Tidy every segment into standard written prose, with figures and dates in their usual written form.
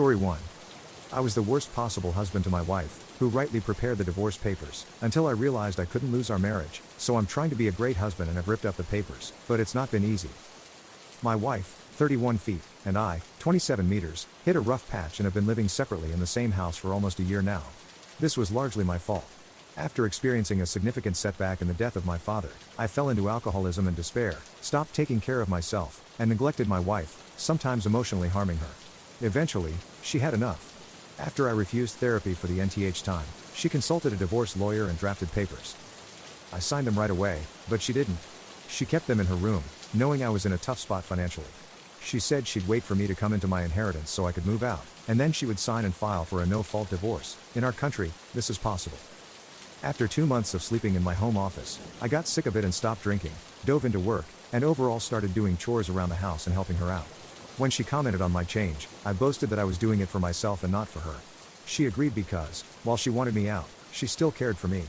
Story 1. I was the worst possible husband to my wife, who rightly prepared the divorce papers, until I realized I couldn't lose our marriage, so I'm trying to be a great husband and have ripped up the papers, but it's not been easy. My wife, 31 feet, and I, 27 meters, hit a rough patch and have been living separately in the same house for almost a year now. This was largely my fault. After experiencing a significant setback in the death of my father, I fell into alcoholism and despair, stopped taking care of myself, and neglected my wife, sometimes emotionally harming her. Eventually, she had enough. After I refused therapy for the nth time, she consulted a divorce lawyer and drafted papers. I signed them right away, but she didn't. She kept them in her room, knowing I was in a tough spot financially. She said she'd wait for me to come into my inheritance so I could move out, and then she would sign and file for a no-fault divorce. In our country, this is possible. After 2 months of sleeping in my home office, I got sick of it and stopped drinking, dove into work, and overall started doing chores around the house and helping her out. When she commented on my change, I boasted that I was doing it for myself and not for her. She agreed because, while she wanted me out, she still cared for me.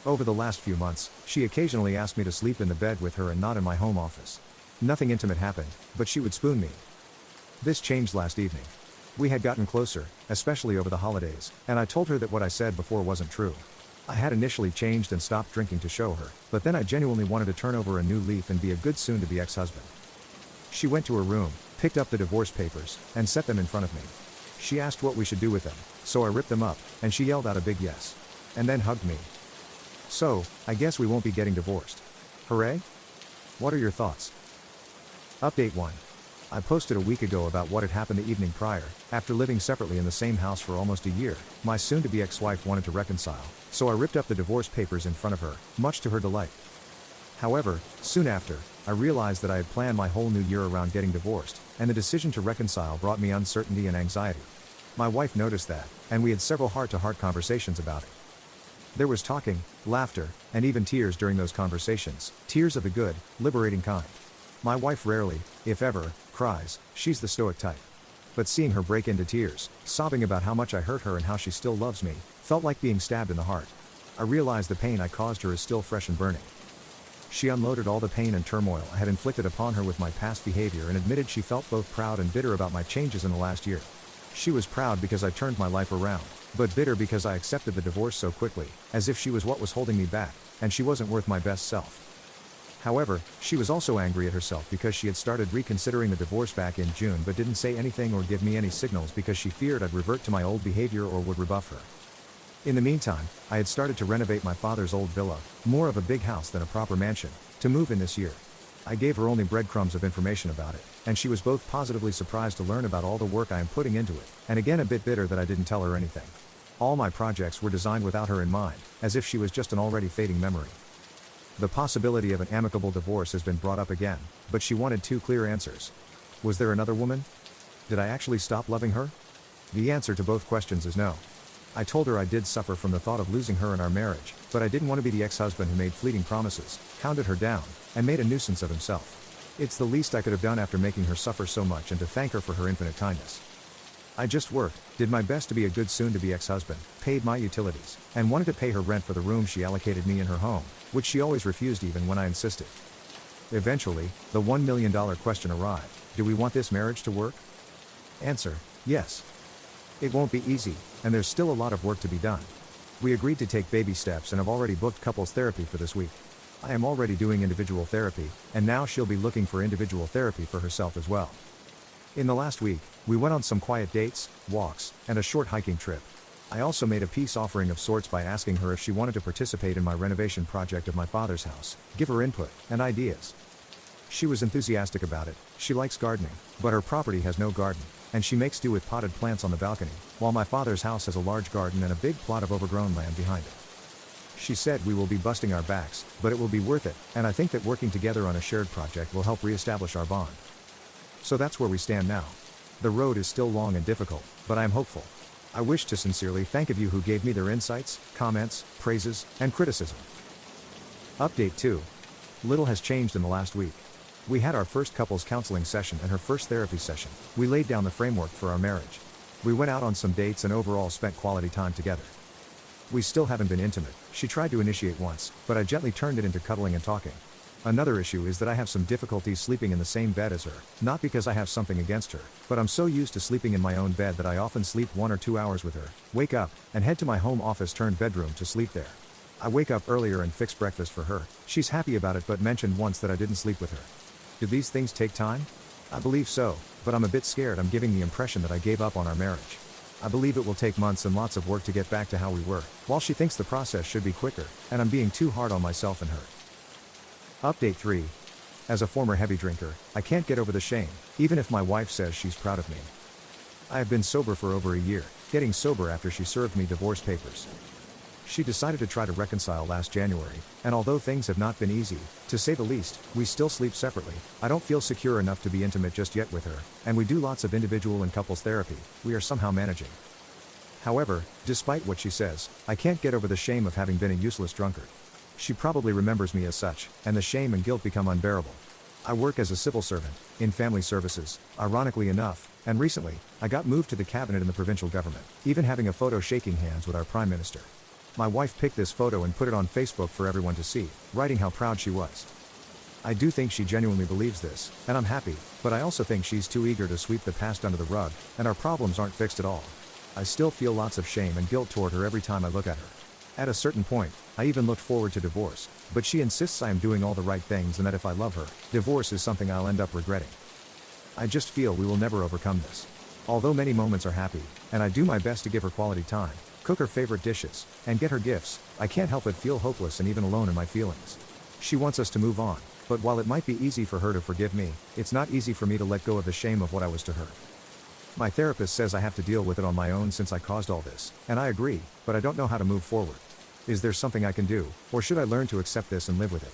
Over the last few months, she occasionally asked me to sleep in the bed with her and not in my home office. Nothing intimate happened, but she would spoon me. This changed last evening. We had gotten closer, especially over the holidays, and I told her that what I said before wasn't true. I had initially changed and stopped drinking to show her, but then I genuinely wanted to turn over a new leaf and be a good soon-to-be ex-husband. She went to her room, picked up the divorce papers, and set them in front of me. She asked what we should do with them, so I ripped them up, and she yelled out a big yes. And then hugged me. So, I guess we won't be getting divorced. Hooray? What are your thoughts? Update 1. I posted a week ago about what had happened the evening prior. After living separately in the same house for almost a year, my soon-to-be ex-wife wanted to reconcile, so I ripped up the divorce papers in front of her, much to her delight. However, soon after, I realized that I had planned my whole new year around getting divorced, and the decision to reconcile brought me uncertainty and anxiety. My wife noticed that, and we had several heart-to-heart conversations about it. There was talking, laughter, and even tears during those conversations, tears of the good, liberating kind. My wife rarely, if ever, cries. She's the stoic type. But seeing her break into tears, sobbing about how much I hurt her and how she still loves me, felt like being stabbed in the heart. I realized the pain I caused her is still fresh and burning. She unloaded all the pain and turmoil I had inflicted upon her with my past behavior and admitted she felt both proud and bitter about my changes in the last year. She was proud because I turned my life around, but bitter because I accepted the divorce so quickly, as if she was what was holding me back, and she wasn't worth my best self. However, she was also angry at herself because she had started reconsidering the divorce back in June but didn't say anything or give me any signals because she feared I'd revert to my old behavior or would rebuff her. In the meantime, I had started to renovate my father's old villa, more of a big house than a proper mansion, to move in this year. I gave her only breadcrumbs of information about it, and she was both positively surprised to learn about all the work I am putting into it, and again a bit bitter that I didn't tell her anything. All my projects were designed without her in mind, as if she was just an already fading memory. The possibility of an amicable divorce has been brought up again, but she wanted 2 clear answers. Was there another woman? Did I actually stop loving her? The answer to both questions is no. I told her I did suffer from the thought of losing her in our marriage, but I didn't want to be the ex-husband who made fleeting promises, hounded her down, and made a nuisance of himself. It's the least I could have done after making her suffer so much and to thank her for her infinite kindness. I just worked, did my best to be a good soon-to-be ex-husband, paid my utilities, and wanted to pay her rent for the room she allocated me in her home, which she always refused even when I insisted. Eventually, the $1 million question arrived. Do we want this marriage to work? Answer: yes. It won't be easy, and there's still a lot of work to be done. We agreed to take baby steps and have already booked couples therapy for this week. I am already doing individual therapy, and now she'll be looking for individual therapy for herself as well. In the last week, we went on some quiet dates, walks, and a short hiking trip. I also made a peace offering of sorts by asking her if she wanted to participate in my renovation project of my father's house, give her input and ideas. She was enthusiastic about it. She likes gardening, but her property has no garden, and she makes do with potted plants on the balcony, while my father's house has a large garden and a big plot of overgrown land behind it. She said we will be busting our backs, but it will be worth it, and I think that working together on a shared project will help re-establish our bond. So that's where we stand now. The road is still long and difficult, but I am hopeful. I wish to sincerely thank of you who gave me their insights, comments, praises, and criticism. Update 2. Little has changed in the last week. We had our first couples counseling session and her first therapy session. We laid down the framework for our marriage. We went out on some dates and overall spent quality time together. We still haven't been intimate. She tried to initiate once, but I gently turned it into cuddling and talking. Another issue is that I have some difficulty sleeping in the same bed as her, not because I have something against her, but I'm so used to sleeping in my own bed that I often sleep 1 or 2 hours with her, wake up, and head to my home office turned bedroom to sleep there. I wake up earlier and fix breakfast for her. She's happy about it but mentioned once that I didn't sleep with her. Do these things take time? I believe so, but I'm a bit scared I'm giving the impression that I gave up on our marriage. I believe it will take months and lots of work to get back to how we were, while she thinks the process should be quicker, and I'm being too hard on myself and her. Update 3. As a former heavy drinker, I can't get over the shame, even if my wife says she's proud of me. I have been sober for over a year, getting sober after she served me divorce papers. She decided to try to reconcile last January, and although things have not been easy, to say the least, we still sleep separately. I don't feel secure enough to be intimate just yet with her, and we do lots of individual and couples therapy. We are somehow managing. However, despite what she says, I can't get over the shame of having been a useless drunkard. She probably remembers me as such, and the shame and guilt become unbearable. I work as a civil servant, in family services, ironically enough, and recently, I got moved to the cabinet in the provincial government, even having a photo shaking hands with our Prime Minister. My wife picked this photo and put it on Facebook for everyone to see, writing how proud she was. I do think she genuinely believes this, and I'm happy, but I also think she's too eager to sweep the past under the rug, and our problems aren't fixed at all. I still feel lots of shame and guilt toward her every time I look at her. At a certain point, I even looked forward to divorce, but she insists I am doing all the right things and that if I love her, divorce is something I'll end up regretting. I just feel we will never overcome this. Although many moments are happy, and I do my best to give her quality time, cook her favorite dishes, and get her gifts, I can't help but feel hopeless and even alone in my feelings. She wants us to move on, but while it might be easy for her to forgive me, it's not easy for me to let go of the shame of what I was to her. My therapist says I have to deal with it on my own since I caused all this, and I agree, but I don't know how to move forward. Is there something I can do, or should I learn to accept this and live with it?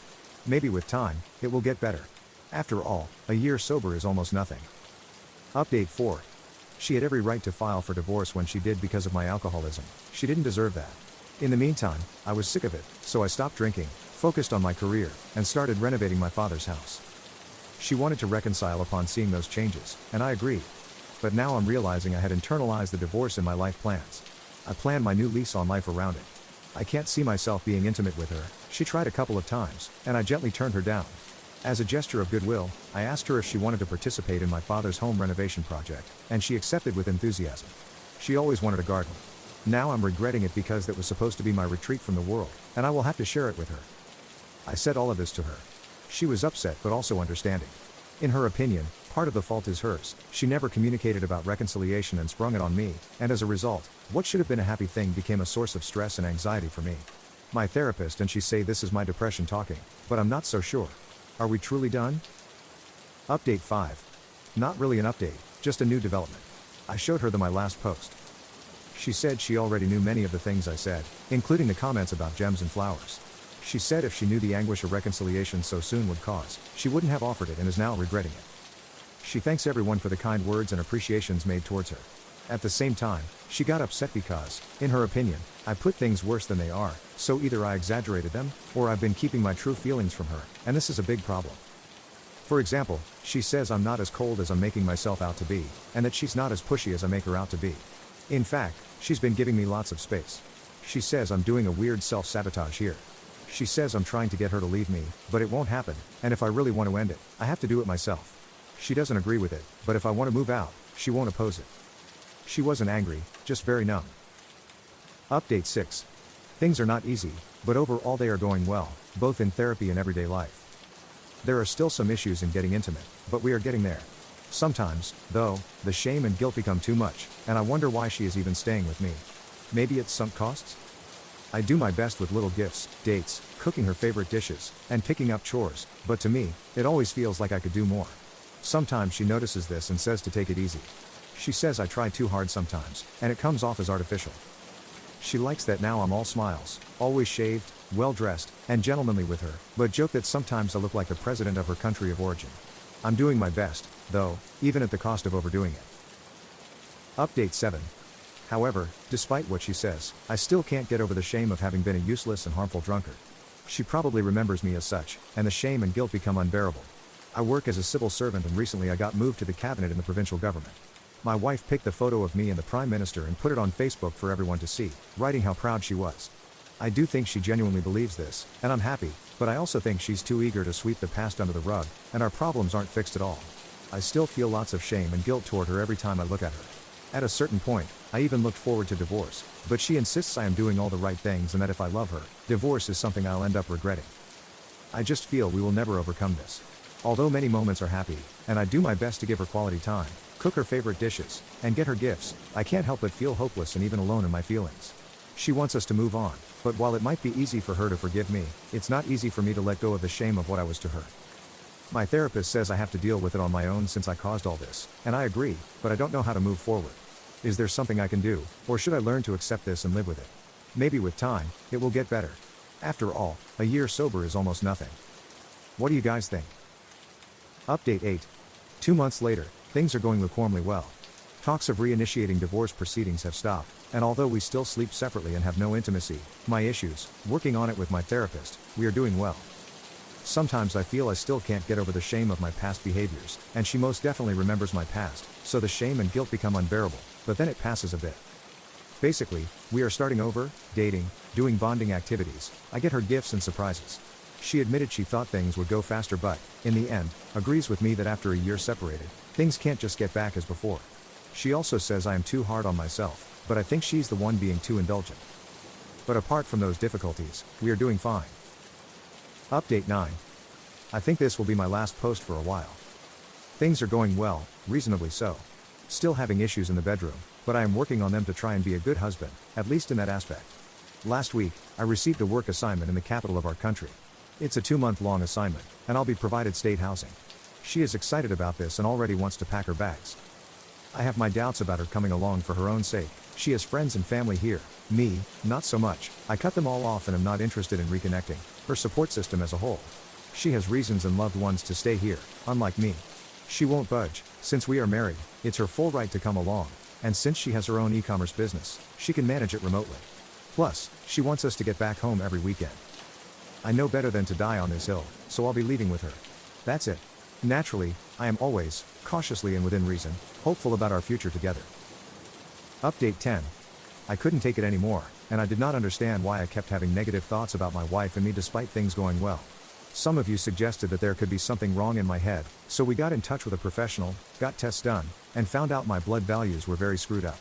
Maybe with time, it will get better. After all, a year sober is almost nothing. Update 4. She had every right to file for divorce when she did because of my alcoholism. She didn't deserve that. In the meantime, I was sick of it, so I stopped drinking, focused on my career, and started renovating my father's house. She wanted to reconcile upon seeing those changes, and I agreed. But now I'm realizing I had internalized the divorce in my life plans. I planned my new lease on life around it. I can't see myself being intimate with her. She tried a couple of times, and I gently turned her down. As a gesture of goodwill, I asked her if she wanted to participate in my father's home renovation project, and she accepted with enthusiasm. She always wanted a garden. Now I'm regretting it because that was supposed to be my retreat from the world, and I will have to share it with her. I said all of this to her. She was upset but also understanding. In her opinion, part of the fault is hers. She never communicated about reconciliation and sprung it on me, and as a result, what should have been a happy thing became a source of stress and anxiety for me. My therapist and she say this is my depression talking, but I'm not so sure. Are we truly done? Update 5. Not really an update, just a new development. I showed her my last post. She said she already knew many of the things I said, including the comments about gems and flowers. She said if she knew the anguish a reconciliation so soon would cause, she wouldn't have offered it and is now regretting it. She thanks everyone for the kind words and appreciations made towards her. At the same time, she got upset because, in her opinion, I put things worse than they are, so either I exaggerated them, or I've been keeping my true feelings from her, and this is a big problem. For example, she says I'm not as cold as I'm making myself out to be, and that she's not as pushy as I make her out to be. In fact, she's been giving me lots of space. She says I'm doing a weird self-sabotage here. She says I'm trying to get her to leave me, but it won't happen, and if I really want to end it, I have to do it myself. She doesn't agree with it, but if I want to move out, she won't oppose it. She wasn't angry, just very numb. Update 6. Things are not easy, but overall they are going well, both in therapy and everyday life. There are still some issues in getting intimate, but we are getting there. Sometimes, though, the shame and guilt become too much, and I wonder why she is even staying with me. Maybe it's sunk costs? I do my best with little gifts, dates, cooking her favorite dishes, and picking up chores, but to me, it always feels like I could do more. Sometimes she notices this and says to take it easy. She says I try too hard sometimes, and it comes off as artificial. She likes that now I'm all smiles, always shaved, well-dressed, and gentlemanly with her, but joke that sometimes I look like the president of her country of origin. I'm doing my best, though, even at the cost of overdoing it. Update 7. However, despite what she says, I still can't get over the shame of having been a useless and harmful drunkard. She probably remembers me as such, and the shame and guilt become unbearable. I work as a civil servant and recently I got moved to the cabinet in the provincial government. My wife picked the photo of me and the Prime Minister and put it on Facebook for everyone to see, writing how proud she was. I do think she genuinely believes this, and I'm happy, But I also think she's too eager to sweep the past under the rug, and our problems aren't fixed at all. I still feel lots of shame and guilt toward her every time I look at her. At a certain point, I even looked forward to divorce, but she insists I am doing all the right things and that if I love her, divorce is something I'll end up regretting. I just feel we will never overcome this. Although many moments are happy, and I do my best to give her quality time, cook her favorite dishes, and get her gifts, I can't help but feel hopeless and even alone in my feelings. She wants us to move on, but while it might be easy for her to forgive me, it's not easy for me to let go of the shame of what I was to her. My therapist says I have to deal with it on my own since I caused all this, and I agree, but I don't know how to move forward. Is there something I can do, or should I learn to accept this and live with it? Maybe with time, it will get better. After all, a year sober is almost nothing. What do you guys think? Update 8. 2 months later, things are going lukewarmly well. Talks of reinitiating divorce proceedings have stopped, and although we still sleep separately and have no intimacy, my issues, working on it with my therapist, we are doing well. Sometimes I feel I still can't get over the shame of my past behaviors, and she most definitely remembers my past, so the shame and guilt become unbearable, but then it passes a bit. Basically, we are starting over, dating, doing bonding activities, I get her gifts and surprises. She admitted she thought things would go faster but, in the end, agrees with me that after a year separated, things can't just get back as before. She also says I am too hard on myself, but I think she's the one being too indulgent. But apart from those difficulties, we are doing fine. Update 9. I think this will be my last post for a while. Things are going well, reasonably so. Still having issues in the bedroom, but I am working on them to try and be a good husband, at least in that aspect. Last week, I received a work assignment in the capital of our country. It's a 2-month-long assignment, and I'll be provided state housing. She is excited about this and already wants to pack her bags. I have my doubts about her coming along for her own sake. She has friends and family here, me, not so much. I cut them all off and am not interested in reconnecting. Her support system as a whole. She has reasons and loved ones to stay here, unlike me. She won't budge, since we are married, it's her full right to come along, and since she has her own e-commerce business, she can manage it remotely. Plus, she wants us to get back home every weekend. I know better than to die on this hill, so I'll be leaving with her. That's it. Naturally, I am always, cautiously and within reason, hopeful about our future together. Update 10. I couldn't take it anymore, and I did not understand why I kept having negative thoughts about my wife and me despite things going well. Some of you suggested that there could be something wrong in my head, so we got in touch with a professional, got tests done, and found out my blood values were very screwed up.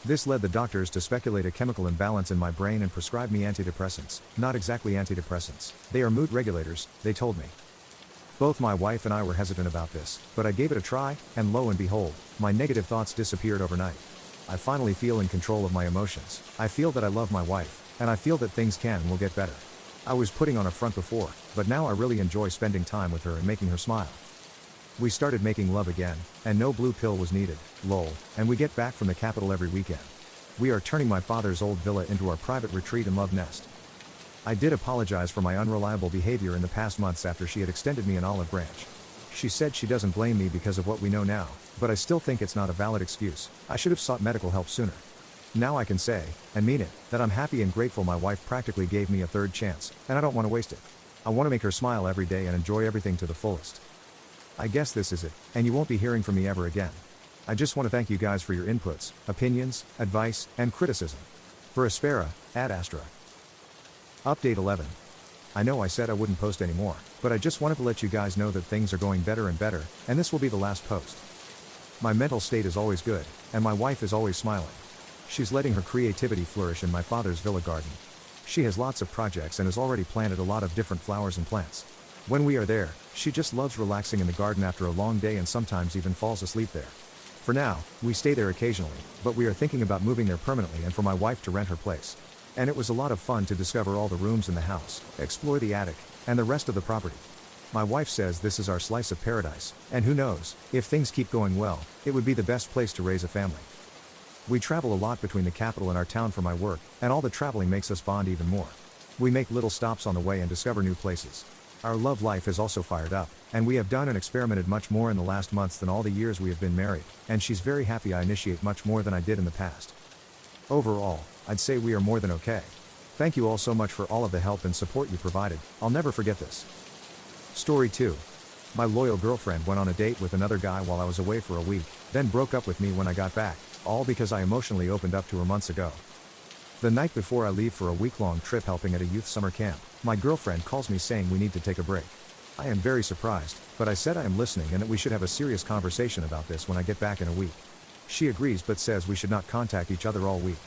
This led the doctors to speculate a chemical imbalance in my brain and prescribe me antidepressants. Not exactly antidepressants, they are mood regulators, they told me. Both my wife and I were hesitant about this, but I gave it a try, and lo and behold, my negative thoughts disappeared overnight. I finally feel in control of my emotions. I feel that I love my wife, and I feel that things can and will get better. I was putting on a front before, but now I really enjoy spending time with her and making her smile. We started making love again, and no blue pill was needed, lol, and we get back from the capital every weekend. We are turning my father's old villa into our private retreat and love nest. I did apologize for my unreliable behavior in the past months after she had extended me an olive branch. She said she doesn't blame me because of what we know now, but I still think it's not a valid excuse. I should have sought medical help sooner. Now I can say, and mean it, that I'm happy and grateful my wife practically gave me a third chance, and I don't want to waste it. I want to make her smile every day and enjoy everything to the fullest. I guess this is it, and you won't be hearing from me ever again. I just want to thank you guys for your inputs, opinions, advice, and criticism. For Aspera, ad Astra. Update 11. I know I said I wouldn't post anymore, but I just wanted to let you guys know that things are going better and better, and this will be the last post. My mental state is always good, and my wife is always smiling. She's letting her creativity flourish in my father's villa garden. She has lots of projects and has already planted a lot of different flowers and plants. When we are there, she just loves relaxing in the garden after a long day and sometimes even falls asleep there. For now, we stay there occasionally, but we are thinking about moving there permanently and for my wife to rent her place. And it was a lot of fun to discover all the rooms in the house, explore the attic, and the rest of the property. My wife says this is our slice of paradise, and who knows, if things keep going well, it would be the best place to raise a family. We travel a lot between the capital and our town for my work, and all the traveling makes us bond even more. We make little stops on the way and discover new places. Our love life is also fired up, and we have done and experimented much more in the last months than all the years we have been married, and she's very happy I initiate much more than I did in the past. Overall, I'd say we are more than okay. Thank you all so much for all of the help and support you provided, I'll never forget this. Story 2. My loyal girlfriend went on a date with another guy while I was away for a week, then broke up with me when I got back, all because I emotionally opened up to her months ago. The night before I leave for a week-long trip helping at a youth summer camp, my girlfriend calls me saying we need to take a break. I am very surprised, but I said I am listening and that we should have a serious conversation about this when I get back in a week. She agrees but says we should not contact each other all week.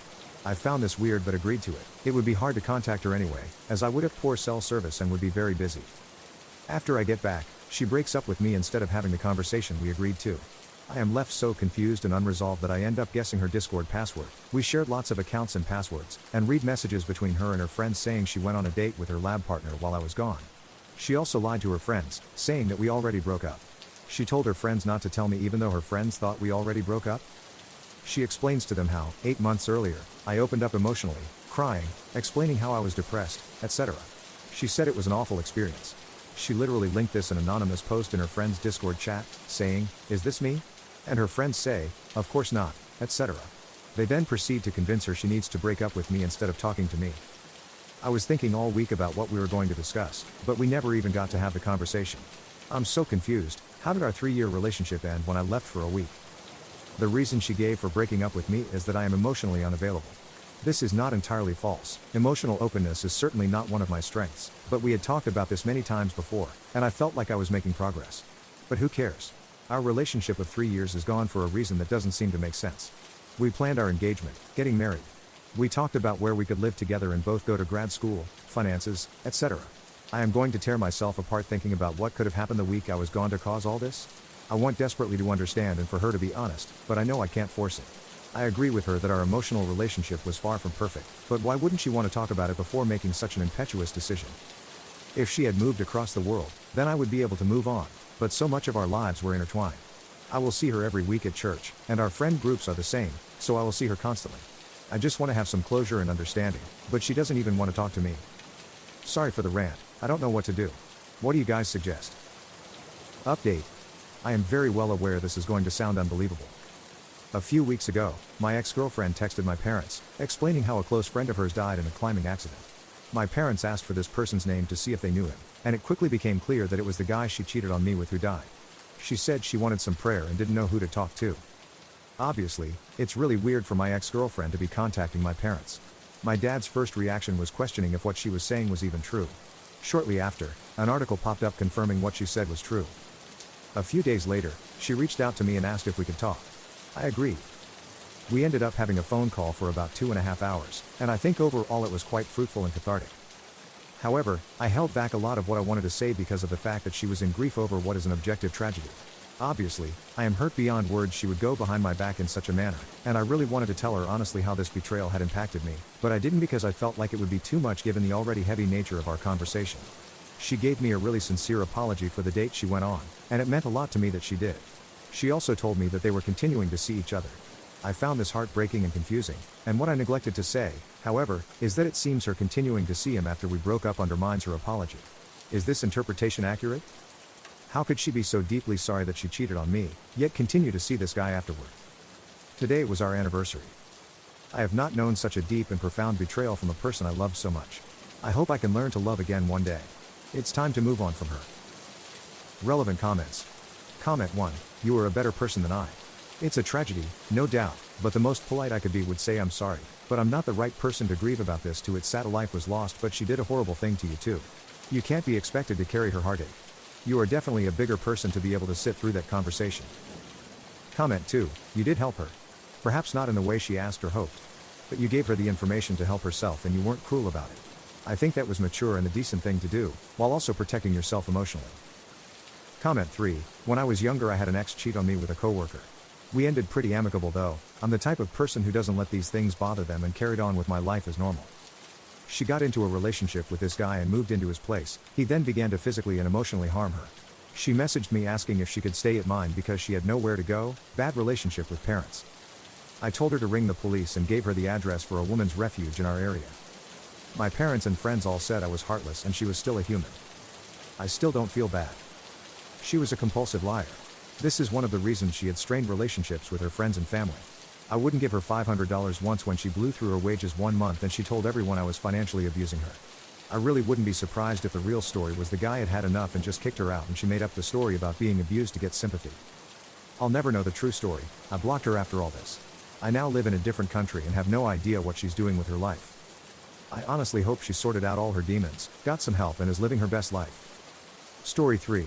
I found this weird but agreed to it. It would be hard to contact her anyway, as I would have poor cell service and would be very busy. After I get back, she breaks up with me instead of having the conversation we agreed to. I am left so confused and unresolved that I end up guessing her Discord password. We shared lots of accounts and passwords, and read messages between her and her friends saying she went on a date with her lab partner while I was gone. She also lied to her friends, saying that we already broke up. She told her friends not to tell me even though her friends thought we already broke up. She explains to them how, 8 months earlier, I opened up emotionally, crying, explaining how I was depressed, etc. She said it was an awful experience. She literally linked this an anonymous post in her friend's Discord chat, saying, "Is this me?" And her friends say, "Of course not," etc. They then proceed to convince her she needs to break up with me instead of talking to me. I was thinking all week about what we were going to discuss, but we never even got to have the conversation. I'm so confused. How did our 3-year relationship end when I left for a week? The reason she gave for breaking up with me is that I am emotionally unavailable. This is not entirely false. Emotional openness is certainly not one of my strengths, but we had talked about this many times before, and I felt like I was making progress. But who cares? Our relationship of 3 years is gone for a reason that doesn't seem to make sense. We planned our engagement, getting married. We talked about where we could live together and both go to grad school, finances, etc. I am going to tear myself apart thinking about what could have happened the week I was gone to cause all this. I want desperately to understand and for her to be honest, but I know I can't force it. I agree with her that our emotional relationship was far from perfect, but why wouldn't she want to talk about it before making such an impetuous decision? If she had moved across the world, then I would be able to move on, but so much of our lives were intertwined. I will see her every week at church, and our friend groups are the same, so I will see her constantly. I just want to have some closure and understanding, but she doesn't even want to talk to me. Sorry for the rant, I don't know what to do. What do you guys suggest? Update. I am very well aware this is going to sound unbelievable. A few weeks ago, my ex-girlfriend texted my parents, explaining how a close friend of hers died in a climbing accident. My parents asked for this person's name to see if they knew him, and it quickly became clear that it was the guy she cheated on me with who died. She said she wanted some prayer and didn't know who to talk to. Obviously, it's really weird for my ex-girlfriend to be contacting my parents. My dad's first reaction was questioning if what she was saying was even true. Shortly after, an article popped up confirming what she said was true. A few days later, she reached out to me and asked if we could talk. I agreed. We ended up having a phone call for about 2.5 hours, and I think overall it was quite fruitful and cathartic. However, I held back a lot of what I wanted to say because of the fact that she was in grief over what is an objective tragedy. Obviously, I am hurt beyond words she would go behind my back in such a manner, and I really wanted to tell her honestly how this betrayal had impacted me, but I didn't because I felt like it would be too much given the already heavy nature of our conversation. She gave me a really sincere apology for the date she went on, and it meant a lot to me that she did. She also told me that they were continuing to see each other. I found this heartbreaking and confusing, and what I neglected to say, however, is that it seems her continuing to see him after we broke up undermines her apology. Is this interpretation accurate? How could she be so deeply sorry that she cheated on me, yet continue to see this guy afterward? Today was our anniversary. I have not known such a deep and profound betrayal from a person I loved so much. I hope I can learn to love again one day. It's time to move on from her. Relevant comments. Comment 1. You are a better person than I. It's a tragedy, no doubt, but the most polite I could be would say I'm sorry, but I'm not the right person to grieve about this too. It's sad a life was lost, but she did a horrible thing to you too. You can't be expected to carry her heartache. You are definitely a bigger person to be able to sit through that conversation. Comment 2. You did help her. Perhaps not in the way she asked or hoped. But you gave her the information to help herself and you weren't cruel about it. I think that was mature and a decent thing to do, while also protecting yourself emotionally. Comment 3. When I was younger I had an ex cheat on me with a coworker. We ended pretty amicable though. I'm the type of person who doesn't let these things bother them and carried on with my life as normal. She got into a relationship with this guy and moved into his place. He then began to physically and emotionally harm her. She messaged me asking if she could stay at mine because she had nowhere to go. Bad relationship with parents. I told her to ring the police and gave her the address for a woman's refuge in our area. My parents and friends all said I was heartless and she was still a human. I still don't feel bad. She was a compulsive liar. This is one of the reasons she had strained relationships with her friends and family. I wouldn't give her $500 once when she blew through her wages 1 month and she told everyone I was financially abusing her. I really wouldn't be surprised if the real story was the guy had had enough and just kicked her out and she made up the story about being abused to get sympathy. I'll never know the true story. I blocked her after all this. I now live in a different country and have no idea what she's doing with her life. I honestly hope she's sorted out all her demons, got some help and is living her best life. Story 3.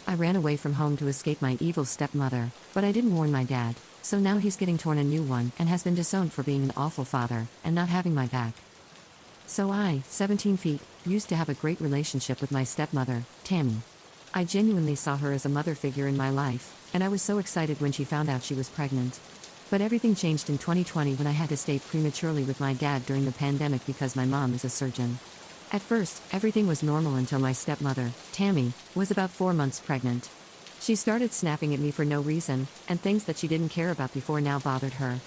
I ran away from home to escape my evil stepmother, but I didn't warn my dad, so now he's getting torn a new one and has been disowned for being an awful father and not having my back. So I, 17 feet, used to have a great relationship with my stepmother, Tammy. I genuinely saw her as a mother figure in my life, and I was so excited when she found out she was pregnant. But everything changed in 2020 when I had to stay prematurely with my dad during the pandemic because my mom is a surgeon. At first, everything was normal until my stepmother, Tammy, was about 4 months pregnant. She started snapping at me for no reason, and things that she didn't care about before now bothered her.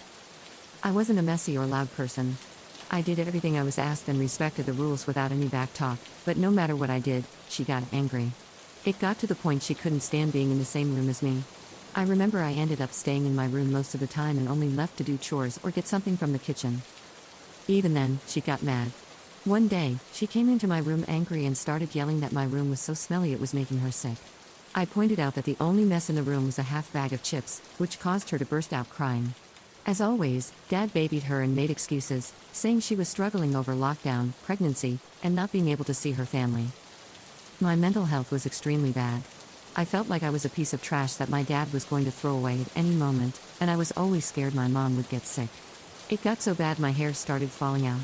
I wasn't a messy or loud person. I did everything I was asked and respected the rules without any back talk, but no matter what I did, she got angry. It got to the point she couldn't stand being in the same room as me. I remember I ended up staying in my room most of the time and only left to do chores or get something from the kitchen. Even then, she got mad. One day, she came into my room angry and started yelling that my room was so smelly it was making her sick. I pointed out that the only mess in the room was a half bag of chips, which caused her to burst out crying. As always, Dad babied her and made excuses, saying she was struggling over lockdown, pregnancy, and not being able to see her family. My mental health was extremely bad. I felt like I was a piece of trash that my dad was going to throw away at any moment, and I was always scared my mom would get sick. It got so bad my hair started falling out.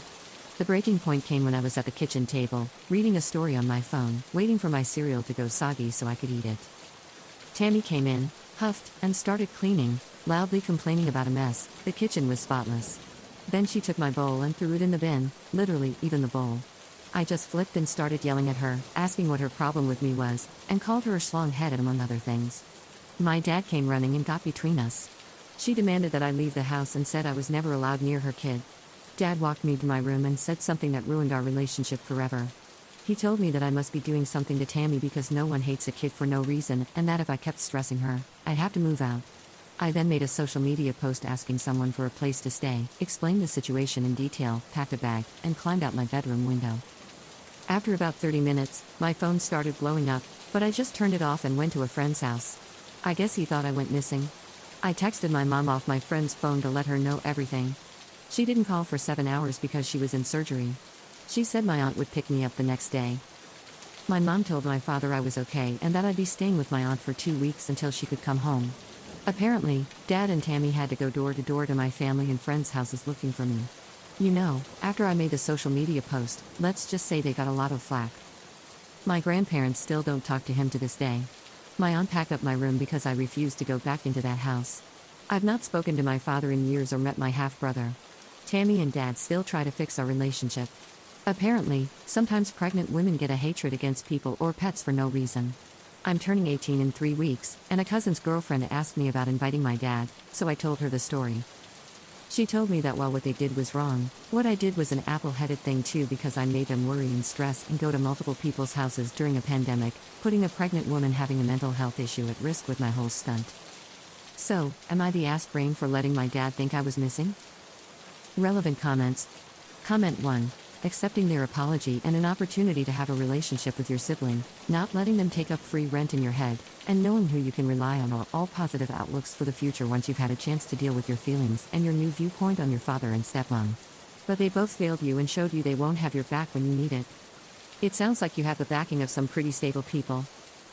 The breaking point came when I was at the kitchen table, reading a story on my phone, waiting for my cereal to go soggy so I could eat it. Tammy came in, huffed, and started cleaning, loudly complaining about a mess. The kitchen was spotless. Then she took my bowl and threw it in the bin, literally, even the bowl. I just flipped and started yelling at her, asking what her problem with me was, and called her a schlong head among other things. My dad came running and got between us. She demanded that I leave the house and said I was never allowed near her kid. Dad walked me to my room and said something that ruined our relationship forever. He told me that I must be doing something to Tammy because no one hates a kid for no reason, and that if I kept stressing her, I'd have to move out. I then made a social media post asking someone for a place to stay, explained the situation in detail, packed a bag, and climbed out my bedroom window. After about 30 minutes, my phone started blowing up, but I just turned it off and went to a friend's house. I guess he thought I went missing. I texted my mom off my friend's phone to let her know everything. She didn't call for 7 hours because she was in surgery. She said my aunt would pick me up the next day. My mom told my father I was okay and that I'd be staying with my aunt for 2 weeks until she could come home. Apparently, Dad and Tammy had to go door to door to my family and friends' houses looking for me. You know, after I made the social media post, let's just say they got a lot of flack. My grandparents still don't talk to him to this day. My aunt packed up my room because I refused to go back into that house. I've not spoken to my father in years or met my half-brother. Tammy and Dad still try to fix our relationship. Apparently, sometimes pregnant women get a hatred against people or pets for no reason. I'm turning 18 in 3 weeks, and a cousin's girlfriend asked me about inviting my dad, so I told her the story. She told me that while what they did was wrong, what I did was an apple-headed thing too because I made them worry and stress and go to multiple people's houses during a pandemic, putting a pregnant woman having a mental health issue at risk with my whole stunt. So, am I the ass brain for letting my dad think I was missing? Relevant comments. Comment 1. Accepting their apology and an opportunity to have a relationship with your sibling, not letting them take up free rent in your head, and knowing who you can rely on are all positive outlooks for the future once you've had a chance to deal with your feelings and your new viewpoint on your father and stepmom. But they both failed you and showed you they won't have your back when you need it. It sounds like you have the backing of some pretty stable people.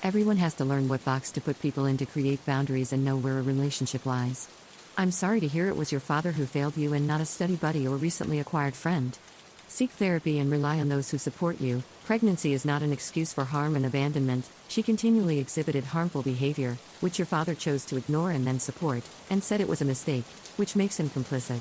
Everyone has to learn what box to put people in to create boundaries and know where a relationship lies. I'm sorry to hear it was your father who failed you and not a study buddy or recently acquired friend. Seek therapy and rely on those who support you. Pregnancy is not an excuse for harm and abandonment. She continually exhibited harmful behavior, which your father chose to ignore and then support, and said it was a mistake, which makes him complicit.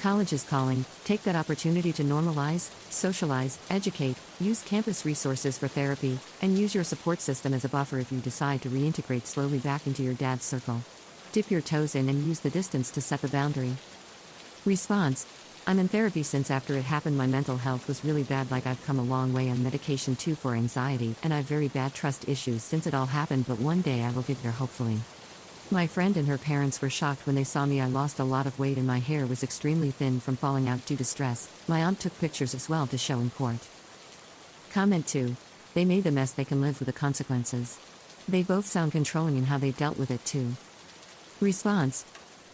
College is calling. Take that opportunity to normalize, socialize, educate, use campus resources for therapy, and use your support system as a buffer if you decide to reintegrate slowly back into your dad's circle. Dip your toes in and use the distance to set the boundary. Response. I'm in therapy since after it happened my mental health was really bad, like I've come a long way on medication too for anxiety, and I've very bad trust issues since it all happened, but one day I will get there hopefully. My friend and her parents were shocked when they saw me. I lost a lot of weight and my hair was extremely thin from falling out due to stress. My aunt took pictures as well to show in court. Comment 2. They made the mess, they can live with the consequences. They both sound controlling in how they dealt with it too. Response.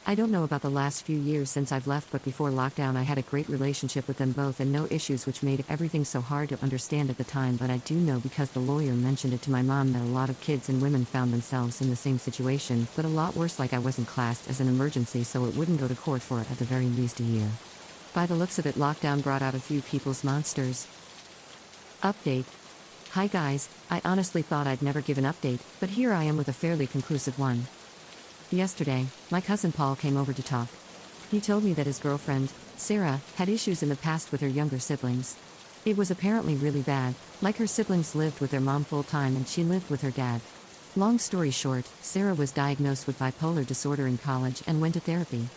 I don't know about the last few years since I've left, but before lockdown I had a great relationship with them both and no issues, which made everything so hard to understand at the time. But I do know, because the lawyer mentioned it to my mom, that a lot of kids and women found themselves in the same situation, but a lot worse. Like, I wasn't classed as an emergency, so it wouldn't go to court for at the very least a year. By the looks of it, lockdown brought out a few people's monsters. Update. Hi guys, I honestly thought I'd never give an update, but here I am with a fairly conclusive one. Yesterday, my cousin Paul came over to talk. He told me that his girlfriend, Sarah, had issues in the past with her younger siblings. It was apparently really bad, like her siblings lived with their mom full-time and she lived with her dad. Long story short, Sarah was diagnosed with bipolar disorder in college and went to therapy.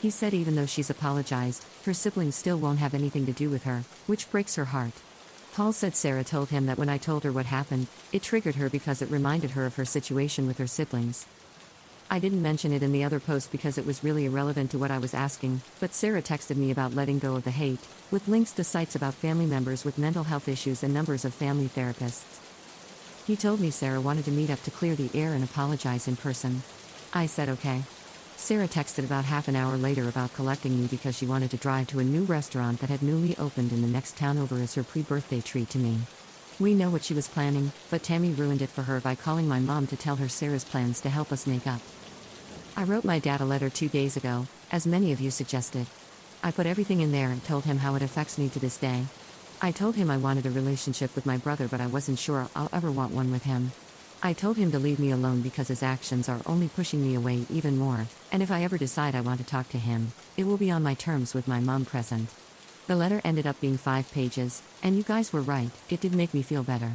He said even though she's apologized, her siblings still won't have anything to do with her, which breaks her heart. Paul said Sarah told him that when I told her what happened, it triggered her because it reminded her of her situation with her siblings. I didn't mention it in the other post because it was really irrelevant to what I was asking, but Sarah texted me about letting go of the hate, with links to sites about family members with mental health issues and numbers of family therapists. He told me Sarah wanted to meet up to clear the air and apologize in person. I said okay. Sarah texted about half an hour later about collecting me because she wanted to drive to a new restaurant that had newly opened in the next town over as her pre-birthday treat to me. We know what she was planning, but Tammy ruined it for her by calling my mom to tell her Sarah's plans to help us make up. I wrote my dad a letter 2 days ago, as many of you suggested. I put everything in there and told him how it affects me to this day. I told him I wanted a relationship with my brother, but I wasn't sure I'll ever want one with him. I told him to leave me alone because his actions are only pushing me away even more, and if I ever decide I want to talk to him, it will be on my terms with my mom present. The letter ended up being 5 pages, and you guys were right, it did make me feel better.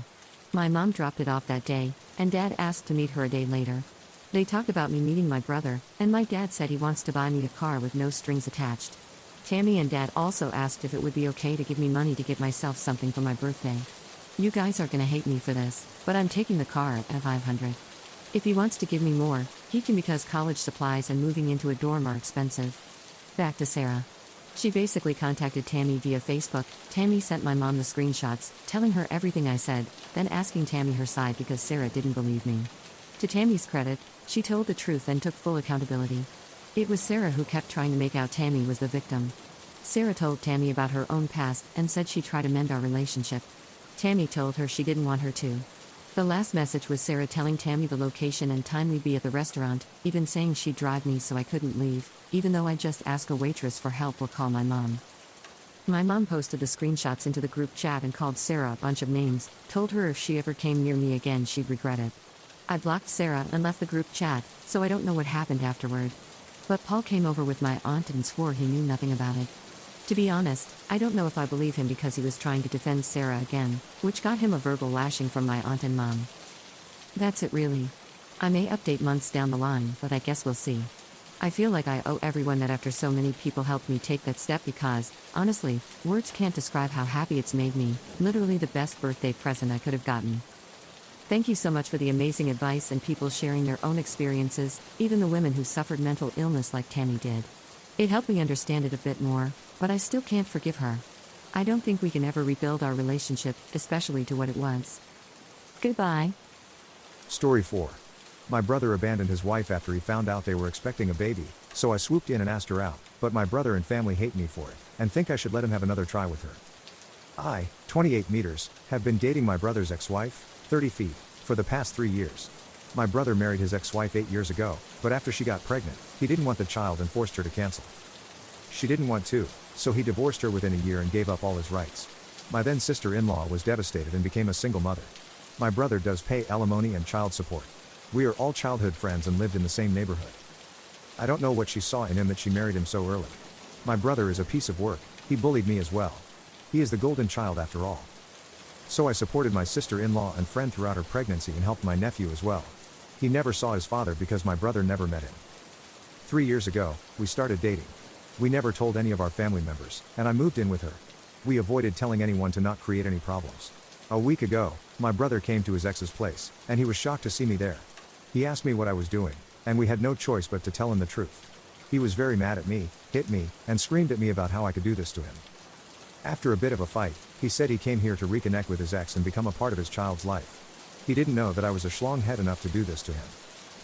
My mom dropped it off that day, and Dad asked to meet her a day later. They talked about me meeting my brother, and my dad said he wants to buy me a car with no strings attached. Tammy and Dad also asked if it would be okay to give me money to get myself something for my birthday. You guys are gonna hate me for this, but I'm taking the car at $500. If he wants to give me more, he can, because college supplies and moving into a dorm are expensive. Back to Sarah. She basically contacted Tammy via Facebook. Tammy sent my mom the screenshots, telling her everything I said, then asking Tammy her side because Sarah didn't believe me. To Tammy's credit, she told the truth and took full accountability. It was Sarah who kept trying to make out Tammy was the victim. Sarah told Tammy about her own past and said she'd try to mend our relationship. Tammy told her she didn't want her to. The last message was Sarah telling Tammy the location and time we'd be at the restaurant, even saying she'd drive me so I couldn't leave, even though I just ask a waitress for help or call my mom. My mom posted the screenshots into the group chat and called Sarah a bunch of names, told her if she ever came near me again she'd regret it. I blocked Sarah and left the group chat, so I don't know what happened afterward. But Paul came over with my aunt and swore he knew nothing about it. To be honest, I don't know if I believe him because he was trying to defend Sarah again, which got him a verbal lashing from my aunt and mom. That's it really. I may update months down the line, but I guess we'll see. I feel like I owe everyone that after so many people helped me take that step because, honestly, words can't describe how happy it's made me, literally the best birthday present I could have gotten. Thank you so much for the amazing advice and people sharing their own experiences, even the women who suffered mental illness like Tammy did. It helped me understand it a bit more, but I still can't forgive her. I don't think we can ever rebuild our relationship, especially to what it was. Goodbye. Story 4. My brother abandoned his wife after he found out they were expecting a baby, so I swooped in and asked her out, but my brother and family hate me for it, and think I should let him have another try with her. I, 28 meters, have been dating my brother's ex-wife, 30 feet, for the past 3 years. My brother married his ex-wife 8 years ago, but after she got pregnant, he didn't want the child and forced her to cancel. She didn't want to, so he divorced her within a year and gave up all his rights. My then sister-in-law was devastated and became a single mother. My brother does pay alimony and child support. We are all childhood friends and lived in the same neighborhood. I don't know what she saw in him that she married him so early. My brother is a piece of work, he bullied me as well. He is the golden child after all. So I supported my sister-in-law and friend throughout her pregnancy and helped my nephew as well. He never saw his father because my brother never met him. 3 years ago, we started dating. We never told any of our family members, and I moved in with her. We avoided telling anyone to not create any problems. A week ago, my brother came to his ex's place, and he was shocked to see me there. He asked me what I was doing, and we had no choice but to tell him the truth. He was very mad at me, hit me, and screamed at me about how I could do this to him. After a bit of a fight, he said he came here to reconnect with his ex and become a part of his child's life. He didn't know that I was a schlong head enough to do this to him.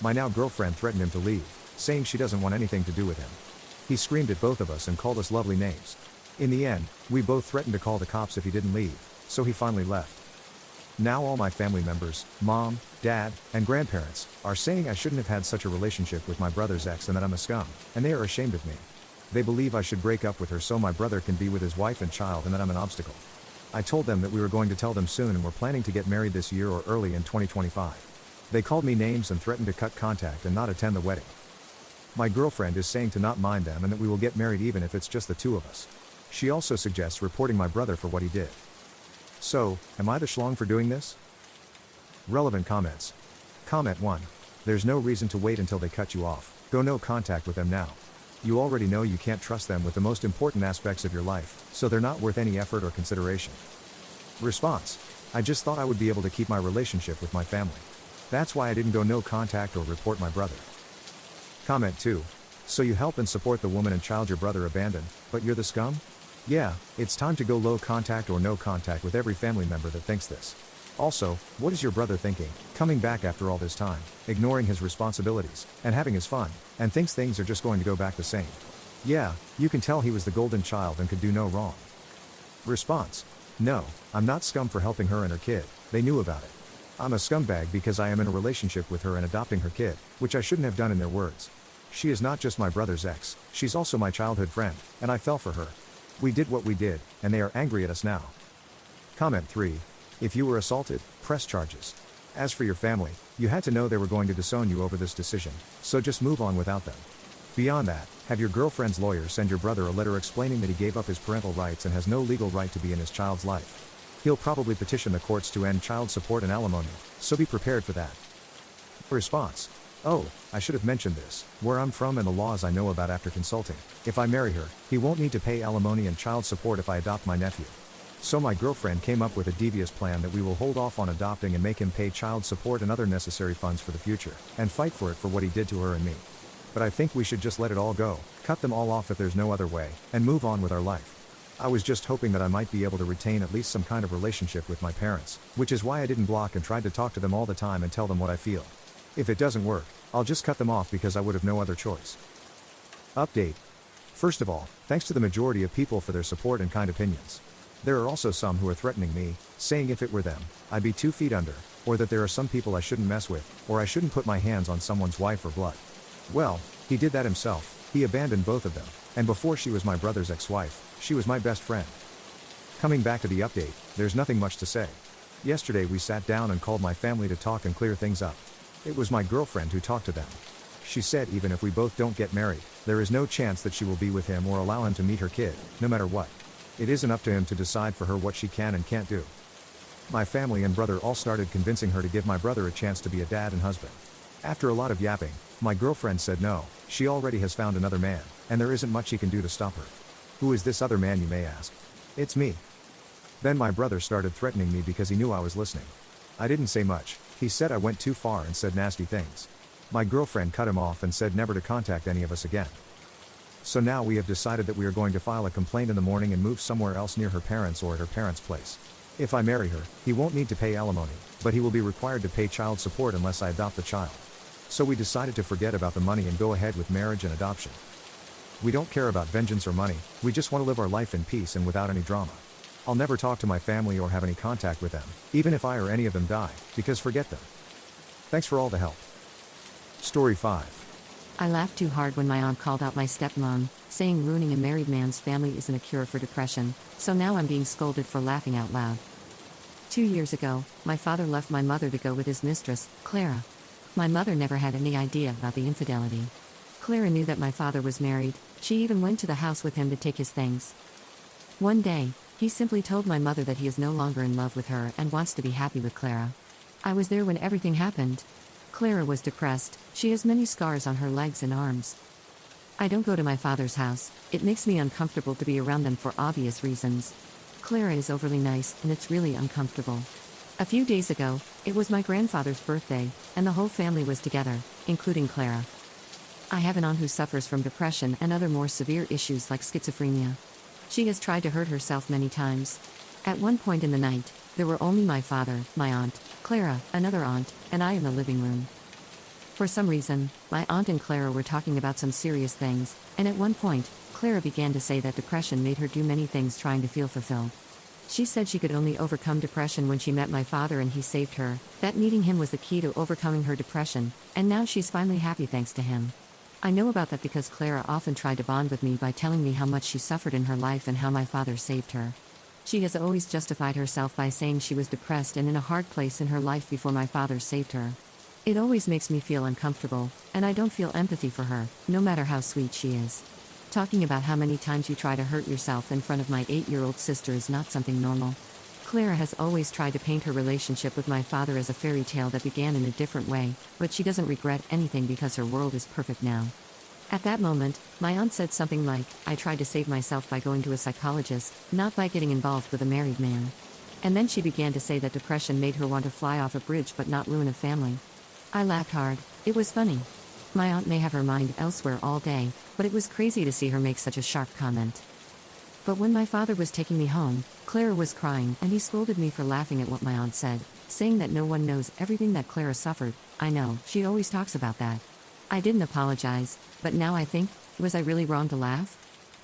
My now girlfriend threatened him to leave. saying she doesn't want anything to do with him. He screamed at both of us and called us lovely names. In the end, we both threatened to call the cops if he didn't leave, so he finally left. Now all my family members, mom, dad, and grandparents, are saying I shouldn't have had such a relationship with my brother's ex and that I'm a scum, and they are ashamed of me. They believe I should break up with her so my brother can be with his wife and child and that I'm an obstacle. I told them that we were going to tell them soon and we're planning to get married this year or early in 2025. They called me names and threatened to cut contact and not attend the wedding. My girlfriend is saying to not mind them and that we will get married even if it's just the two of us. She also suggests reporting my brother for what he did. So, am I the schlong for doing this? Relevant comments. Comment 1. There's no reason to wait until they cut you off. Go no contact with them now. You already know you can't trust them with the most important aspects of your life, so they're not worth any effort or consideration. Response. I just thought I would be able to keep my relationship with my family. That's why I didn't go no contact or report my brother. Comment 2. So you help and support the woman and child your brother abandoned, but you're the scum? Yeah, it's time to go low contact or no contact with every family member that thinks this. Also, what is your brother thinking, coming back after all this time, ignoring his responsibilities, and having his fun, and thinks things are just going to go back the same? Yeah, you can tell he was the golden child and could do no wrong. Response. No, I'm not scum for helping her and her kid, they knew about it. I'm a scumbag because I am in a relationship with her and adopting her kid, which I shouldn't have done in their words. She is not just my brother's ex, she's also my childhood friend, and I fell for her. We did what we did, and they are angry at us now. Comment 3. If you were assaulted, press charges. As for your family, you had to know they were going to disown you over this decision, so just move on without them. Beyond that, have your girlfriend's lawyer send your brother a letter explaining that he gave up his parental rights and has no legal right to be in his child's life. He'll probably petition the courts to end child support and alimony, so be prepared for that. Response. Oh, I should have mentioned this, where I'm from and the laws I know about after consulting. If I marry her, he won't need to pay alimony and child support if I adopt my nephew. So my girlfriend came up with a devious plan that we will hold off on adopting and make him pay child support and other necessary funds for the future, and fight for it for what he did to her and me. But I think we should just let it all go, cut them all off if there's no other way, and move on with our life. I was just hoping that I might be able to retain at least some kind of relationship with my parents, which is why I didn't block and tried to talk to them all the time and tell them what I feel. If it doesn't work, I'll just cut them off because I would have no other choice. Update. First of all, thanks to the majority of people for their support and kind opinions. There are also some who are threatening me, saying if it were them, I'd be 2 feet under, or that there are some people I shouldn't mess with, or I shouldn't put my hands on someone's wife or blood. Well, he did that himself, he abandoned both of them, and before she was my brother's ex-wife, she was my best friend. Coming back to the update, there's nothing much to say. Yesterday we sat down and called my family to talk and clear things up. It was my girlfriend who talked to them. She said even if we both don't get married, there is no chance that she will be with him or allow him to meet her kid, no matter what. It isn't up to him to decide for her what she can and can't do. My family and brother all started convincing her to give my brother a chance to be a dad and husband. After a lot of yapping, my girlfriend said no, she already has found another man, and there isn't much he can do to stop her. Who is this other man, you may ask? It's me. Then my brother started threatening me because he knew I was listening. I didn't say much, he said I went too far and said nasty things. My girlfriend cut him off and said never to contact any of us again. So now we have decided that we are going to file a complaint in the morning and move somewhere else near her parents or at her parents' place. If I marry her, he won't need to pay alimony, but he will be required to pay child support unless I adopt the child. So we decided to forget about the money and go ahead with marriage and adoption. We don't care about vengeance or money, we just want to live our life in peace and without any drama. I'll never talk to my family or have any contact with them, even if I or any of them die, because forget them. Thanks for all the help. Story 5. I laughed too hard when my aunt called out my stepmom, saying ruining a married man's family isn't a cure for depression, so now I'm being scolded for laughing out loud. 2 years ago, my father left my mother to go with his mistress, Clara. My mother never had any idea about the infidelity. Clara knew that my father was married, she even went to the house with him to take his things. One day, he simply told my mother that he is no longer in love with her and wants to be happy with Clara. I was there when everything happened. Clara was depressed, she has many scars on her legs and arms. I don't go to my father's house, it makes me uncomfortable to be around them for obvious reasons. Clara is overly nice, and it's really uncomfortable. A few days ago, it was my grandfather's birthday, and the whole family was together, including Clara. I have an aunt who suffers from depression and other more severe issues like schizophrenia. She has tried to hurt herself many times. At one point in the night, there were only my father, my aunt, Clara, another aunt, and I in the living room. For some reason, my aunt and Clara were talking about some serious things, and at one point, Clara began to say that depression made her do many things trying to feel fulfilled. She said she could only overcome depression when she met my father and he saved her, that meeting him was the key to overcoming her depression, and now she's finally happy thanks to him. I know about that because Clara often tried to bond with me by telling me how much she suffered in her life and how my father saved her. She has always justified herself by saying she was depressed and in a hard place in her life before my father saved her. It always makes me feel uncomfortable, and I don't feel empathy for her, no matter how sweet she is. Talking about how many times you try to hurt yourself in front of my 8-year-old sister is not something normal. Clara has always tried to paint her relationship with my father as a fairy tale that began in a different way, but she doesn't regret anything because her world is perfect now. At that moment, my aunt said something like, I tried to save myself by going to a psychologist, not by getting involved with a married man. And then she began to say that depression made her want to fly off a bridge but not ruin a family. I laughed hard. It was funny. My aunt may have her mind elsewhere all day, but it was crazy to see her make such a sharp comment. But when my father was taking me home, Clara was crying and he scolded me for laughing at what my aunt said, saying that no one knows everything that Clara suffered. I know, she always talks about that. I didn't apologize, but now I think, was I really wrong to laugh?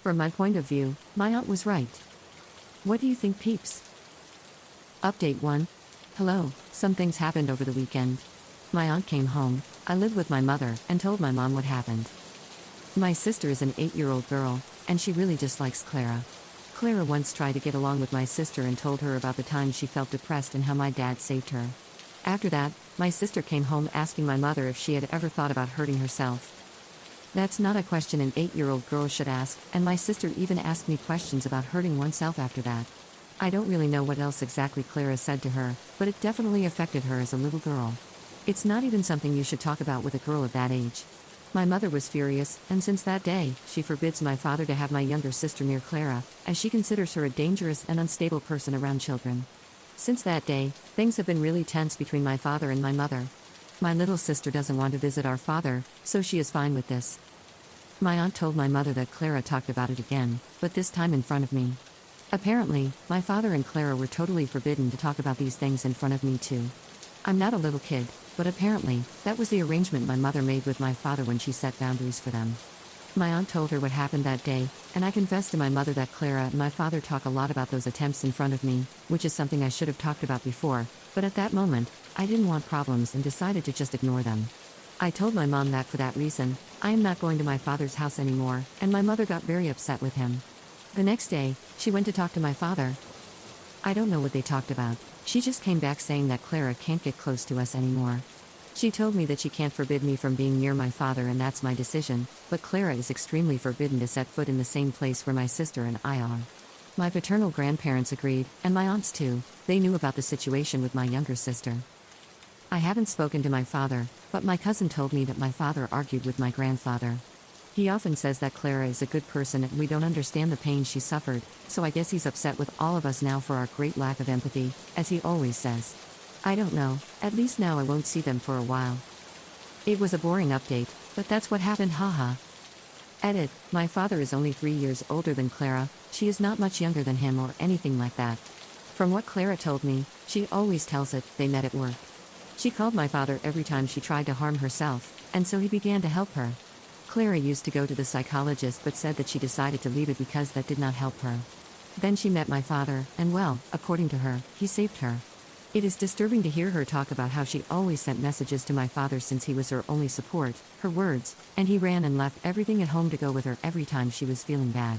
From my point of view, my aunt was right. What do you think, peeps? Update 1. Hello, some things happened over the weekend. My aunt came home, I lived with my mother, and told my mom what happened. My sister is an 8-year-old girl, and she really dislikes Clara. Clara once tried to get along with my sister and told her about the time she felt depressed and how my dad saved her. After that, my sister came home asking my mother if she had ever thought about hurting herself. That's not a question an 8-year-old girl should ask, and my sister even asked me questions about hurting oneself after that. I don't really know what else exactly Clara said to her, but it definitely affected her as a little girl. It's not even something you should talk about with a girl of that age. My mother was furious, and since that day, she forbids my father to have my younger sister near Clara, as she considers her a dangerous and unstable person around children. Since that day, things have been really tense between my father and my mother. My little sister doesn't want to visit our father, so she is fine with this. My aunt told my mother that Clara talked about it again, but this time in front of me. Apparently, my father and Clara were totally forbidden to talk about these things in front of me too. I'm not a little kid, but apparently, that was the arrangement my mother made with my father when she set boundaries for them. My aunt told her what happened that day, and I confessed to my mother that Clara and my father talk a lot about those attempts in front of me, which is something I should have talked about before, but at that moment, I didn't want problems and decided to just ignore them. I told my mom that for that reason, I am not going to my father's house anymore, and my mother got very upset with him. The next day, she went to talk to my father. I don't know what they talked about. She just came back saying that Clara can't get close to us anymore. She told me that she can't forbid me from being near my father and that's my decision, but Clara is extremely forbidden to set foot in the same place where my sister and I are. My paternal grandparents agreed, and my aunts too. They knew about the situation with my younger sister. I haven't spoken to my father, but my cousin told me that my father argued with my grandfather. He often says that Clara is a good person and we don't understand the pain she suffered, so I guess he's upset with all of us now for our great lack of empathy, as he always says. I don't know, at least now I won't see them for a while. It was a boring update, but that's what happened, haha. Edit, my father is only 3 years older than Clara, she is not much younger than him or anything like that. From what Clara told me, she always tells it, they met at work. She called my father every time she tried to harm herself, and so he began to help her. Clara used to go to the psychologist but said that she decided to leave it because that did not help her. Then she met my father, and well, according to her, he saved her. It is disturbing to hear her talk about how she always sent messages to my father since he was her only support, her words, and he ran and left everything at home to go with her every time she was feeling bad.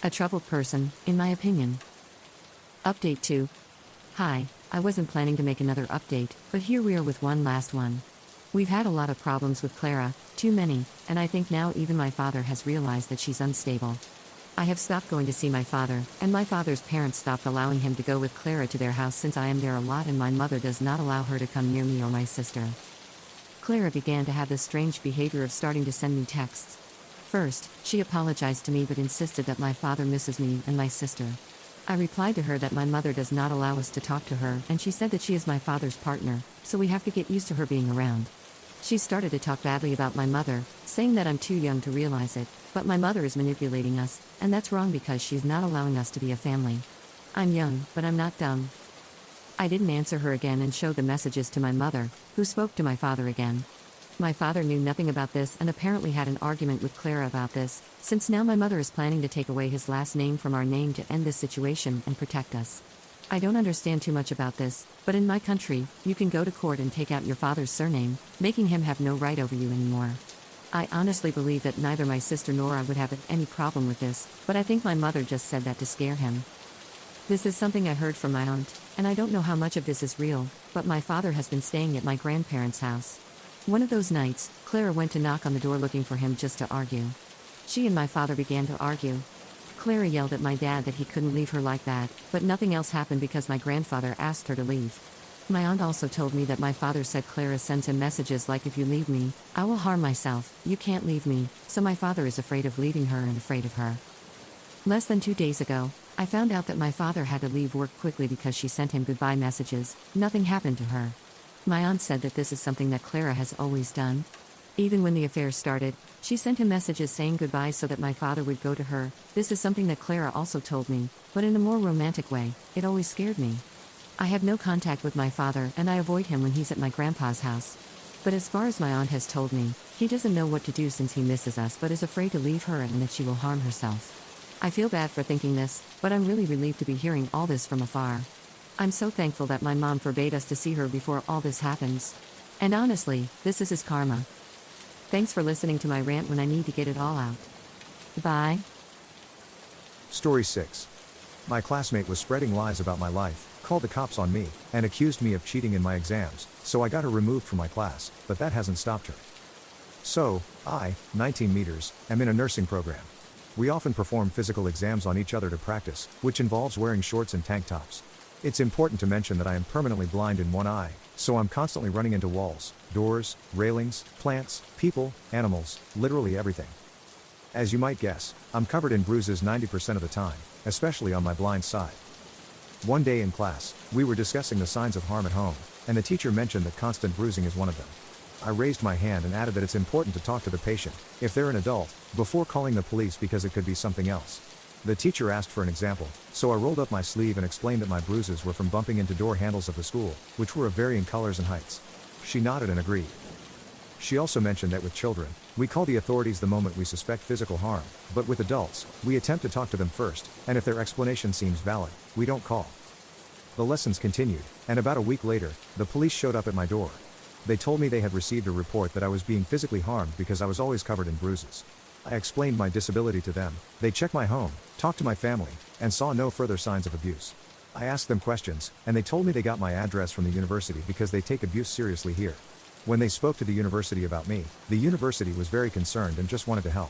A troubled person, in my opinion. Update 2. Hi, I wasn't planning to make another update, but here we are with one last one. We've had a lot of problems with Clara, too many, and I think now even my father has realized that she's unstable. I have stopped going to see my father, and my father's parents stopped allowing him to go with Clara to their house since I am there a lot and my mother does not allow her to come near me or my sister. Clara began to have this strange behavior of starting to send me texts. First, she apologized to me but insisted that my father misses me and my sister. I replied to her that my mother does not allow us to talk to her and she said that she is my father's partner, so we have to get used to her being around. She started to talk badly about my mother, saying that I'm too young to realize it, but my mother is manipulating us, and that's wrong because she's not allowing us to be a family. I'm young, but I'm not dumb. I didn't answer her again and showed the messages to my mother, who spoke to my father again. My father knew nothing about this and apparently had an argument with Clara about this, since now my mother is planning to take away his last name from our name to end this situation and protect us. I don't understand too much about this, but in my country, you can go to court and take out your father's surname, making him have no right over you anymore. I honestly believe that neither my sister nor I would have any problem with this, but I think my mother just said that to scare him. This is something I heard from my aunt, and I don't know how much of this is real, but my father has been staying at my grandparents' house. One of those nights, Clara went to knock on the door looking for him just to argue. She and my father began to argue. Clara yelled at my dad that he couldn't leave her like that, but nothing else happened because my grandfather asked her to leave. My aunt also told me that my father said Clara sends him messages like, "If you leave me, I will harm myself, you can't leave me," so my father is afraid of leaving her and afraid of her. Less than 2 days ago, I found out that my father had to leave work quickly because she sent him goodbye messages. Nothing happened to her. My aunt said that this is something that Clara has always done. Even when the affair started, she sent him messages saying goodbye so that my father would go to her. This is something that Clara also told me, but in a more romantic way. It always scared me. I have no contact with my father and I avoid him when he's at my grandpa's house. But as far as my aunt has told me, he doesn't know what to do since he misses us but is afraid to leave her and that she will harm herself. I feel bad for thinking this, but I'm really relieved to be hearing all this from afar. I'm so thankful that my mom forbade us to see her before all this happens. And honestly, this is his karma. Thanks for listening to my rant when I need to get it all out. Bye. Story 6. My classmate was spreading lies about my life, called the cops on me, and accused me of cheating in my exams, so I got her removed from my class, but that hasn't stopped her. So, I, 19 meters, am in a nursing program. We often perform physical exams on each other to practice, which involves wearing shorts and tank tops. It's important to mention that I am permanently blind in one eye, so I'm constantly running into walls, doors, railings, plants, people, animals, literally everything. As you might guess, I'm covered in bruises 90% of the time, especially on my blind side. One day in class, we were discussing the signs of harm at home, and the teacher mentioned that constant bruising is one of them. I raised my hand and added that it's important to talk to the patient, if they're an adult, before calling the police because it could be something else. The teacher asked for an example, so I rolled up my sleeve and explained that my bruises were from bumping into door handles of the school, which were of varying colors and heights. She nodded and agreed. She also mentioned that with children, we call the authorities the moment we suspect physical harm, but with adults, we attempt to talk to them first, and if their explanation seems valid, we don't call. The lessons continued, and about a week later, the police showed up at my door. They told me they had received a report that I was being physically harmed because I was always covered in bruises. I explained my disability to them, they checked my home, talked to my family, and saw no further signs of abuse. I asked them questions, and they told me they got my address from the university because they take abuse seriously here. When they spoke to the university about me, the university was very concerned and just wanted to help.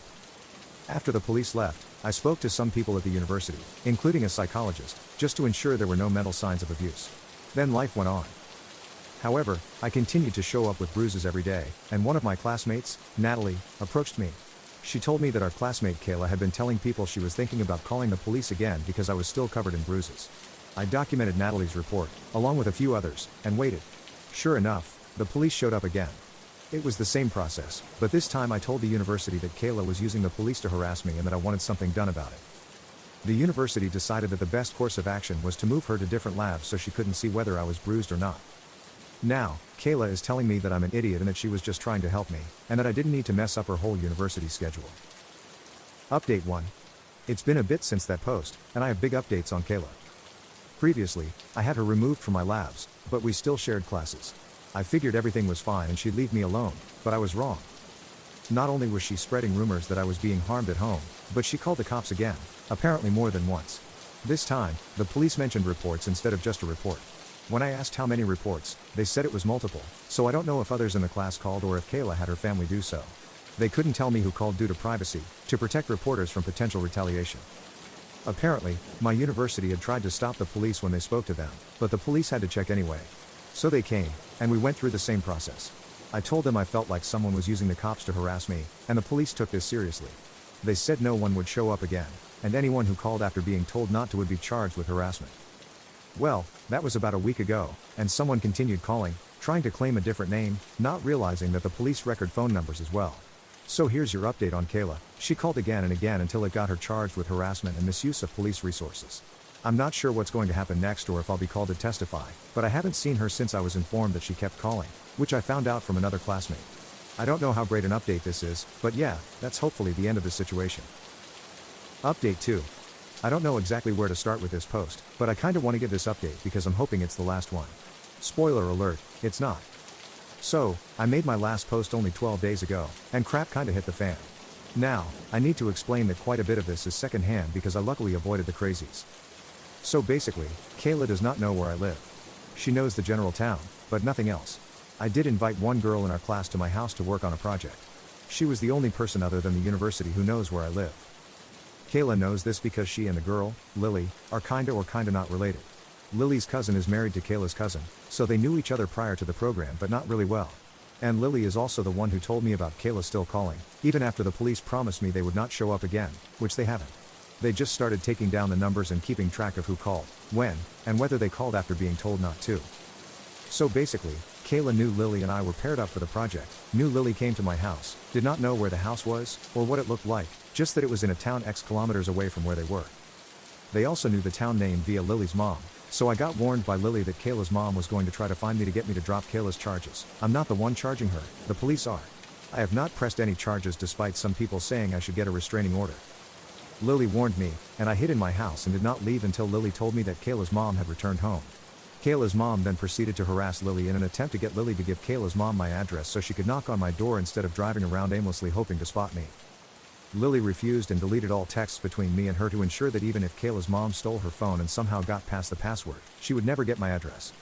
After the police left, I spoke to some people at the university, including a psychologist, just to ensure there were no mental signs of abuse. Then life went on. However, I continued to show up with bruises every day, and one of my classmates, Natalie, approached me. She told me that our classmate Kayla had been telling people she was thinking about calling the police again because I was still covered in bruises. I documented Natalie's report, along with a few others, and waited. Sure enough, the police showed up again. It was the same process, but this time I told the university that Kayla was using the police to harass me and that I wanted something done about it. The university decided that the best course of action was to move her to different labs so she couldn't see whether I was bruised or not. Now, Kayla is telling me that I'm an idiot and that she was just trying to help me, and that I didn't need to mess up her whole university schedule. Update 1. It's been a bit since that post, and I have big updates on Kayla. Previously, I had her removed from my labs, but we still shared classes. I figured everything was fine and she'd leave me alone, but I was wrong. Not only was she spreading rumors that I was being harmed at home, but she called the cops again, apparently more than once. This time, the police mentioned reports instead of just a report. When I asked how many reports, they said it was multiple, so I don't know if others in the class called or if Kayla had her family do so. They couldn't tell me who called due to privacy, to protect reporters from potential retaliation. Apparently, my university had tried to stop the police when they spoke to them, but the police had to check anyway. So they came, and we went through the same process. I told them I felt like someone was using the cops to harass me, and the police took this seriously. They said no one would show up again, and anyone who called after being told not to would be charged with harassment. Well, that was about a week ago, and someone continued calling, trying to claim a different name, not realizing that the police record phone numbers as well. So here's your update on Kayla. She called again and again until it got her charged with harassment and misuse of police resources. I'm not sure what's going to happen next or if I'll be called to testify, but I haven't seen her since I was informed that she kept calling, which I found out from another classmate. I don't know how great an update this is, but yeah, that's hopefully the end of the situation. Update 2. I don't know exactly where to start with this post, but I kinda wanna give this update because I'm hoping it's the last one. Spoiler alert, it's not. So, I made my last post only 12 days ago, and crap kinda hit the fan. Now, I need to explain that quite a bit of this is secondhand because I luckily avoided the crazies. So basically, Kayla does not know where I live. She knows the general town, but nothing else. I did invite one girl in our class to my house to work on a project. She was the only person other than the university who knows where I live. Kayla knows this because she and the girl, Lily, are kinda or kinda not related. Lily's cousin is married to Kayla's cousin, so they knew each other prior to the program but not really well. And Lily is also the one who told me about Kayla still calling, even after the police promised me they would not show up again, which they haven't. They just started taking down the numbers and keeping track of who called, when, and whether they called after being told not to. So basically, Kayla knew Lily and I were paired up for the project, knew Lily came to my house, did not know where the house was, or what it looked like, just that it was in a town X kilometers away from where they were. They also knew the town name via Lily's mom, so I got warned by Lily that Kayla's mom was going to try to find me to get me to drop Kayla's charges. I'm not the one charging her, the police are. I have not pressed any charges despite some people saying I should get a restraining order. Lily warned me, and I hid in my house and did not leave until Lily told me that Kayla's mom had returned home. Kayla's mom then proceeded to harass Lily in an attempt to get Lily to give Kayla's mom my address so she could knock on my door instead of driving around aimlessly hoping to spot me. Lily refused and deleted all texts between me and her to ensure that even if Kayla's mom stole her phone and somehow got past the password, she would never get my address.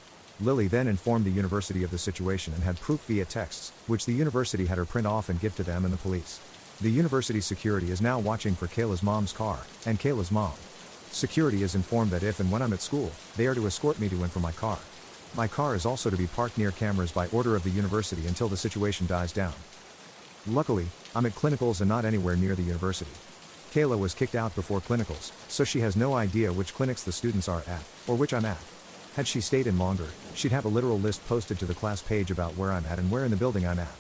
Lily then informed the university of the situation and had proof via texts, which the university had her print off and give to them and the police. The university security is now watching for Kayla's mom's car, and Kayla's mom. Security is informed that if and when I'm at school, they are to escort me to and from my car. My car is also to be parked near cameras by order of the university until the situation dies down. Luckily, I'm at clinicals and not anywhere near the university. Kayla was kicked out before clinicals, so she has no idea which clinics the students are at, or which I'm at. Had she stayed in longer, she'd have a literal list posted to the class page about where I'm at and where in the building I'm at.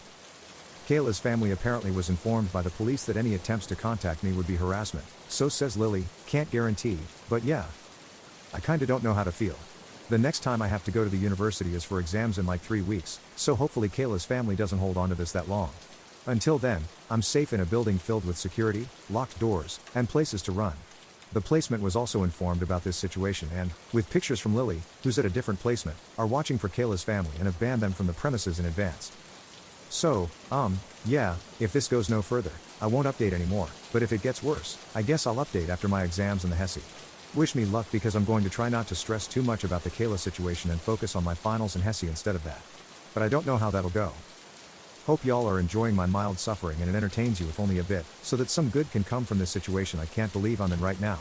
Kayla's family apparently was informed by the police that any attempts to contact me would be harassment, so says Lily, can't guarantee, but yeah. I kinda don't know how to feel. The next time I have to go to the university is for exams in like 3 weeks, so hopefully Kayla's family doesn't hold on to this that long. Until then, I'm safe in a building filled with security, locked doors, and places to run. The placement was also informed about this situation and, with pictures from Lily, who's at a different placement, are watching for Kayla's family and have banned them from the premises in advance. So, yeah, if this goes no further, I won't update anymore, but if it gets worse, I guess I'll update after my exams and the HESI. Wish me luck because I'm going to try not to stress too much about the Kayla situation and focus on my finals and HESI instead of that. But I don't know how that'll go. Hope y'all are enjoying my mild suffering and it entertains you if only a bit, so that some good can come from this situation I can't believe I'm in right now.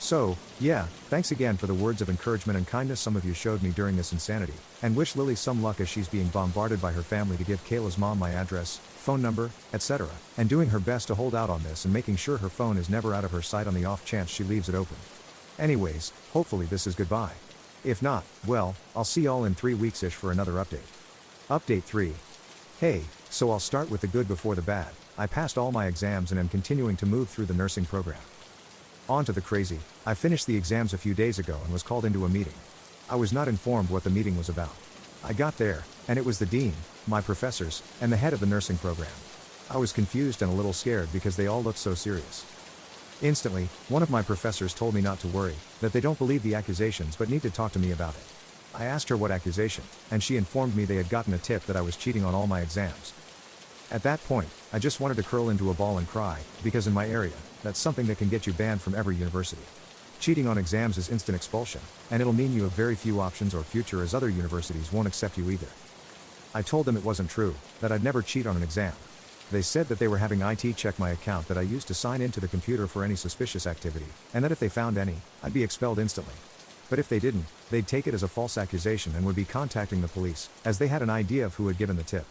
So, yeah, thanks again for the words of encouragement and kindness some of you showed me during this insanity, and wish Lily some luck as she's being bombarded by her family to give Kayla's mom my address, phone number, etc., and doing her best to hold out on this and making sure her phone is never out of her sight on the off chance she leaves it open. Anyways, hopefully this is goodbye. If not, well, I'll see y'all in 3 weeks-ish for another update. Update 3. Hey, so I'll start with the good before the bad. I passed all my exams and am continuing to move through the nursing program. On to the crazy, I finished the exams a few days ago and was called into a meeting. I was not informed what the meeting was about. I got there, and it was the dean, my professors, and the head of the nursing program. I was confused and a little scared because they all looked so serious. Instantly, one of my professors told me not to worry, that they don't believe the accusations but need to talk to me about it. I asked her what accusation, and she informed me they had gotten a tip that I was cheating on all my exams. At that point, I just wanted to curl into a ball and cry, because in my area, that's something that can get you banned from every university. Cheating on exams is instant expulsion, and it'll mean you have very few options or future as other universities won't accept you either. I told them it wasn't true, that I'd never cheat on an exam. They said that they were having IT check my account that I used to sign into the computer for any suspicious activity, and that if they found any, I'd be expelled instantly. But if they didn't, they'd take it as a false accusation and would be contacting the police, as they had an idea of who had given the tip.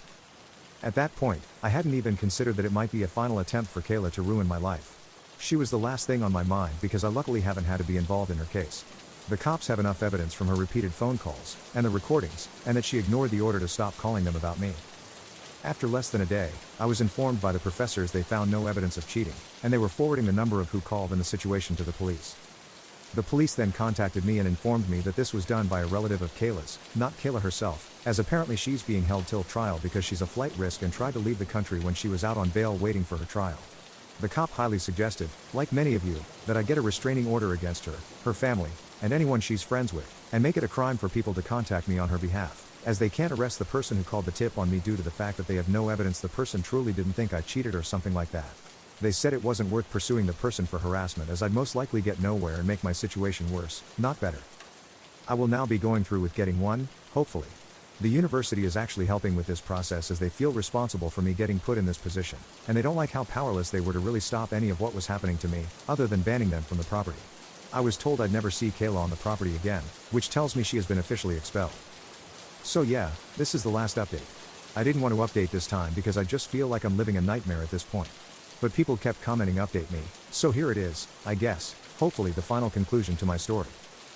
At that point, I hadn't even considered that it might be a final attempt for Kayla to ruin my life. She was the last thing on my mind because I luckily haven't had to be involved in her case. The cops have enough evidence from her repeated phone calls, and the recordings, and that she ignored the order to stop calling them about me. After less than a day, I was informed by the professors they found no evidence of cheating, and they were forwarding the number of who called and the situation to the police. The police then contacted me and informed me that this was done by a relative of Kayla's, not Kayla herself, as apparently she's being held till trial because she's a flight risk and tried to leave the country when she was out on bail waiting for her trial. The cop highly suggested, like many of you, that I get a restraining order against her, her family, and anyone she's friends with, and make it a crime for people to contact me on her behalf, as they can't arrest the person who called the tip on me due to the fact that they have no evidence the person truly didn't think I cheated or something like that. They said it wasn't worth pursuing the person for harassment as I'd most likely get nowhere and make my situation worse, not better. I will now be going through with getting one, hopefully. The university is actually helping with this process as they feel responsible for me getting put in this position, and they don't like how powerless they were to really stop any of what was happening to me, other than banning them from the property. I was told I'd never see Kayla on the property again, which tells me she has been officially expelled. So yeah, this is the last update. I didn't want to update this time because I just feel like I'm living a nightmare at this point. But people kept commenting update me, so here it is, I guess, hopefully the final conclusion to my story.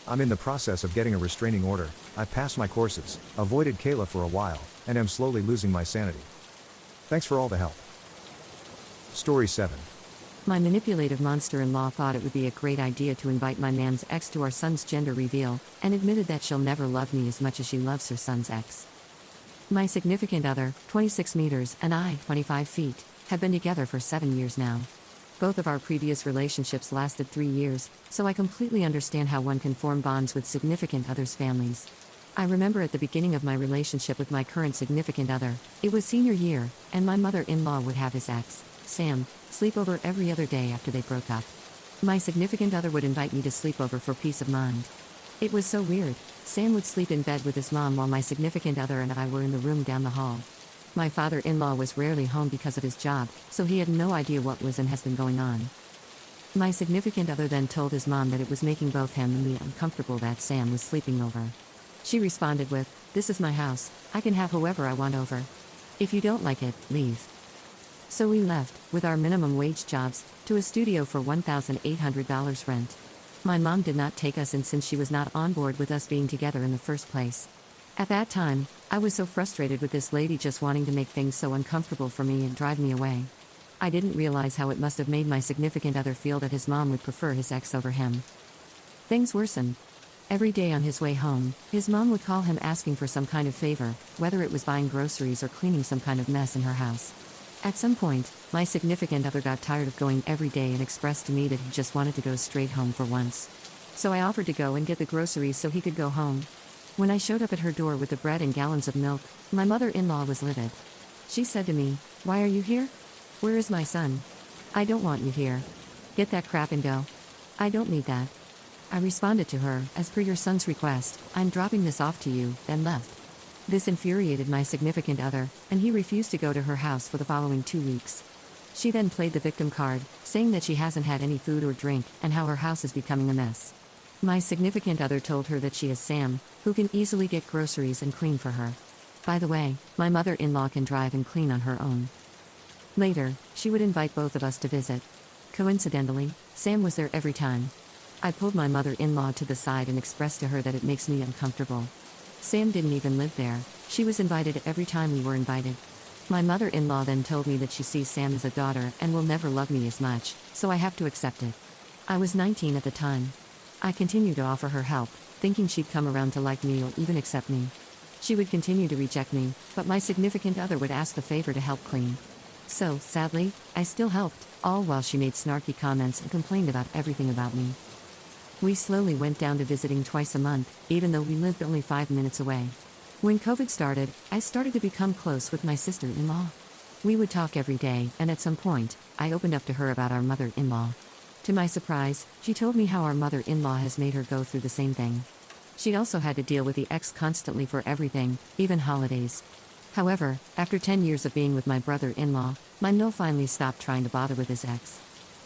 I'm in the process of getting a restraining order, I've passed my courses, avoided Kayla for a while, and am slowly losing my sanity. Thanks for all the help. Story 7. My manipulative monster-in-law thought it would be a great idea to invite my man's ex to our son's gender reveal, and admitted that she'll never love me as much as she loves her son's ex. My significant other, 26 meters, and I, 25 feet, have been together for 7 years now. Both of our previous relationships lasted 3 years, so I completely understand how one can form bonds with significant others' families. I remember at the beginning of my relationship with my current significant other, it was senior year, and my mother-in-law would have his ex, Sam, sleep over every other day after they broke up. My significant other would invite me to sleep over for peace of mind. It was so weird. Sam would sleep in bed with his mom while my significant other and I were in the room down the hall. My father-in-law was rarely home because of his job, so he had no idea what was and has been going on. My significant other then told his mom that it was making both him and me uncomfortable that Sam was sleeping over. She responded with, "This is my house, I can have whoever I want over. If you don't like it, leave." So we left, with our minimum wage jobs, to a studio for $1,800 rent. My mom did not take us in since she was not on board with us being together in the first place. At that time, I was so frustrated with this lady just wanting to make things so uncomfortable for me and drive me away. I didn't realize how it must have made my significant other feel that his mom would prefer his ex over him. Things worsened. Every day on his way home, his mom would call him asking for some kind of favor, whether it was buying groceries or cleaning some kind of mess in her house. At some point, my significant other got tired of going every day and expressed to me that he just wanted to go straight home for once. So I offered to go and get the groceries so he could go home. When I showed up at her door with the bread and gallons of milk, my mother-in-law was livid. She said to me, "Why are you here? Where is my son? I don't want you here. Get that crap and go. I don't need that." I responded to her, "As per your son's request, I'm dropping this off to you," then left. This infuriated my significant other, and he refused to go to her house for the following 2 weeks. She then played the victim card, saying that she hasn't had any food or drink, and how her house is becoming a mess. My significant other told her that she is Sam, who can easily get groceries and clean for her. By the way, my mother-in-law can drive and clean on her own. Later, she would invite both of us to visit. Coincidentally, Sam was there every time. I pulled my mother-in-law to the side and expressed to her that it makes me uncomfortable. Sam didn't even live there, she was invited every time we were invited. My mother-in-law then told me that she sees Sam as a daughter and will never love me as much, so I have to accept it. I was 19 at the time. I continued to offer her help, thinking she'd come around to like me or even accept me. She would continue to reject me, but my significant other would ask the favor to help clean. So, sadly, I still helped, all while she made snarky comments and complained about everything about me. We slowly went down to visiting twice a month, even though we lived only 5 minutes away. When COVID started, I started to become close with my sister-in-law. We would talk every day, and at some point, I opened up to her about our mother-in-law. To my surprise, she told me how our mother-in-law has made her go through the same thing. She also had to deal with the ex constantly for everything, even holidays. However, after 10 years of being with my brother-in-law, my mill finally stopped trying to bother with his ex.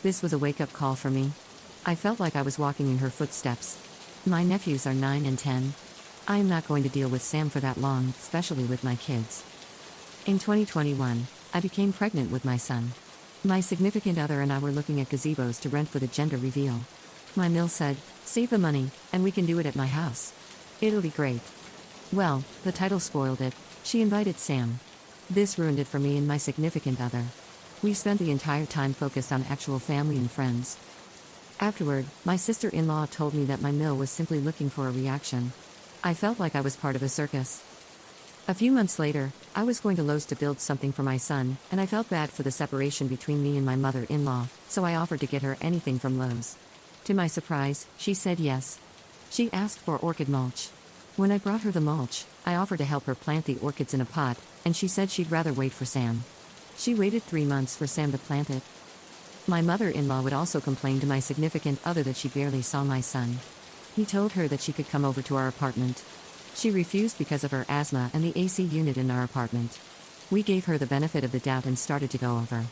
This was a wake-up call for me. I felt like I was walking in her footsteps. My nephews are 9 and 10. I am not going to deal with Sam for that long, especially with my kids. In 2021, I became pregnant with my son. My significant other and I were looking at gazebos to rent for the gender reveal. My mill said, "Save the money, and we can do it at my house. It'll be great." Well, the title spoiled it. She invited Sam. This ruined it for me and my significant other. We spent the entire time focused on actual family and friends. Afterward, my sister-in-law told me that my mill was simply looking for a reaction. I felt like I was part of a circus. A few months later, I was going to Lowe's to build something for my son, and I felt bad for the separation between me and my mother-in-law, so I offered to get her anything from Lowe's. To my surprise, she said yes. She asked for orchid mulch. When I brought her the mulch, I offered to help her plant the orchids in a pot, and she said she'd rather wait for Sam. She waited 3 months for Sam to plant it. My mother-in-law would also complain to my significant other that she barely saw my son. He told her that she could come over to our apartment. She refused because of her asthma and the AC unit in our apartment. We gave her the benefit of the doubt and started to go over.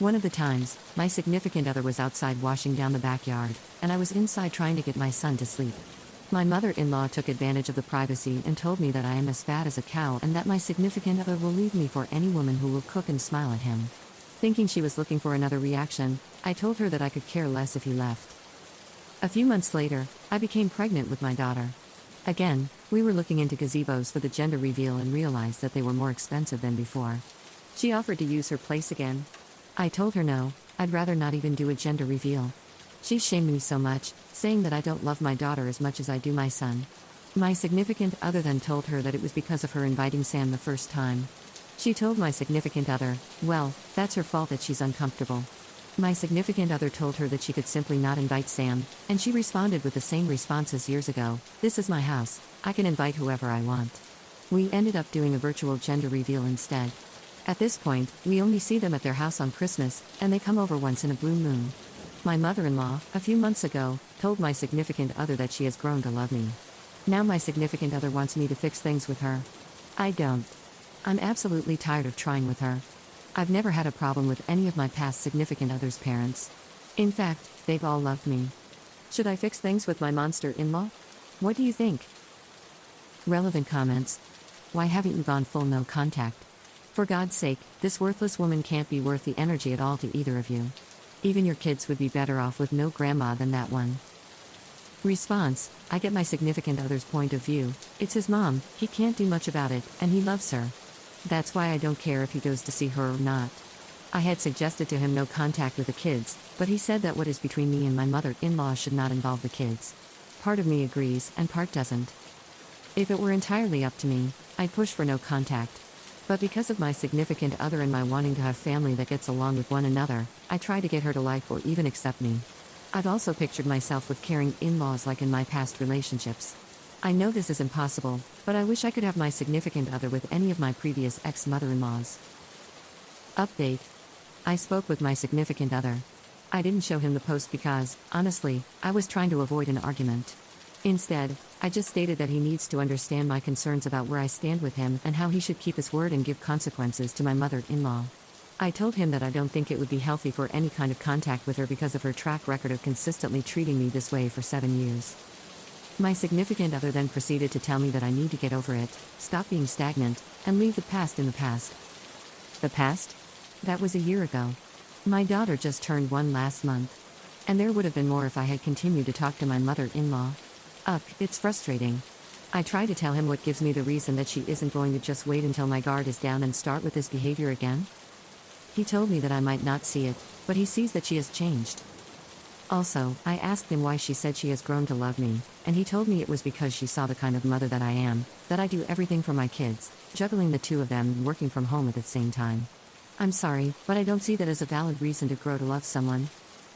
One of the times, my significant other was outside washing down the backyard, and I was inside trying to get my son to sleep. My mother-in-law took advantage of the privacy and told me that I am as fat as a cow and that my significant other will leave me for any woman who will cook and smile at him. Thinking she was looking for another reaction, I told her that I could care less if he left. A few months later, I became pregnant with my daughter. Again, we were looking into gazebos for the gender reveal and realized that they were more expensive than before. She offered to use her place again. I told her no, I'd rather not even do a gender reveal. She shamed me so much, saying that I don't love my daughter as much as I do my son. My significant other then told her that it was because of her inviting Sam the first time. She told my significant other, well, that's her fault that she's uncomfortable. My significant other told her that she could simply not invite Sam, and she responded with the same response as years ago, this is my house, I can invite whoever I want. We ended up doing a virtual gender reveal instead. At this point, we only see them at their house on Christmas, and they come over once in a blue moon. My mother-in-law, a few months ago, told my significant other that she has grown to love me. Now my significant other wants me to fix things with her. I don't. I'm absolutely tired of trying with her. I've never had a problem with any of my past significant other's parents. In fact, they've all loved me. Should I fix things with my monster-in-law? What do you think? Relevant comments. Why haven't you gone full no contact? For God's sake, this worthless woman can't be worth the energy at all to either of you. Even your kids would be better off with no grandma than that one. Response, I get my significant other's point of view. It's his mom, he can't do much about it, and he loves her. That's why I don't care if he goes to see her or not. I had suggested to him no contact with the kids, but he said that what is between me and my mother-in-law should not involve the kids. Part of me agrees, and part doesn't. If it were entirely up to me, I'd push for no contact. But because of my significant other and my wanting to have family that gets along with one another, I try to get her to like or even accept me. I've also pictured myself with caring in-laws like in my past relationships. I know this is impossible, but I wish I could have my significant other with any of my previous ex-mother-in-laws. Update. I spoke with my significant other. I didn't show him the post because, honestly, I was trying to avoid an argument. Instead, I just stated that he needs to understand my concerns about where I stand with him and how he should keep his word and give consequences to my mother-in-law. I told him that I don't think it would be healthy for any kind of contact with her because of her track record of consistently treating me this way for 7 years. My significant other then proceeded to tell me that I need to get over it, stop being stagnant, and leave the past in the past. The past? That was a year ago. My daughter just turned 1 last month. And there would have been more if I had continued to talk to my mother-in-law. It's frustrating. I try to tell him what gives me the reason that she isn't going to just wait until my guard is down and start with this behavior again. He told me that I might not see it, but he sees that she has changed. Also, I asked him why she said she has grown to love me, and he told me it was because she saw the kind of mother that I am, that I do everything for my kids, juggling the 2 of them and working from home at the same time. I'm sorry, but I don't see that as a valid reason to grow to love someone.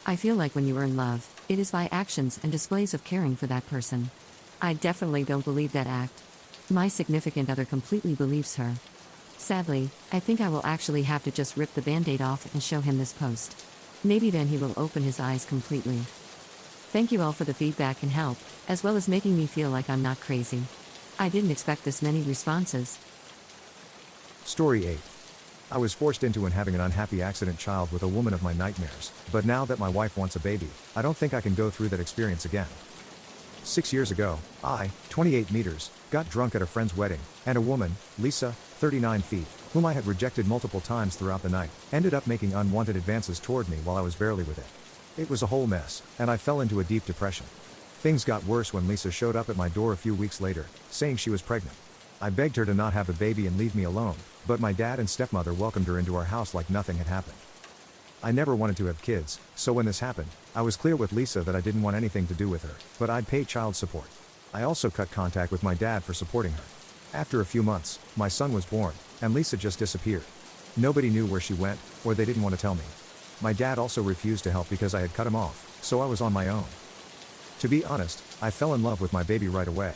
I feel like when you are in love, it is by actions and displays of caring for that person. I definitely don't believe that act. My significant other completely believes her. Sadly, I think I will actually have to just rip the band-aid off and show him this post. Maybe then he will open his eyes completely. Thank you all for the feedback and help, as well as making me feel like I'm not crazy. I didn't expect this many responses. Story 8. I was forced into having an unhappy accident child with a woman of my nightmares, but now that my wife wants a baby, I don't think I can go through that experience again. 6 years ago, I, 28 meters, got drunk at a friend's wedding, and a woman, Lisa, 39 feet, whom I had rejected multiple times throughout the night, ended up making unwanted advances toward me while I was barely with it. It was a whole mess, and I fell into a deep depression. Things got worse when Lisa showed up at my door a few weeks later, saying she was pregnant. I begged her to not have the baby and leave me alone, but my dad and stepmother welcomed her into our house like nothing had happened. I never wanted to have kids, so when this happened, I was clear with Lisa that I didn't want anything to do with her, but I'd pay child support. I also cut contact with my dad for supporting her. After a few months, my son was born, and Lisa just disappeared. Nobody knew where she went, or they didn't want to tell me. My dad also refused to help because I had cut him off, so I was on my own. To be honest, I fell in love with my baby right away.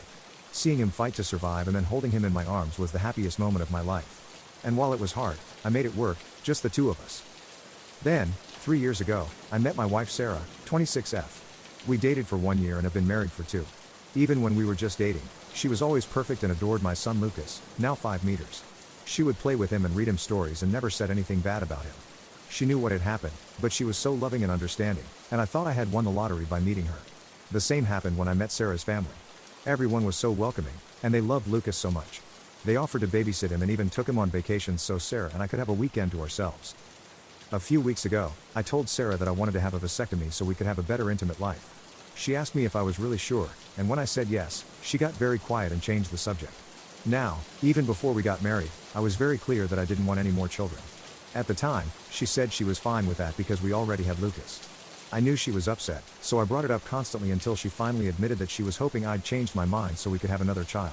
Seeing him fight to survive and then holding him in my arms was the happiest moment of my life. And while it was hard, I made it work, just the two of us. Then, 3 years ago, I met my wife Sarah, 26F. We dated for 1 year and have been married for 2. Even when we were just dating, she was always perfect and adored my son Lucas, now 5 meters. She would play with him and read him stories and never said anything bad about him. She knew what had happened, but she was so loving and understanding, and I thought I had won the lottery by meeting her. The same happened when I met Sarah's family. Everyone was so welcoming, and they loved Lucas so much. They offered to babysit him and even took him on vacations so Sarah and I could have a weekend to ourselves. A few weeks ago, I told Sarah that I wanted to have a vasectomy so we could have a better intimate life. She asked me if I was really sure, and when I said yes, she got very quiet and changed the subject. Now, even before we got married, I was very clear that I didn't want any more children. At the time, she said she was fine with that because we already had Lucas. I knew she was upset, so I brought it up constantly until she finally admitted that she was hoping I'd changed my mind so we could have another child.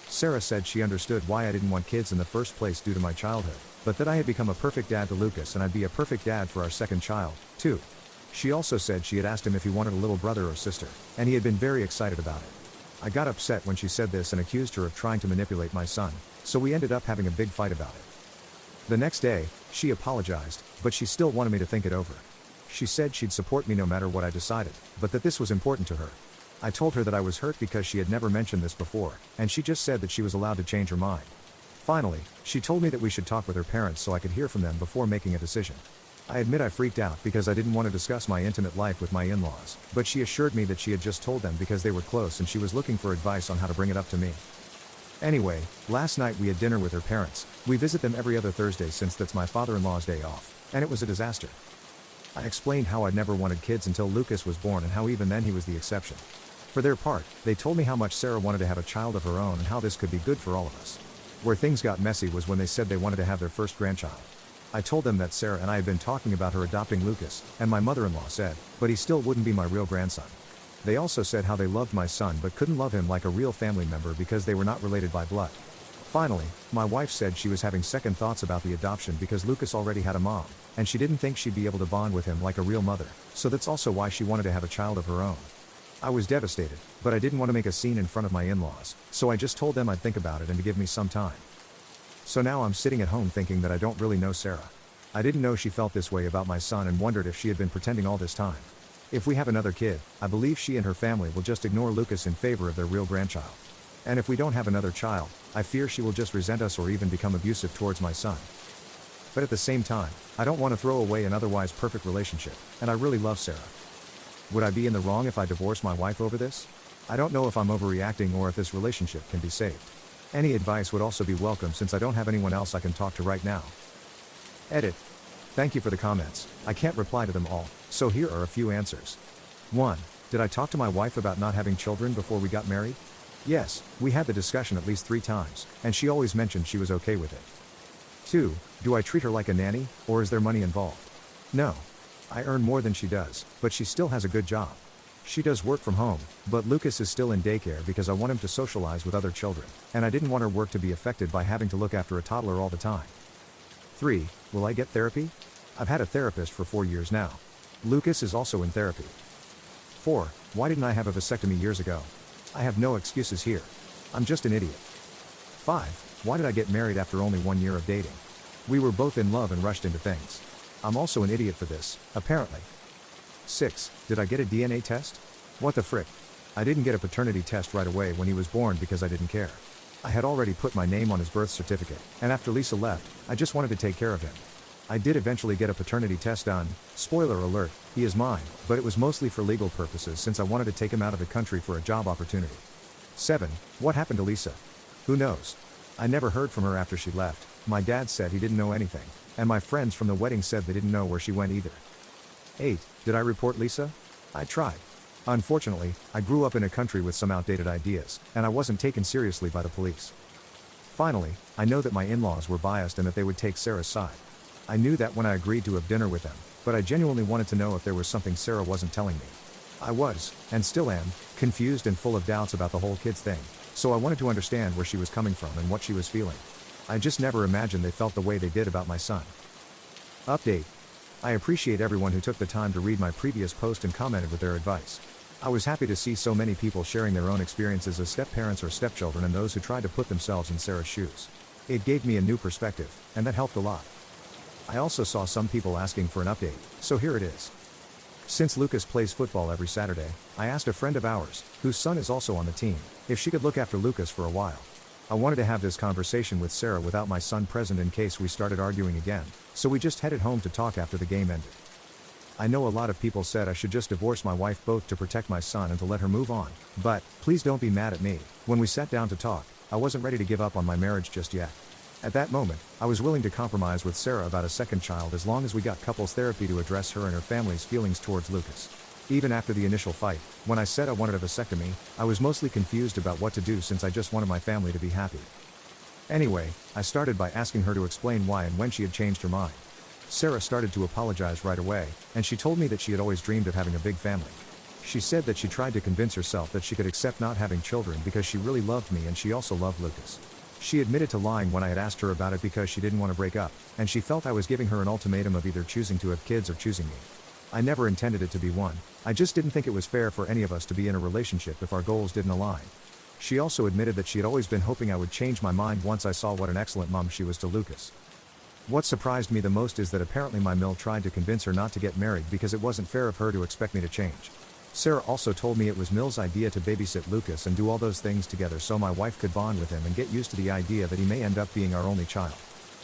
Sarah said she understood why I didn't want kids in the first place due to my childhood, but that I had become a perfect dad to Lucas and I'd be a perfect dad for our second child, too. She also said she had asked him if he wanted a little brother or sister, and he had been very excited about it. I got upset when she said this and accused her of trying to manipulate my son, so we ended up having a big fight about it. The next day, she apologized, but she still wanted me to think it over. She said she'd support me no matter what I decided, but that this was important to her. I told her that I was hurt because she had never mentioned this before, and she just said that she was allowed to change her mind. Finally, she told me that we should talk with her parents so I could hear from them before making a decision. I admit I freaked out because I didn't want to discuss my intimate life with my in-laws, but she assured me that she had just told them because they were close and she was looking for advice on how to bring it up to me. Anyway, last night we had dinner with her parents. We visit them every other Thursday since that's my father-in-law's day off, and it was a disaster. I explained how I'd never wanted kids until Lucas was born and how even then he was the exception. For their part, they told me how much Sarah wanted to have a child of her own and how this could be good for all of us. Where things got messy was when they said they wanted to have their first grandchild. I told them that Sarah and I had been talking about her adopting Lucas, and my mother-in-law said, but he still wouldn't be my real grandson. They also said how they loved my son but couldn't love him like a real family member because they were not related by blood. Finally, my wife said she was having second thoughts about the adoption because Lucas already had a mom, and she didn't think she'd be able to bond with him like a real mother, so that's also why she wanted to have a child of her own. I was devastated, but I didn't want to make a scene in front of my in-laws, so I just told them I'd think about it and to give me some time. So now I'm sitting at home thinking that I don't really know Sarah. I didn't know she felt this way about my son and wondered if she had been pretending all this time. If we have another kid, I believe she and her family will just ignore Lucas in favor of their real grandchild. And if we don't have another child, I fear she will just resent us or even become abusive towards my son. But at the same time, I don't want to throw away an otherwise perfect relationship, and I really love Sarah. Would I be in the wrong if I divorced my wife over this? I don't know if I'm overreacting or if this relationship can be saved. Any advice would also be welcome since I don't have anyone else I can talk to right now. Edit. Thank you for the comments. I can't reply to them all, so here are a few answers. 1. Did I talk to my wife about not having children before we got married? Yes, we had the discussion at least 3 times, and she always mentioned she was okay with it. 2. Do I treat her like a nanny, or is there money involved? No. I earn more than she does, but she still has a good job. She does work from home, but Lucas is still in daycare because I want him to socialize with other children, and I didn't want her work to be affected by having to look after a toddler all the time. 3. Will I get therapy? I've had a therapist for 4 years now. Lucas is also in therapy. 4. Why didn't I have a vasectomy years ago? I have no excuses here. I'm just an idiot. 5. Why did I get married after only 1 year of dating? We were both in love and rushed into things. I'm also an idiot for this, apparently. 6. Did I get a DNA test? What the frick? I didn't get a paternity test right away when he was born because I didn't care. I had already put my name on his birth certificate, and after Lisa left, I just wanted to take care of him. I did eventually get a paternity test done. Spoiler alert, he is mine, but it was mostly for legal purposes since I wanted to take him out of the country for a job opportunity. 7. What happened to Lisa? Who knows? I never heard from her after she left. My dad said he didn't know anything, and my friends from the wedding said they didn't know where she went either. 8. Did I report Lisa? I tried. Unfortunately, I grew up in a country with some outdated ideas, and I wasn't taken seriously by the police. Finally, I know that my in-laws were biased and that they would take Sarah's side. I knew that when I agreed to have dinner with them, but I genuinely wanted to know if there was something Sarah wasn't telling me. I was, and still am, confused and full of doubts about the whole kids thing, so I wanted to understand where she was coming from and what she was feeling. I just never imagined they felt the way they did about my son. Update. I appreciate everyone who took the time to read my previous post and commented with their advice. I was happy to see so many people sharing their own experiences as step-parents or stepchildren and those who tried to put themselves in Sarah's shoes. It gave me a new perspective, and that helped a lot. I also saw some people asking for an update, so here it is. Since Lucas plays football every Saturday, I asked a friend of ours, whose son is also on the team, if she could look after Lucas for a while. I wanted to have this conversation with Sarah without my son present in case we started arguing again, so we just headed home to talk after the game ended. I know a lot of people said I should just divorce my wife both to protect my son and to let her move on, but, please don't be mad at me, when we sat down to talk, I wasn't ready to give up on my marriage just yet. At that moment, I was willing to compromise with Sarah about a second child as long as we got couples therapy to address her and her family's feelings towards Lucas. Even after the initial fight, when I said I wanted a vasectomy, I was mostly confused about what to do since I just wanted my family to be happy. Anyway, I started by asking her to explain why and when she had changed her mind. Sarah started to apologize right away, and she told me that she had always dreamed of having a big family. She said that she tried to convince herself that she could accept not having children because she really loved me and she also loved Lucas. She admitted to lying when I had asked her about it because she didn't want to break up, and she felt I was giving her an ultimatum of either choosing to have kids or choosing me. I never intended it to be one, I just didn't think it was fair for any of us to be in a relationship if our goals didn't align. She also admitted that she had always been hoping I would change my mind once I saw what an excellent mom she was to Lucas. What surprised me the most is that apparently my mill tried to convince her not to get married because it wasn't fair of her to expect me to change. Sarah also told me it was Mill's idea to babysit Lucas and do all those things together so my wife could bond with him and get used to the idea that he may end up being our only child.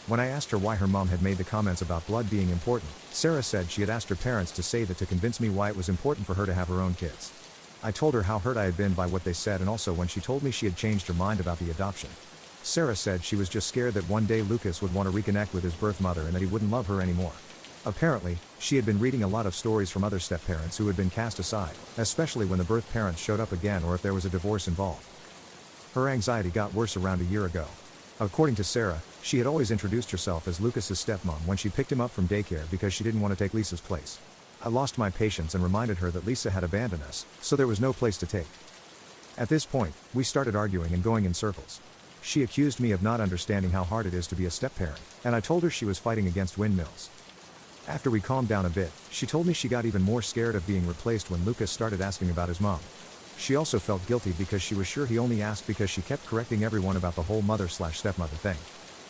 When I asked her why her mom had made the comments about blood being important, Sarah said she had asked her parents to say that to convince me why it was important for her to have her own kids. I told her how hurt I had been by what they said and also when she told me she had changed her mind about the adoption. Sarah said she was just scared that one day Lucas would want to reconnect with his birth mother and that he wouldn't love her anymore. Apparently, she had been reading a lot of stories from other step-parents who had been cast aside, especially when the birth parents showed up again or if there was a divorce involved. Her anxiety got worse around a year ago. According to Sarah, she had always introduced herself as Lucas's stepmom when she picked him up from daycare because she didn't want to take Lisa's place. I lost my patience and reminded her that Lisa had abandoned us, so there was no place to take. At this point, we started arguing and going in circles. She accused me of not understanding how hard it is to be a step-parent, and I told her she was fighting against windmills. After we calmed down a bit, she told me she got even more scared of being replaced when Lucas started asking about his mom. She also felt guilty because she was sure he only asked because she kept correcting everyone about the whole mother/stepmother thing.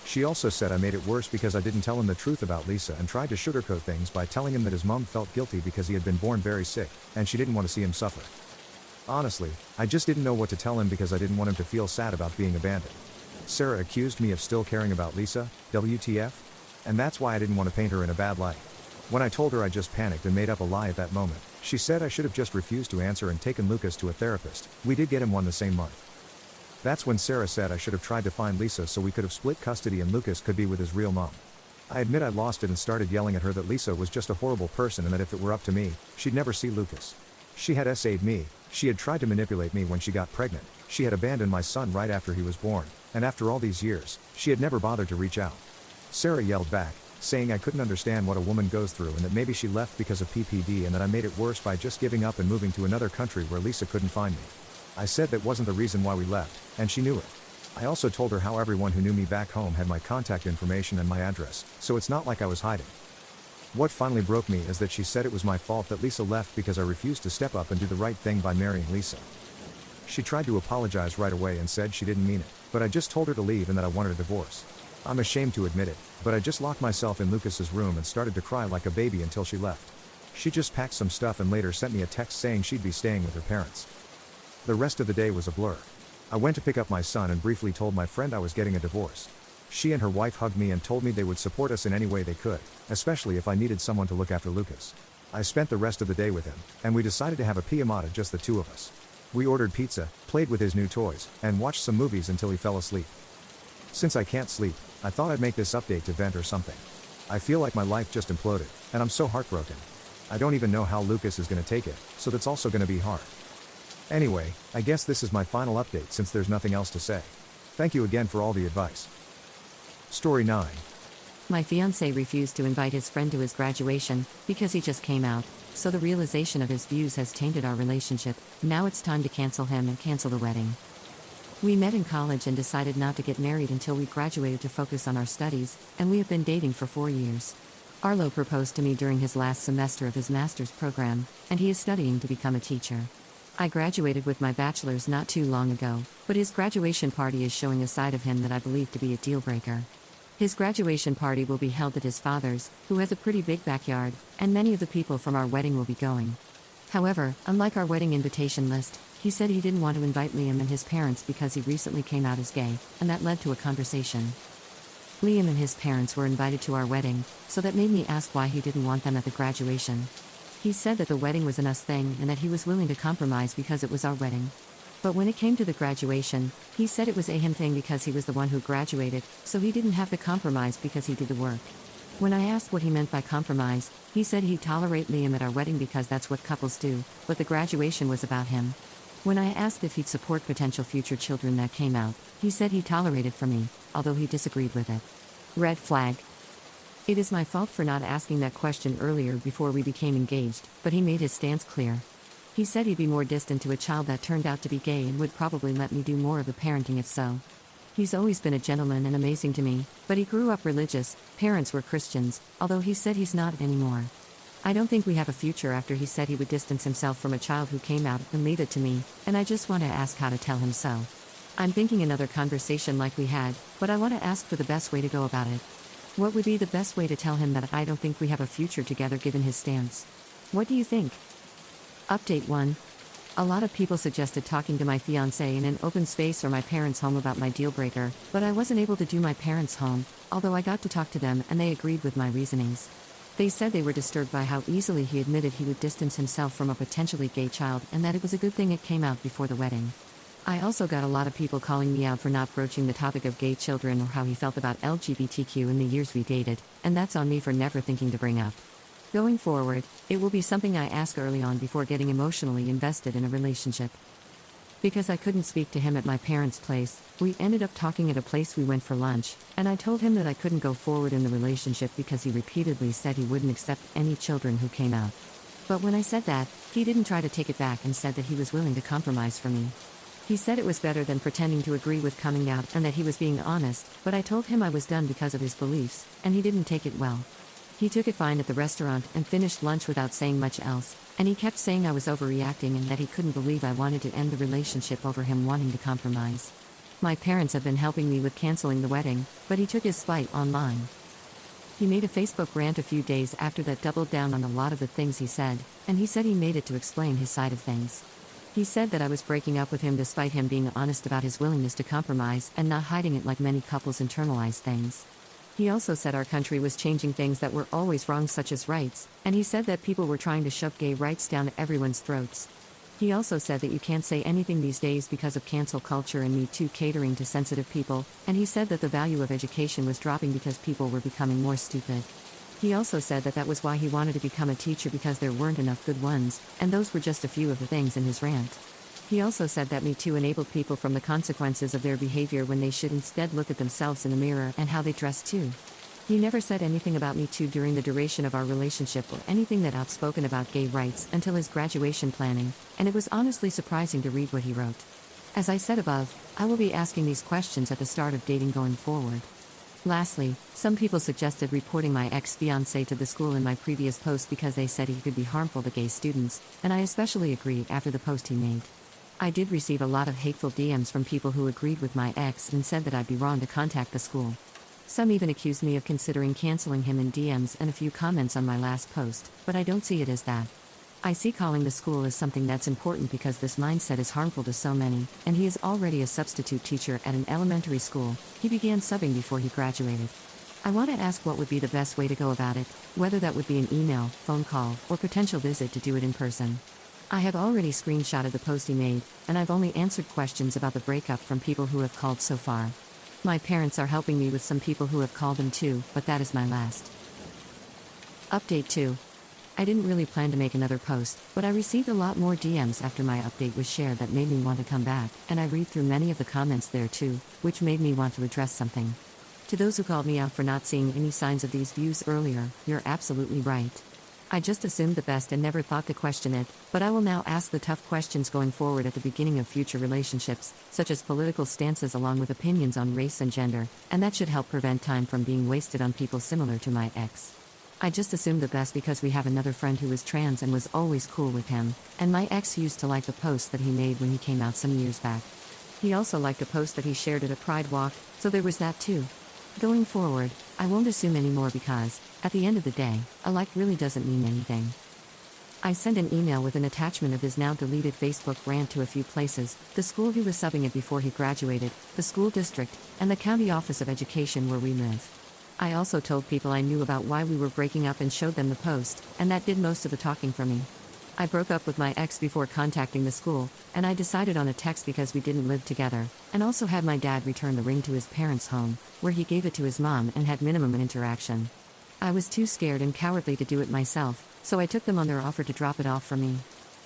She also said I made it worse because I didn't tell him the truth about Lisa and tried to sugarcoat things by telling him that his mom felt guilty because he had been born very sick, and she didn't want to see him suffer. Honestly, I just didn't know what to tell him because I didn't want him to feel sad about being abandoned. Sarah accused me of still caring about Lisa, WTF? And that's why I didn't want to paint her in a bad light. When I told her I just panicked and made up a lie at that moment, she said I should have just refused to answer and taken Lucas to a therapist. We did get him one the same month. That's when Sarah said I should have tried to find Lisa so we could have split custody and Lucas could be with his real mom. I admit I lost it and started yelling at her that Lisa was just a horrible person and that if it were up to me, she'd never see Lucas. She had SA'd me, she had tried to manipulate me when she got pregnant, she had abandoned my son right after he was born, and after all these years, she had never bothered to reach out. Sarah yelled back, saying I couldn't understand what a woman goes through and that maybe she left because of PPD and that I made it worse by just giving up and moving to another country where Lisa couldn't find me. I said that wasn't the reason why we left, and she knew it. I also told her how everyone who knew me back home had my contact information and my address, so it's not like I was hiding. What finally broke me is that she said it was my fault that Lisa left because I refused to step up and do the right thing by marrying Lisa. She tried to apologize right away and said she didn't mean it, but I just told her to leave and that I wanted a divorce. I'm ashamed to admit it, but I just locked myself in Lucas's room and started to cry like a baby until she left. She just packed some stuff and later sent me a text saying she'd be staying with her parents. The rest of the day was a blur. I went to pick up my son and briefly told my friend I was getting a divorce. She and her wife hugged me and told me they would support us in any way they could, especially if I needed someone to look after Lucas. I spent the rest of the day with him, and we decided to have a pijamada, just the two of us. We ordered pizza, played with his new toys, and watched some movies until he fell asleep. Since I can't sleep, I thought I'd make this update to vent or something. I feel like my life just imploded, and I'm so heartbroken. I don't even know how Lucas is gonna take it, so that's also gonna be hard. Anyway, I guess this is my final update since there's nothing else to say. Thank you again for all the advice. Story 9. My fiancé refused to invite his friend to his graduation because he just came out, so the realization of his views has tainted our relationship. Now it's time to cancel him and cancel the wedding. We met in college and decided not to get married until we graduated to focus on our studies, and we have been dating for 4 years. Arlo proposed to me during his last semester of his master's program, and he is studying to become a teacher. I graduated with my bachelor's not too long ago, but his graduation party is showing a side of him that I believe to be a deal breaker. His graduation party will be held at his father's, who has a pretty big backyard, and many of the people from our wedding will be going. However, unlike our wedding invitation list, he said he didn't want to invite Liam and his parents because he recently came out as gay, and that led to a conversation. Liam and his parents were invited to our wedding, so that made me ask why he didn't want them at the graduation. He said that the wedding was an us thing and that he was willing to compromise because it was our wedding. But when it came to the graduation, he said it was a him thing because he was the one who graduated, so he didn't have to compromise because he did the work. When I asked what he meant by compromise, he said he'd tolerate Liam at our wedding because that's what couples do, but the graduation was about him. When I asked if he'd support potential future children that came out, he said he tolerated for me, although he disagreed with it. Red flag. It is my fault for not asking that question earlier before we became engaged, but he made his stance clear. He said he'd be more distant to a child that turned out to be gay and would probably let me do more of the parenting if so. He's always been a gentleman and amazing to me, but he grew up religious, parents were Christians, although he said he's not anymore. I don't think we have a future after he said he would distance himself from a child who came out and leave it to me, and I just want to ask how to tell him so. I'm thinking another conversation like we had, but I want to ask for the best way to go about it. What would be the best way to tell him that I don't think we have a future together given his stance? What do you think? Update 1. A lot of people suggested talking to my fiancé in an open space or my parents' home about my deal breaker, but I wasn't able to do my parents' home, although I got to talk to them and they agreed with my reasonings. They said they were disturbed by how easily he admitted he would distance himself from a potentially gay child and that it was a good thing it came out before the wedding. I also got a lot of people calling me out for not broaching the topic of gay children or how he felt about LGBTQ in the years we dated, and that's on me for never thinking to bring up. Going forward, it will be something I ask early on before getting emotionally invested in a relationship. Because I couldn't speak to him at my parents' place, we ended up talking at a place we went for lunch, and I told him that I couldn't go forward in the relationship because he repeatedly said he wouldn't accept any children who came out. But when I said that, he didn't try to take it back and said that he was willing to compromise for me. He said it was better than pretending to agree with coming out and that he was being honest, but I told him I was done because of his beliefs, and he didn't take it well. He took it fine at the restaurant and finished lunch without saying much else, and he kept saying I was overreacting and that he couldn't believe I wanted to end the relationship over him wanting to compromise. My parents have been helping me with canceling the wedding, but he took his spite online. He made a Facebook rant a few days after that, doubled down on a lot of the things he said, and he said he made it to explain his side of things. He said that I was breaking up with him despite him being honest about his willingness to compromise and not hiding it like many couples internalize things. He also said our country was changing things that were always wrong, such as rights, and he said that people were trying to shove gay rights down everyone's throats. He also said that you can't say anything these days because of cancel culture and Me Too catering to sensitive people, and he said that the value of education was dropping because people were becoming more stupid. He also said that that was why he wanted to become a teacher because there weren't enough good ones, and those were just a few of the things in his rant. He also said that Me Too enabled people from the consequences of their behavior when they should instead look at themselves in the mirror and how they dress too. He never said anything about Me Too during the duration of our relationship or anything that outspoken about gay rights until his graduation planning, and it was honestly surprising to read what he wrote. As I said above, I will be asking these questions at the start of dating going forward. Lastly, some people suggested reporting my ex-fiancé to the school in my previous post because they said he could be harmful to gay students, and I especially agreed after the post he made. I did receive a lot of hateful DMs from people who agreed with my ex and said that I'd be wrong to contact the school. Some even accused me of considering canceling him in DMs and a few comments on my last post, but I don't see it as that. I see calling the school as something that's important because this mindset is harmful to so many, and he is already a substitute teacher at an elementary school. He began subbing before he graduated. I want to ask what would be the best way to go about it, whether that would be an email, phone call, or potential visit to do it in person. I have already screenshotted the post he made, and I've only answered questions about the breakup from people who have called so far. My parents are helping me with some people who have called them too, but that is my last. Update 2. I didn't really plan to make another post, but I received a lot more DMs after my update was shared that made me want to come back, and I read through many of the comments there too, which made me want to address something. To those who called me out for not seeing any signs of these views earlier, you're absolutely right. I just assumed the best and never thought to question it, but I will now ask the tough questions going forward at the beginning of future relationships, such as political stances along with opinions on race and gender, and that should help prevent time from being wasted on people similar to my ex. I just assumed the best because we have another friend who is trans and was always cool with him, and my ex used to like the post that he made when he came out some years back. He also liked a post that he shared at a Pride walk, so there was that too. Going forward, I won't assume anymore because, at the end of the day, a like really doesn't mean anything. I sent an email with an attachment of his now deleted Facebook rant to a few places: the school he was subbing at before he graduated, the school district, and the county office of education where we live. I also told people I knew about why we were breaking up and showed them the post, and that did most of the talking for me. I broke up with my ex before contacting the school, and I decided on a text because we didn't live together, and also had my dad return the ring to his parents' home, where he gave it to his mom and had minimum interaction. I was too scared and cowardly to do it myself, so I took them on their offer to drop it off for me.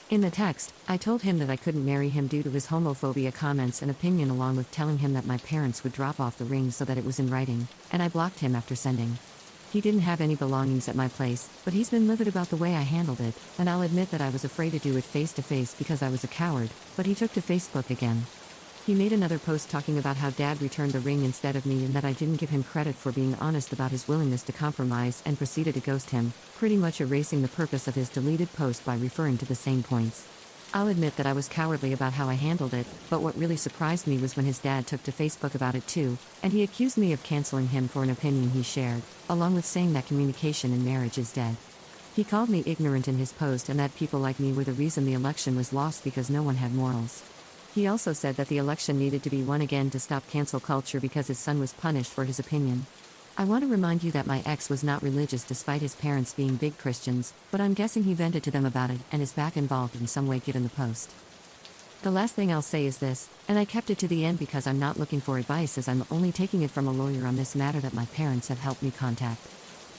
In the text, I told him that I couldn't marry him due to his homophobia comments and opinion, along with telling him that my parents would drop off the ring so that it was in writing, and I blocked him after sending. He didn't have any belongings at my place, but he's been livid about the way I handled it, and I'll admit that I was afraid to do it face to face because I was a coward, but he took to Facebook again. He made another post talking about how dad returned the ring instead of me and that I didn't give him credit for being honest about his willingness to compromise, and proceeded to ghost him, pretty much erasing the purpose of his deleted post by referring to the same points. I'll admit that I was cowardly about how I handled it, but what really surprised me was when his dad took to Facebook about it too, and he accused me of canceling him for an opinion he shared, along with saying that communication in marriage is dead. He called me ignorant in his post and that people like me were the reason the election was lost because no one had morals. He also said that the election needed to be won again to stop cancel culture because his son was punished for his opinion. I want to remind you that my ex was not religious despite his parents being big Christians, but I'm guessing he vented to them about it and is back involved in some way given the post. The last thing I'll say is this, and I kept it to the end because I'm not looking for advice, as I'm only taking it from a lawyer on this matter that my parents have helped me contact.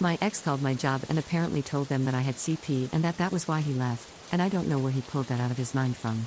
My ex called my job and apparently told them that I had CP and that was why he left, and I don't know where he pulled that out of his mind from.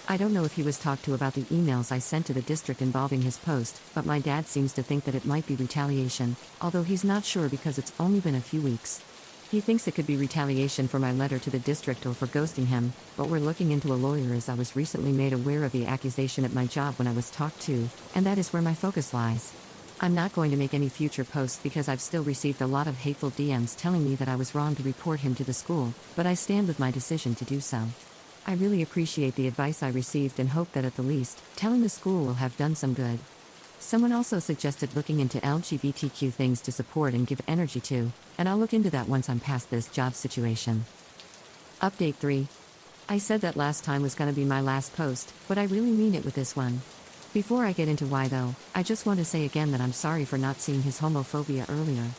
I don't know if he was talked to about the emails I sent to the district involving his post, but my dad seems to think that it might be retaliation, although he's not sure because it's only been a few weeks. He thinks it could be retaliation for my letter to the district or for ghosting him, but we're looking into a lawyer as I was recently made aware of the accusation at my job when I was talked to, and that is where my focus lies. I'm not going to make any future posts because I've still received a lot of hateful DMs telling me that I was wrong to report him to the school, but I stand with my decision to do so. I really appreciate the advice I received and hope that at the least, telling the school will have done some good. Someone also suggested looking into LGBTQ things to support and give energy to, and I'll look into that once I'm past this job situation. Update 3. I said that last time was gonna be my last post, but I really mean it with this one. Before I get into why though, I just want to say again that I'm sorry for not seeing his homophobia earlier.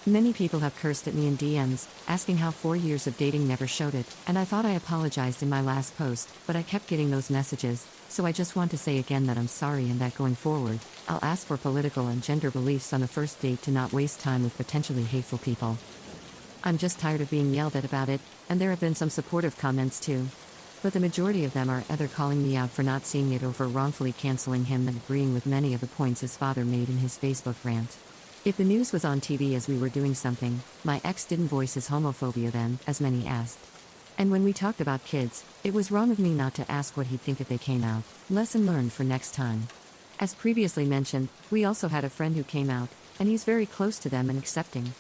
Many people have cursed at me in DMs, asking how 4 years of dating never showed it, and I thought I apologized in my last post, but I kept getting those messages, so I just want to say again that I'm sorry and that going forward, I'll ask for political and gender beliefs on the first date to not waste time with potentially hateful people. I'm just tired of being yelled at about it, and there have been some supportive comments too. But the majority of them are either calling me out for not seeing it or for wrongfully canceling him and agreeing with many of the points his father made in his Facebook rant. If the news was on TV as we were doing something, my ex didn't voice his homophobia then, as many asked. And when we talked about kids, it was wrong of me not to ask what he'd think if they came out. Lesson learned for next time. As previously mentioned, we also had a friend who came out, and he's very close to them and accepting.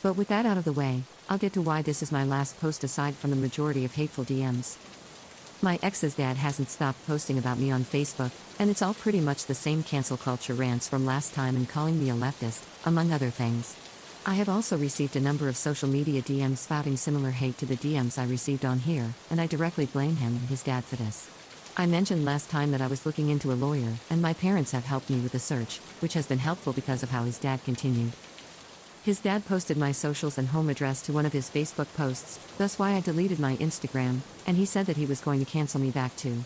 But with that out of the way, I'll get to why this is my last post aside from the majority of hateful DMs. My ex's dad hasn't stopped posting about me on Facebook, and it's all pretty much the same cancel culture rants from last time and calling me a leftist, among other things. I have also received a number of social media DMs spouting similar hate to the DMs I received on here, and I directly blame him and his dad for this. I mentioned last time that I was looking into a lawyer, and my parents have helped me with the search, which has been helpful because of how his dad continued. His dad posted my socials and home address to one of his Facebook posts, thus why I deleted my Instagram, and he said that he was going to cancel me back too.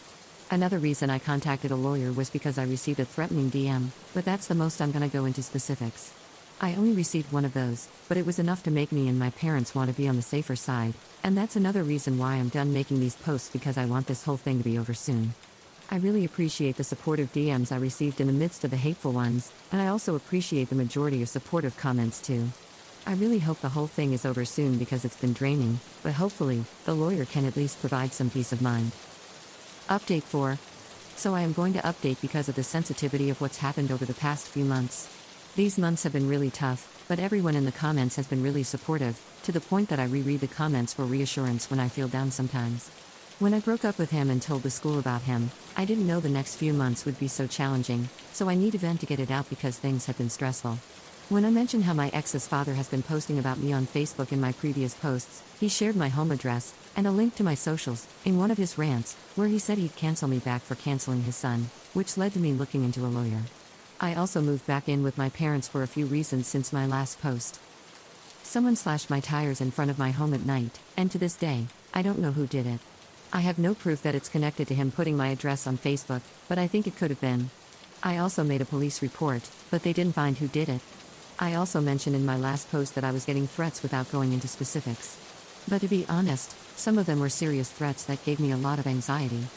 Another reason I contacted a lawyer was because I received a threatening DM, but that's the most I'm gonna go into specifics. I only received one of those, but it was enough to make me and my parents want to be on the safer side, and that's another reason why I'm done making these posts because I want this whole thing to be over soon. I really appreciate the supportive DMs I received in the midst of the hateful ones, and I also appreciate the majority of supportive comments too. I really hope the whole thing is over soon because it's been draining, but hopefully, the lawyer can at least provide some peace of mind. Update 4. So I am going to update because of the sensitivity of what's happened over the past few months. These months have been really tough, but everyone in the comments has been really supportive, to the point that I reread the comments for reassurance when I feel down sometimes. When I broke up with him and told the school about him, I didn't know the next few months would be so challenging, so I need a vent to get it out because things have been stressful. When I mentioned how my ex's father has been posting about me on Facebook in my previous posts, he shared my home address, and a link to my socials, in one of his rants, where he said he'd cancel me back for canceling his son, which led to me looking into a lawyer. I also moved back in with my parents for a few reasons since my last post. Someone slashed my tires in front of my home at night, and to this day, I don't know who did it. I have no proof that it's connected to him putting my address on Facebook, but I think it could have been. I also made a police report, but they didn't find who did it. I also mentioned in my last post that I was getting threats without going into specifics. But to be honest, some of them were serious threats that gave me a lot of anxiety.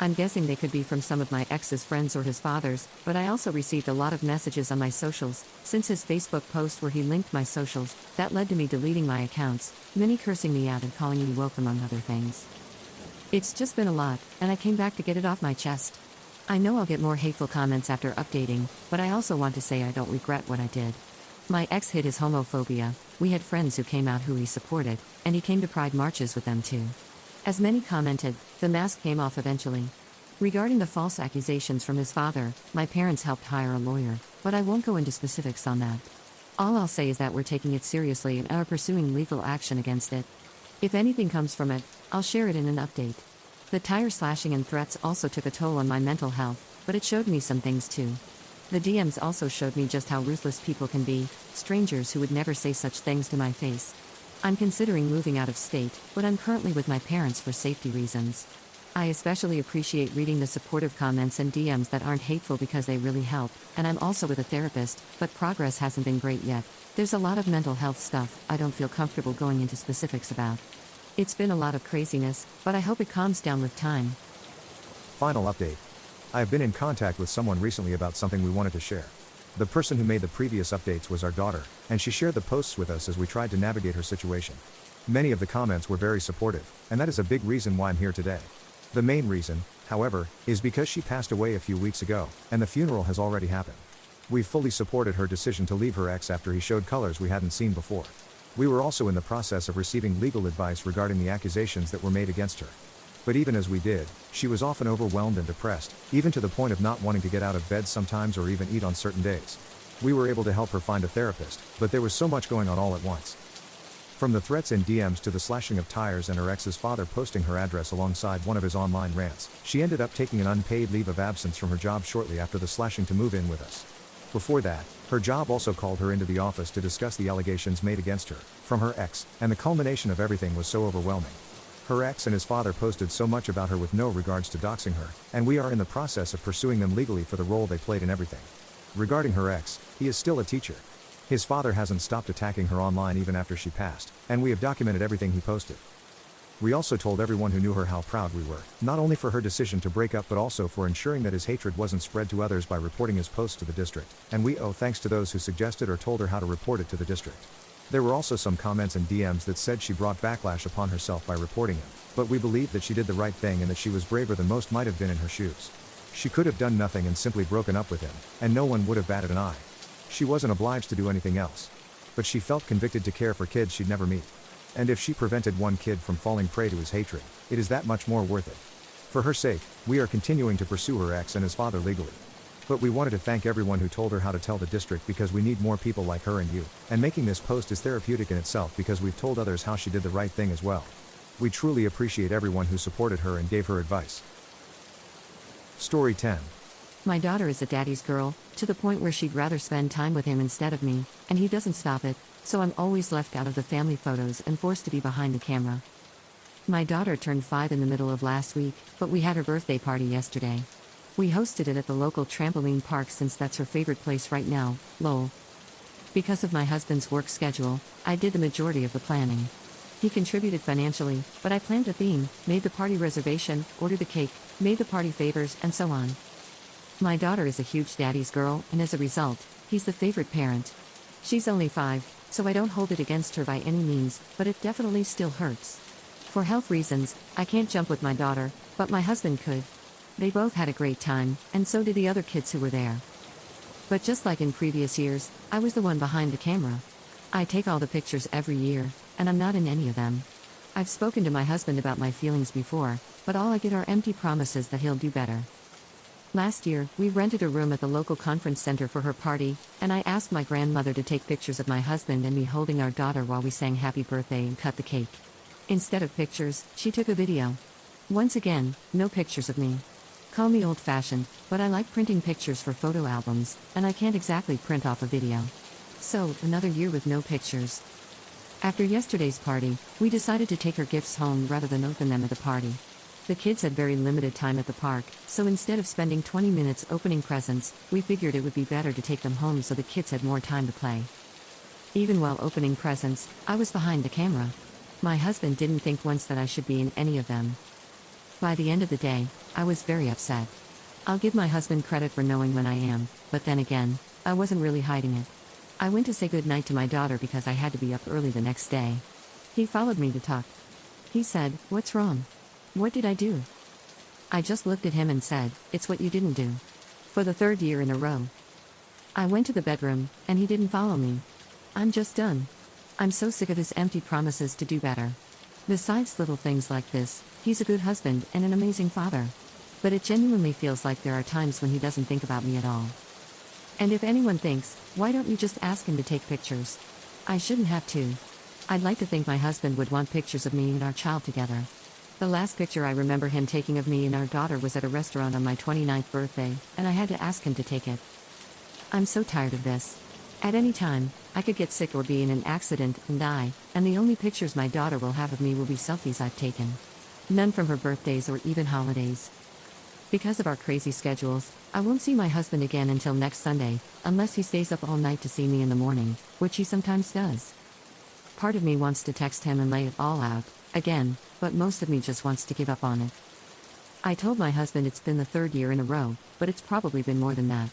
I'm guessing they could be from some of my ex's friends or his father's, but I also received a lot of messages on my socials, since his Facebook post where he linked my socials, that led to me deleting my accounts, many cursing me out and calling me woke among other things. It's just been a lot, and I came back to get it off my chest. I know I'll get more hateful comments after updating, but I also want to say I don't regret what I did. My ex hid his homophobia, we had friends who came out who he supported, and he came to pride marches with them too. As many commented, the mask came off eventually. Regarding the false accusations from his father, my parents helped hire a lawyer, but I won't go into specifics on that. All I'll say is that we're taking it seriously and are pursuing legal action against it. If anything comes from it, I'll share it in an update. The tire slashing and threats also took a toll on my mental health, but it showed me some things too. The DMs also showed me just how ruthless people can be, strangers who would never say such things to my face. I'm considering moving out of state, but I'm currently with my parents for safety reasons. I especially appreciate reading the supportive comments and DMs that aren't hateful because they really help, and I'm also with a therapist, but progress hasn't been great yet. There's a lot of mental health stuff I don't feel comfortable going into specifics about. It's been a lot of craziness, but I hope it calms down with time. Final update. I have been in contact with someone recently about something we wanted to share. The person who made the previous updates was our daughter, and she shared the posts with us as we tried to navigate her situation. Many of the comments were very supportive, and that is a big reason why I'm here today. The main reason, however, is because she passed away a few weeks ago, and the funeral has already happened. We fully supported her decision to leave her ex after he showed colors we hadn't seen before. We were also in the process of receiving legal advice regarding the accusations that were made against her. But even as we did, she was often overwhelmed and depressed, even to the point of not wanting to get out of bed sometimes or even eat on certain days. We were able to help her find a therapist, but there was so much going on all at once. From the threats in DMs to the slashing of tires and her ex's father posting her address alongside one of his online rants, she ended up taking an unpaid leave of absence from her job shortly after the slashing to move in with us. Before that, her job also called her into the office to discuss the allegations made against her, from her ex, and the culmination of everything was so overwhelming. Her ex and his father posted so much about her with no regards to doxing her, and we are in the process of pursuing them legally for the role they played in everything. Regarding her ex, he is still a teacher. His father hasn't stopped attacking her online even after she passed, and we have documented everything he posted. We also told everyone who knew her how proud we were, not only for her decision to break up but also for ensuring that his hatred wasn't spread to others by reporting his posts to the district, and we owe thanks to those who suggested or told her how to report it to the district. There were also some comments and DMs that said she brought backlash upon herself by reporting him, but we believe that she did the right thing and that she was braver than most might have been in her shoes. She could have done nothing and simply broken up with him, and no one would have batted an eye. She wasn't obliged to do anything else. But she felt convicted to care for kids she'd never meet. And if she prevented one kid from falling prey to his hatred, it is that much more worth it. For her sake, we are continuing to pursue her ex and his father legally. But we wanted to thank everyone who told her how to tell the district because we need more people like her and you, and making this post is therapeutic in itself because we've told others how she did the right thing as well. We truly appreciate everyone who supported her and gave her advice. Story 10. My daughter is a daddy's girl, to the point where she'd rather spend time with him instead of me, and he doesn't stop it, so I'm always left out of the family photos and forced to be behind the camera. My daughter turned 5 in the middle of last week, but we had her birthday party yesterday. We hosted it at the local trampoline park since that's her favorite place right now, lol. Because of my husband's work schedule, I did the majority of the planning. He contributed financially, but I planned the theme, made the party reservation, ordered the cake, made the party favors, and so on. My daughter is a huge daddy's girl, and as a result, he's the favorite parent. She's only 5, so I don't hold it against her by any means, but it definitely still hurts. For health reasons, I can't jump with my daughter, but my husband could. They both had a great time, and so did the other kids who were there. But just like in previous years, I was the one behind the camera. I take all the pictures every year, and I'm not in any of them. I've spoken to my husband about my feelings before, but all I get are empty promises that he'll do better. Last year, we rented a room at the local conference center for her party, and I asked my grandmother to take pictures of my husband and me holding our daughter while we sang happy birthday and cut the cake. Instead of pictures, she took a video. Once again, no pictures of me. Call me old-fashioned, but I like printing pictures for photo albums, and I can't exactly print off a video. So, another year with no pictures. After yesterday's party, we decided to take her gifts home rather than open them at the party. The kids had very limited time at the park, so instead of spending 20 minutes opening presents, we figured it would be better to take them home so the kids had more time to play. Even while opening presents, I was behind the camera. My husband didn't think once that I should be in any of them. By the end of the day, I was very upset. I'll give my husband credit for knowing when I am, but then again, I wasn't really hiding it. I went to say goodnight to my daughter because I had to be up early the next day. He followed me to talk. He said, "What's wrong? What did I do?" I just looked at him and said, "It's what you didn't do." For the 3rd year in a row. I went to the bedroom, and he didn't follow me. I'm just done. I'm so sick of his empty promises to do better. Besides little things like this, he's a good husband and an amazing father. But it genuinely feels like there are times when he doesn't think about me at all. And if anyone thinks, why don't you just ask him to take pictures? I shouldn't have to. I'd like to think my husband would want pictures of me and our child together. The last picture I remember him taking of me and our daughter was at a restaurant on my 29th birthday, and I had to ask him to take it. I'm so tired of this. At any time, I could get sick or be in an accident and die, and the only pictures my daughter will have of me will be selfies I've taken. None from her birthdays or even holidays. Because of our crazy schedules, I won't see my husband again until next Sunday, unless he stays up all night to see me in the morning, which he sometimes does. Part of me wants to text him and lay it all out, again, but most of me just wants to give up on it. I told my husband it's been the 3rd year in a row, but it's probably been more than that.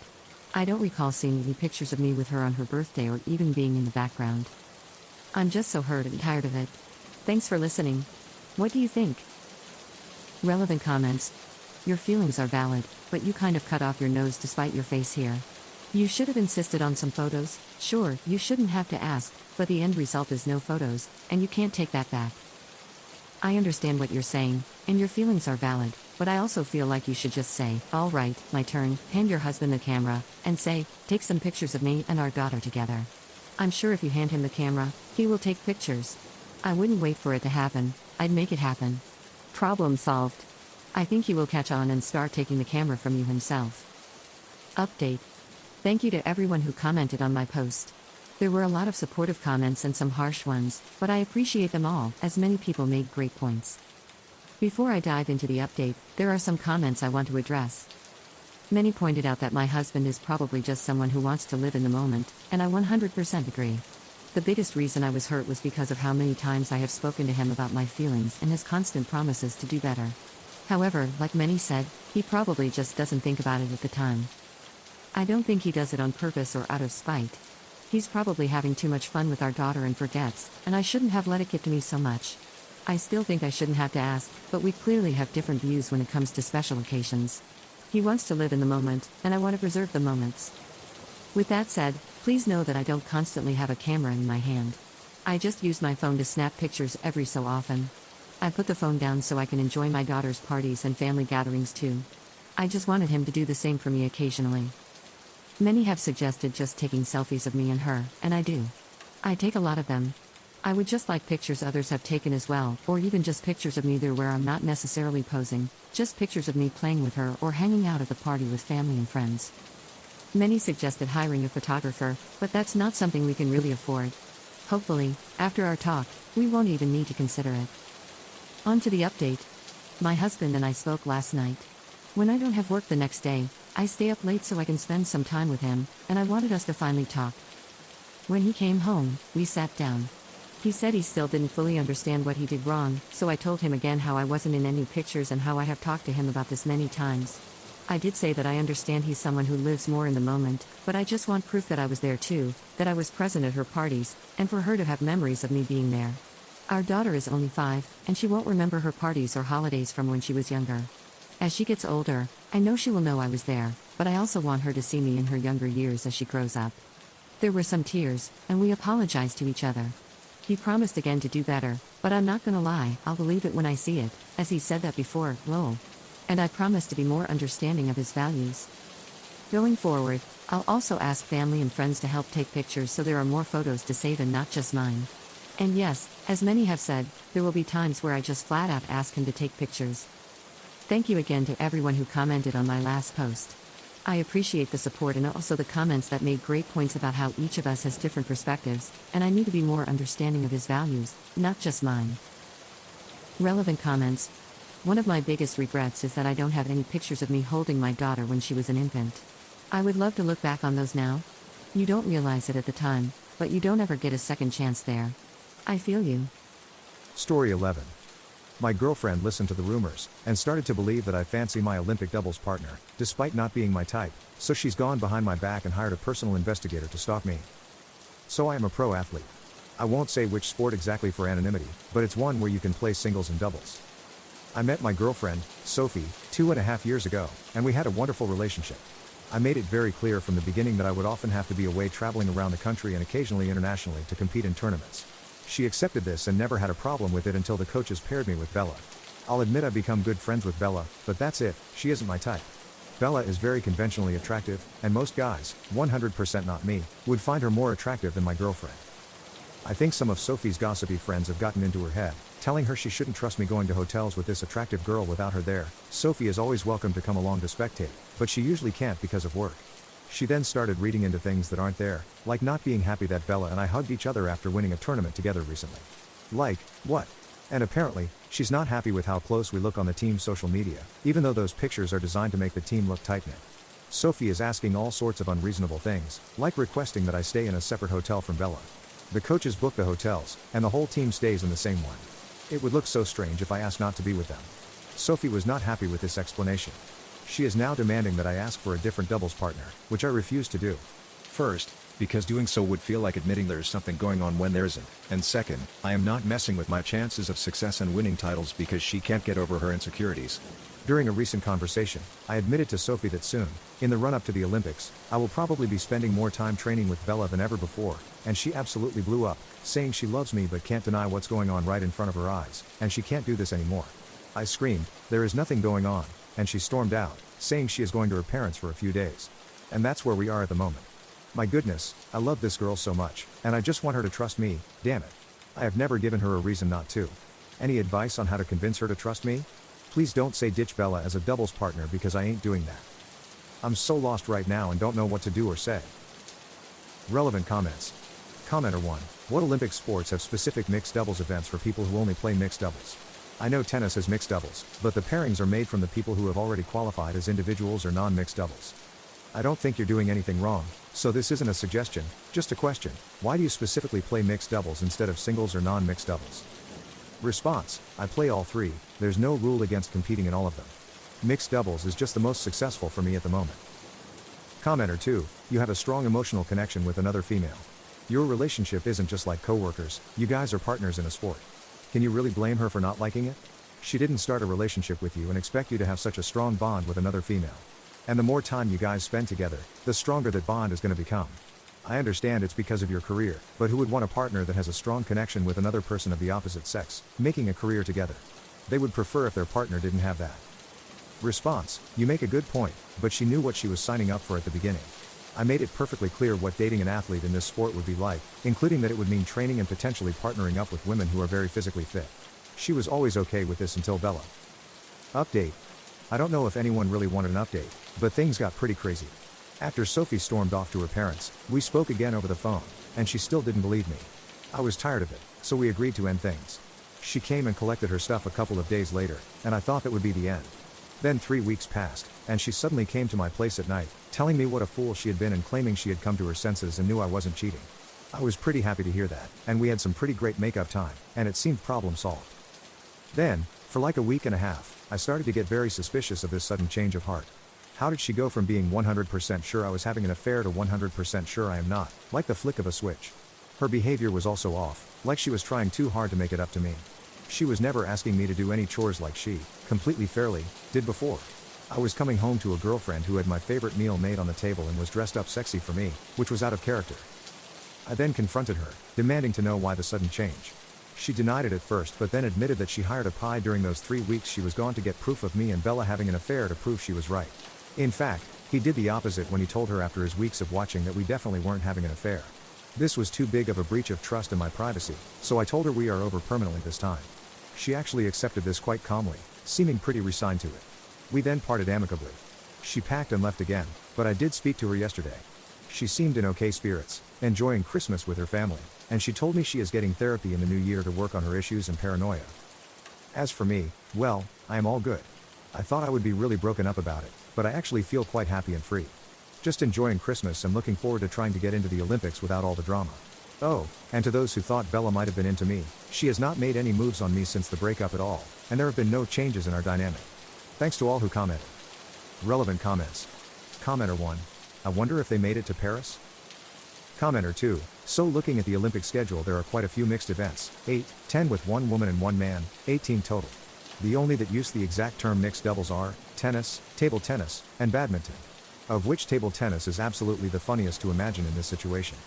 I don't recall seeing any pictures of me with her on her birthday or even being in the background. I'm just so hurt and tired of it. Thanks for listening. What do you think? Relevant comments. Your feelings are valid, but you kind of cut off your nose to spite your face here. You should have insisted on some photos. Sure, you shouldn't have to ask, but the end result is no photos, and you can't take that back. I understand what you're saying, and your feelings are valid, but I also feel like you should just say, "All right, my turn," hand your husband the camera, and say, "Take some pictures of me and our daughter together." I'm sure if you hand him the camera, he will take pictures. I wouldn't wait for it to happen, I'd make it happen. Problem solved. I think he will catch on and start taking the camera from you himself. Update. Thank you to everyone who commented on my post. There were a lot of supportive comments and some harsh ones, but I appreciate them all, as many people made great points. Before I dive into the update, there are some comments I want to address. Many pointed out that my husband is probably just someone who wants to live in the moment, and I 100% agree. The biggest reason I was hurt was because of how many times I have spoken to him about my feelings and his constant promises to do better. However, like many said, he probably just doesn't think about it at the time. I don't think he does it on purpose or out of spite. He's probably having too much fun with our daughter and forgets, and I shouldn't have let it get to me so much. I still think I shouldn't have to ask, but we clearly have different views when it comes to special occasions. He wants to live in the moment, and I want to preserve the moments. With that said, please know that I don't constantly have a camera in my hand. I just use my phone to snap pictures every so often. I put the phone down so I can enjoy my daughter's parties and family gatherings too. I just wanted him to do the same for me occasionally. Many have suggested just taking selfies of me and her, and I do. I take a lot of them. I would just like pictures others have taken as well, or even just pictures of me there where I'm not necessarily posing, just pictures of me playing with her or hanging out at the party with family and friends. Many suggested hiring a photographer, but that's not something we can really afford. Hopefully, after our talk, we won't even need to consider it. On to the update. My husband and I spoke last night. When I don't have work the next day, I stay up late so I can spend some time with him, and I wanted us to finally talk. When he came home, we sat down. He said he still didn't fully understand what he did wrong, so I told him again how I wasn't in any pictures and how I have talked to him about this many times. I did say that I understand he's someone who lives more in the moment, but I just want proof that I was there too, that I was present at her parties, and for her to have memories of me being there. Our daughter is only 5, and she won't remember her parties or holidays from when she was younger. As she gets older, I know she will know I was there, but I also want her to see me in her younger years as she grows up. There were some tears, and we apologized to each other. He promised again to do better, but I'm not gonna lie, I'll believe it when I see it, as he said that before, lol. And I promise to be more understanding of his values. Going forward, I'll also ask family and friends to help take pictures so there are more photos to save and not just mine. And yes, as many have said, there will be times where I just flat out ask him to take pictures. Thank you again to everyone who commented on my last post. I appreciate the support and also the comments that made great points about how each of us has different perspectives, and I need to be more understanding of his values, not just mine. Relevant comments. One of my biggest regrets is that I don't have any pictures of me holding my daughter when she was an infant. I would love to look back on those now. You don't realize it at the time, but you don't ever get a second chance there. I feel you. Story 11. My girlfriend listened to the rumors, and started to believe that I fancy my Olympic doubles partner, despite not being my type, so she's gone behind my back and hired a personal investigator to stalk me. So I am a pro athlete. I won't say which sport exactly for anonymity, but it's one where you can play singles and doubles. I met my girlfriend, Sophie, 2.5 years ago, and we had a wonderful relationship. I made it very clear from the beginning that I would often have to be away traveling around the country and occasionally internationally to compete in tournaments. She accepted this and never had a problem with it until the coaches paired me with Bella. I'll admit I've become good friends with Bella, but that's it, she isn't my type. Bella is very conventionally attractive, and most guys, 100% not me, would find her more attractive than my girlfriend. I think some of Sophie's gossipy friends have gotten into her head, telling her she shouldn't trust me going to hotels with this attractive girl without her there. Sophie is always welcome to come along to spectate, but she usually can't because of work. She then started reading into things that aren't there, like not being happy that Bella and I hugged each other after winning a tournament together recently. Like, what? And apparently, she's not happy with how close we look on the team's social media, even though those pictures are designed to make the team look tight-knit. Sophie is asking all sorts of unreasonable things, like requesting that I stay in a separate hotel from Bella. The coaches book the hotels, and the whole team stays in the same one. It would look so strange if I asked not to be with them. Sophie was not happy with this explanation. She is now demanding that I ask for a different doubles partner, which I refuse to do. First, because doing so would feel like admitting there is something going on when there isn't, and second, I am not messing with my chances of success and winning titles because she can't get over her insecurities. During a recent conversation, I admitted to Sophie that soon, in the run-up to the Olympics, I will probably be spending more time training with Bella than ever before, and she absolutely blew up, saying she loves me but can't deny what's going on right in front of her eyes, and she can't do this anymore. I screamed, "There is nothing going on," and she stormed out, saying she is going to her parents for a few days. And that's where we are at the moment. My goodness, I love this girl so much, and I just want her to trust me, damn it. I have never given her a reason not to. Any advice on how to convince her to trust me? Please don't say ditch Bella as a doubles partner because I ain't doing that. I'm so lost right now and don't know what to do or say. Relevant comments. Commenter 1. What Olympic sports have specific mixed doubles events for people who only play mixed doubles? I know tennis has mixed doubles, but the pairings are made from the people who have already qualified as individuals or non-mixed doubles. I don't think you're doing anything wrong, so this isn't a suggestion, just a question. Why do you specifically play mixed doubles instead of singles or non-mixed doubles? Response. I play all three, there's no rule against competing in all of them. Mixed doubles is just the most successful for me at the moment. Commenter 2. You have a strong emotional connection with another female. Your relationship isn't just like co-workers, you guys are partners in a sport. Can you really blame her for not liking it? She didn't start a relationship with you and expect you to have such a strong bond with another female. And the more time you guys spend together, the stronger that bond is going to become. I understand it's because of your career, but who would want a partner that has a strong connection with another person of the opposite sex, making a career together? They would prefer if their partner didn't have that. Response. You make a good point, but she knew what she was signing up for at the beginning. I made it perfectly clear what dating an athlete in this sport would be like, including that it would mean training and potentially partnering up with women who are very physically fit. She was always okay with this until Bella. Update. I don't know if anyone really wanted an update, but things got pretty crazy. After Sophie stormed off to her parents, we spoke again over the phone, and she still didn't believe me. I was tired of it, so we agreed to end things. She came and collected her stuff a couple of days later, and I thought that would be the end. Then 3 weeks passed, and she suddenly came to my place at night, telling me what a fool she had been and claiming she had come to her senses and knew I wasn't cheating. I was pretty happy to hear that, and we had some pretty great makeup time, and it seemed problem solved. Then, for like a week and a half, I started to get very suspicious of this sudden change of heart. How did she go from being 100% sure I was having an affair to 100% sure I am not, like the flick of a switch? Her behavior was also off, like she was trying too hard to make it up to me. She was never asking me to do any chores like she, completely fairly, did before. I was coming home to a girlfriend who had my favorite meal made on the table and was dressed up sexy for me, which was out of character. I then confronted her, demanding to know why the sudden change. She denied it at first but then admitted that she hired a pie during those 3 weeks she was gone to get proof of me and Bella having an affair to prove she was right. In fact, he did the opposite when he told her after his weeks of watching that we definitely weren't having an affair. This was too big of a breach of trust in my privacy, so I told her we are over permanently this time. She actually accepted this quite calmly, seeming pretty resigned to it. We then parted amicably. She packed and left again, but I did speak to her yesterday. She seemed in okay spirits, enjoying Christmas with her family, and she told me she is getting therapy in the new year to work on her issues and paranoia. As for me, well, I am all good. I thought I would be really broken up about it, but I actually feel quite happy and free. Just enjoying Christmas and looking forward to trying to get into the Olympics without all the drama. Oh, and to those who thought Bella might have been into me, she has not made any moves on me since the breakup at all, and there have been no changes in our dynamic. Thanks to all who commented. Relevant comments. Commenter 1. I wonder if they made it to Paris? Commenter 2. So looking at the Olympic schedule there are quite a few mixed events, 8, 10 with 1 woman and 1 man, 18 total. The only that use the exact term mixed doubles are, tennis, table tennis, and badminton. Of which table tennis is absolutely the funniest to imagine in this situation.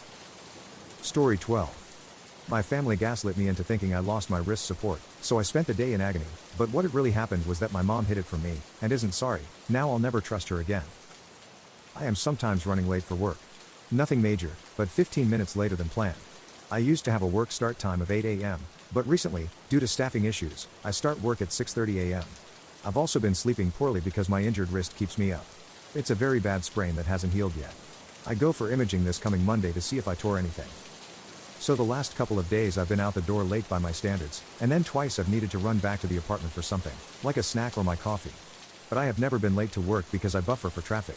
Story 12. My family gaslit me into thinking I lost my wrist support, so I spent the day in agony, but what had really happened was that my mom hid it from me, and isn't sorry. Now I'll never trust her again. I am sometimes running late for work. Nothing major, but 15 minutes later than planned. I used to have a work start time of 8 a.m., but recently, due to staffing issues, I start work at 6:30 a.m. I've also been sleeping poorly because my injured wrist keeps me up. It's a very bad sprain that hasn't healed yet. I go for imaging this coming Monday to see if I tore anything. So the last couple of days I've been out the door late by my standards, and then twice I've needed to run back to the apartment for something, like a snack or my coffee. But I have never been late to work because I buffer for traffic.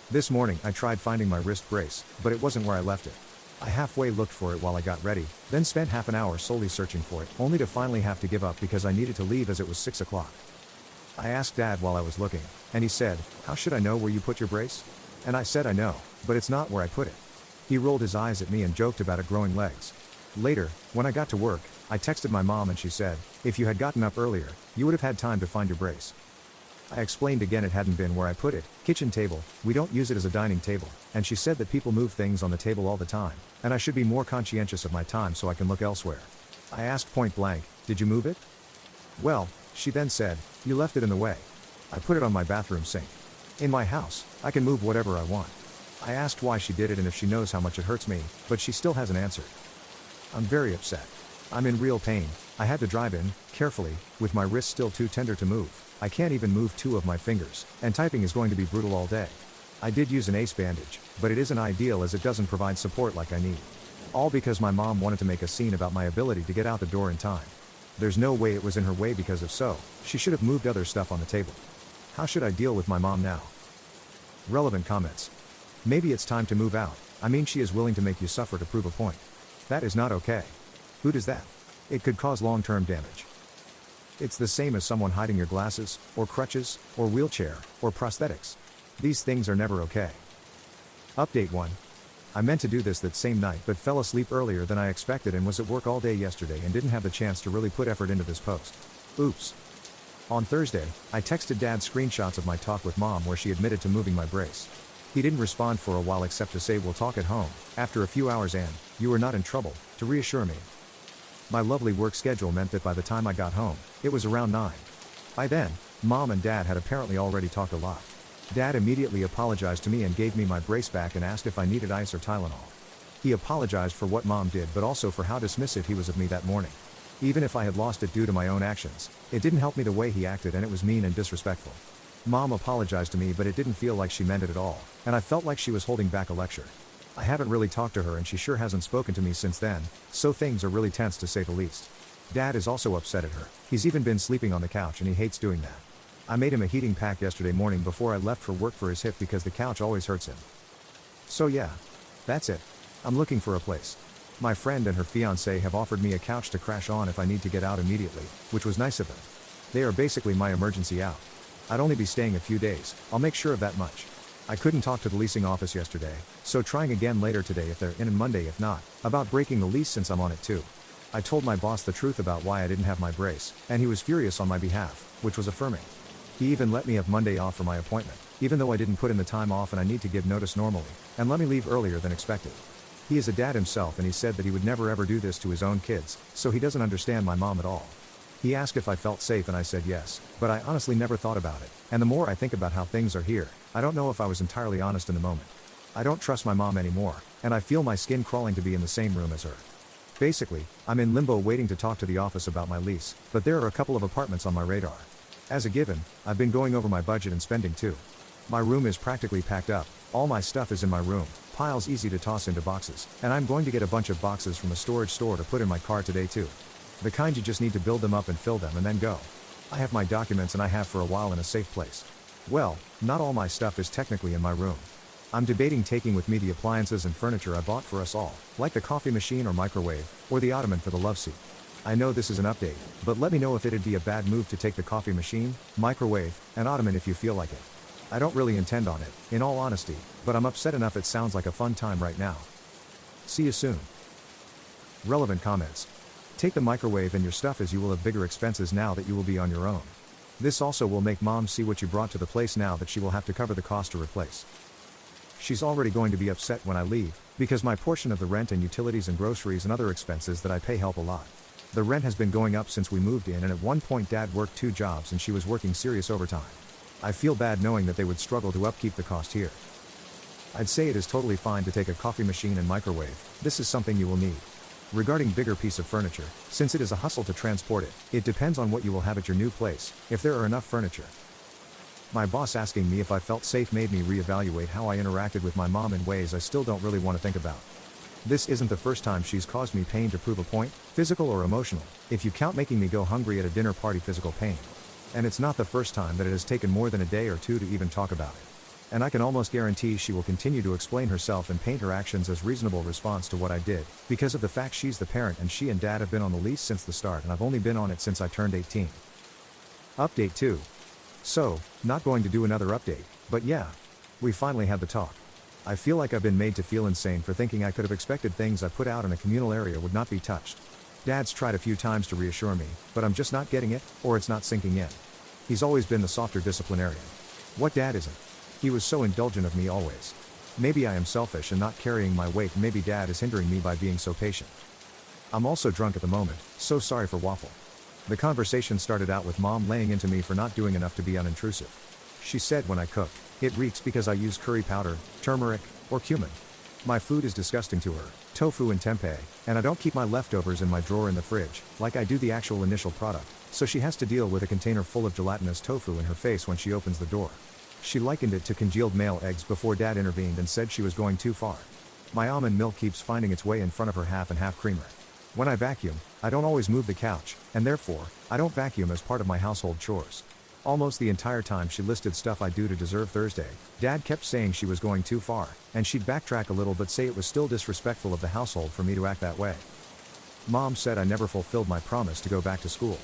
This morning I tried finding my wrist brace, but it wasn't where I left it. I halfway looked for it while I got ready, then spent half an hour solely searching for it, only to finally have to give up because I needed to leave as it was 6 o'clock. I asked Dad while I was looking, and he said, "How should I know where you put your brace?" And I said I know, but it's not where I put it. He rolled his eyes at me and joked about it growing legs. Later, when I got to work, I texted my mom and she said, "If you had gotten up earlier, you would have had time to find your brace." I explained again it hadn't been where I put it, kitchen table, we don't use it as a dining table, and she said that people move things on the table all the time, and I should be more conscientious of my time so I can look elsewhere. I asked point blank, "Did you move it?" "Well," she then said, "you left it in the way." I put it on my bathroom sink. In my house, I can move whatever I want. I asked why she did it and if she knows how much it hurts me, but she still hasn't answered. I'm very upset. I'm in real pain. I had to drive in, carefully, with my wrist still too tender to move. I can't even move 2 of my fingers, and typing is going to be brutal all day. I did use an ace bandage, but it isn't ideal as it doesn't provide support like I need. All because my mom wanted to make a scene about my ability to get out the door in time. There's no way it was in her way because if so, she should have moved other stuff on the table. How should I deal with my mom now? Relevant comments. Maybe it's time to move out. I mean, she is willing to make you suffer to prove a point. That is not okay. Who does that? It could cause long-term damage. It's the same as someone hiding your glasses, or crutches, or wheelchair, or prosthetics. These things are never okay. Update 1. I meant to do this that same night but fell asleep earlier than I expected and was at work all day yesterday and didn't have the chance to really put effort into this post. Oops. On Thursday, I texted Dad screenshots of my talk with Mom where she admitted to moving my brace. He didn't respond for a while except to say we'll talk at home, after a few hours and, "You are not in trouble," to reassure me. My lovely work schedule meant that by the time I got home, it was around 9. By then, Mom and Dad had apparently already talked a lot. Dad immediately apologized to me and gave me my brace back and asked if I needed ice or Tylenol. He apologized for what Mom did but also for how dismissive he was of me that morning. Even if I had lost it due to my own actions, it didn't help me the way he acted and it was mean and disrespectful. Mom apologized to me but it didn't feel like she meant it at all, and I felt like she was holding back a lecture. I haven't really talked to her and she sure hasn't spoken to me since then, so things are really tense to say the least. Dad is also upset at her. He's even been sleeping on the couch and he hates doing that. I made him a heating pack yesterday morning before I left for work for his hip because the couch always hurts him. So yeah. That's it. I'm looking for a place. My friend and her fiancé have offered me a couch to crash on if I need to get out immediately, which was nice of them. They are basically my emergency out. I'd only be staying a few days, I'll make sure of that much. I couldn't talk to the leasing office yesterday, so trying again later today if they're in and Monday if not, about breaking the lease since I'm on it too. I told my boss the truth about why I didn't have my brace, and he was furious on my behalf, which was affirming. He even let me have Monday off for my appointment, even though I didn't put in the time off and I need to give notice normally, and let me leave earlier than expected. He is a dad himself and he said that he would never ever do this to his own kids, so he doesn't understand my mom at all. He asked if I felt safe and I said yes, but I honestly never thought about it, and the more I think about how things are here, I don't know if I was entirely honest in the moment. I don't trust my mom anymore, and I feel my skin crawling to be in the same room as her. Basically, I'm in limbo waiting to talk to the office about my lease, but there are a couple of apartments on my radar. As a given, I've been going over my budget and spending too. My room is practically packed up, all my stuff is in my room, piles easy to toss into boxes, and I'm going to get a bunch of boxes from a storage store to put in my car today too. The kind you just need to build them up and fill them and then go. I have my documents and I have for a while in a safe place. Well, not all my stuff is technically in my room. I'm debating taking with me the appliances and furniture I bought for us all, like the coffee machine or microwave, or the ottoman for the love seat. I know this is an update, but let me know if it'd be a bad move to take the coffee machine, microwave, and ottoman if you feel like it. I don't really intend on it, in all honesty, but I'm upset enough it sounds like a fun time right now. See you soon. Relevant comments. Take the microwave and your stuff as you will have bigger expenses now that you will be on your own. This also will make mom see what you brought to the place now that she will have to cover the cost to replace. She's already going to be upset when I leave, because my portion of the rent and utilities and groceries and other expenses that I pay help a lot. The rent has been going up since we moved in and at one point dad worked 2 jobs and she was working serious overtime. I feel bad knowing that they would struggle to upkeep the cost here. I'd say it is totally fine to take a coffee machine and microwave, this is something you will need. Regarding bigger piece of furniture, since it is a hustle to transport it, it depends on what you will have at your new place, if there are enough furniture. My boss asking me if I felt safe made me reevaluate how I interacted with my mom in ways I still don't really want to think about. This isn't the first time she's caused me pain to prove a point, physical or emotional, if you count making me go hungry at a dinner party physical pain. And it's not the first time that it has taken more than a day or two to even talk about it. And I can almost guarantee she will continue to explain herself and paint her actions as reasonable response to what I did, because of the fact she's the parent and she and dad have been on the lease since the start and I've only been on it since I turned 18. Update 2. So, not going to do another update, but yeah. We finally had the talk. I feel like I've been made to feel insane for thinking I could have expected things I put out in a communal area would not be touched. Dad's tried a few times to reassure me, but I'm just not getting it, or it's not sinking in. He's always been the softer disciplinarian. What dad isn't? He was so indulgent of me always. Maybe I am selfish and not carrying my weight, maybe dad is hindering me by being so patient. I'm also drunk at the moment, so sorry for waffle. The conversation started out with mom laying into me for not doing enough to be unintrusive. She said when I cook, it reeks because I use curry powder, turmeric, or cumin. My food is disgusting to her, tofu and tempeh, and I don't keep my leftovers in my drawer in the fridge, like I do the actual initial product, so she has to deal with a container full of gelatinous tofu in her face when she opens the door. She likened it to congealed male eggs before dad intervened and said she was going too far. My almond milk keeps finding its way in front of her half and half creamer. When I vacuum, I don't always move the couch, and therefore, I don't vacuum as part of my household chores. Almost the entire time she listed stuff I do to deserve Thursday, dad kept saying she was going too far, and she'd backtrack a little but say it was still disrespectful of the household for me to act that way. Mom said I never fulfilled my promise to go back to school.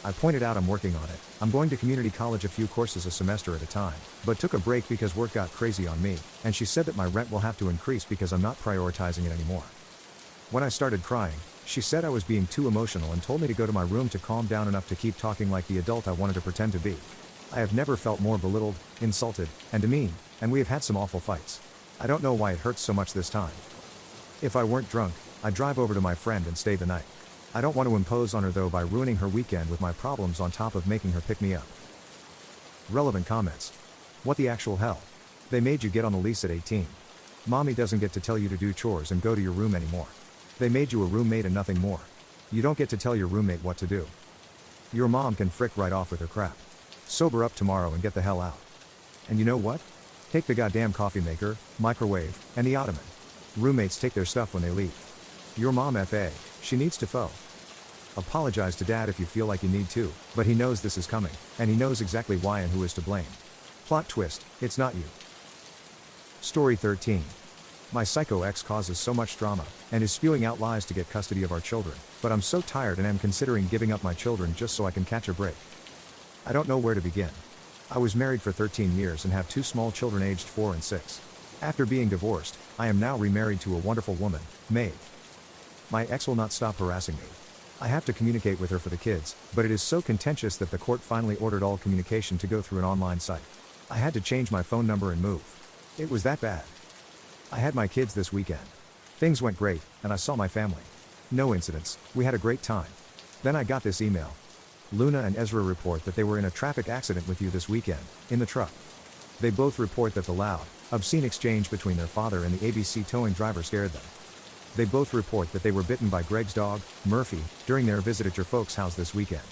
I pointed out I'm working on it, I'm going to community college a few courses a semester at a time, but took a break because work got crazy on me, and she said that my rent will have to increase because I'm not prioritizing it anymore. When I started crying, she said I was being too emotional and told me to go to my room to calm down enough to keep talking like the adult I wanted to pretend to be. I have never felt more belittled, insulted, and demeaned, and we have had some awful fights. I don't know why it hurts so much this time. If I weren't drunk, I'd drive over to my friend and stay the night. I don't want to impose on her though by ruining her weekend with my problems on top of making her pick me up. Relevant comments. What the actual hell? They made you get on the lease at 18. Mommy doesn't get to tell you to do chores and go to your room anymore. They made you a roommate and nothing more. You don't get to tell your roommate what to do. Your mom can frick right off with her crap. Sober up tomorrow and get the hell out. And you know what? Take the goddamn coffee maker, microwave, and the ottoman. Roommates take their stuff when they leave. Your mom FA, she needs to foe. Apologize to dad if you feel like you need to, but he knows this is coming, and he knows exactly why and who is to blame. Plot twist, it's not you. Story 13. My psycho ex causes so much drama, and is spewing out lies to get custody of our children, but I'm so tired and am considering giving up my children just so I can catch a break. I don't know where to begin. I was married for 13 years and have 2 small children aged 4 and 6. After being divorced, I am now remarried to a wonderful woman, Maeve. My ex will not stop harassing me. I have to communicate with her for the kids, but it is so contentious that the court finally ordered all communication to go through an online site. I had to change my phone number and move. It was that bad. I had my kids this weekend. Things went great, and I saw my family. No incidents, we had a great time. Then I got this email. Luna and Ezra report that they were in a traffic accident with you this weekend, in the truck. They both report that the loud, obscene exchange between their father and the ABC towing driver scared them. They both report that they were bitten by Greg's dog, Murphy, during their visit at your folks' house this weekend.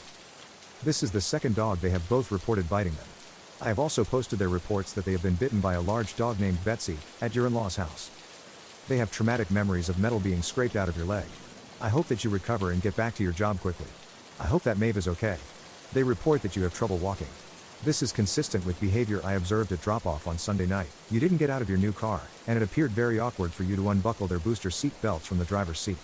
This is the second dog they have both reported biting them. I have also posted their reports that they have been bitten by a large dog named Betsy, at your in-laws' house. They have traumatic memories of metal being scraped out of your leg. I hope that you recover and get back to your job quickly. I hope that Maeve is okay. They report that you have trouble walking. This is consistent with behavior I observed at drop-off on Sunday night. You didn't get out of your new car, and it appeared very awkward for you to unbuckle their booster seat belts from the driver's seat.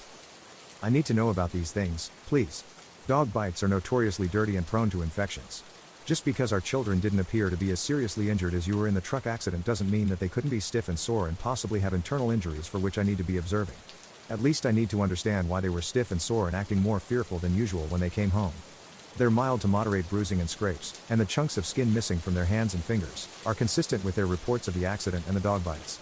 I need to know about these things, please. Dog bites are notoriously dirty and prone to infections. Just because our children didn't appear to be as seriously injured as you were in the truck accident doesn't mean that they couldn't be stiff and sore and possibly have internal injuries for which I need to be observing. At least I need to understand why they were stiff and sore and acting more fearful than usual when they came home. Their mild to moderate bruising and scrapes, and the chunks of skin missing from their hands and fingers, are consistent with their reports of the accident and the dog bites.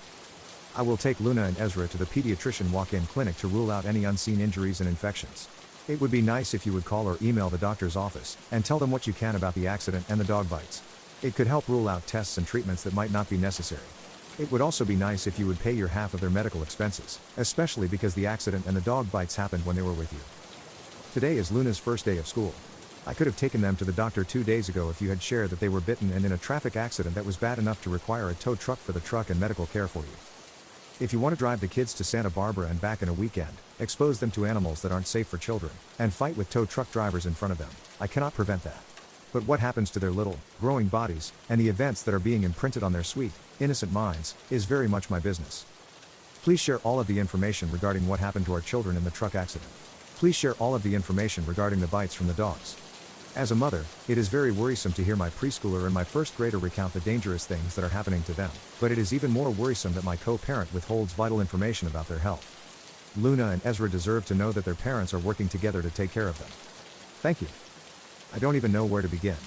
I will take Luna and Ezra to the pediatrician walk-in clinic to rule out any unseen injuries and infections. It would be nice if you would call or email the doctor's office, and tell them what you can about the accident and the dog bites. It could help rule out tests and treatments that might not be necessary. It would also be nice if you would pay your half of their medical expenses, especially because the accident and the dog bites happened when they were with you. Today is Luna's first day of school. I could have taken them to the doctor 2 days ago if you had shared that they were bitten and in a traffic accident that was bad enough to require a tow truck for the truck and medical care for you. If you want to drive the kids to Santa Barbara and back in a weekend, expose them to animals that aren't safe for children, and fight with tow truck drivers in front of them, I cannot prevent that. But what happens to their little, growing bodies, and the events that are being imprinted on their sweet, innocent minds, is very much my business. Please share all of the information regarding what happened to our children in the truck accident. Please share all of the information regarding the bites from the dogs. As a mother, it is very worrisome to hear my preschooler and my first grader recount the dangerous things that are happening to them, but it is even more worrisome that my co-parent withholds vital information about their health. Luna and Ezra deserve to know that their parents are working together to take care of them. Thank you. I don't even know where to begin.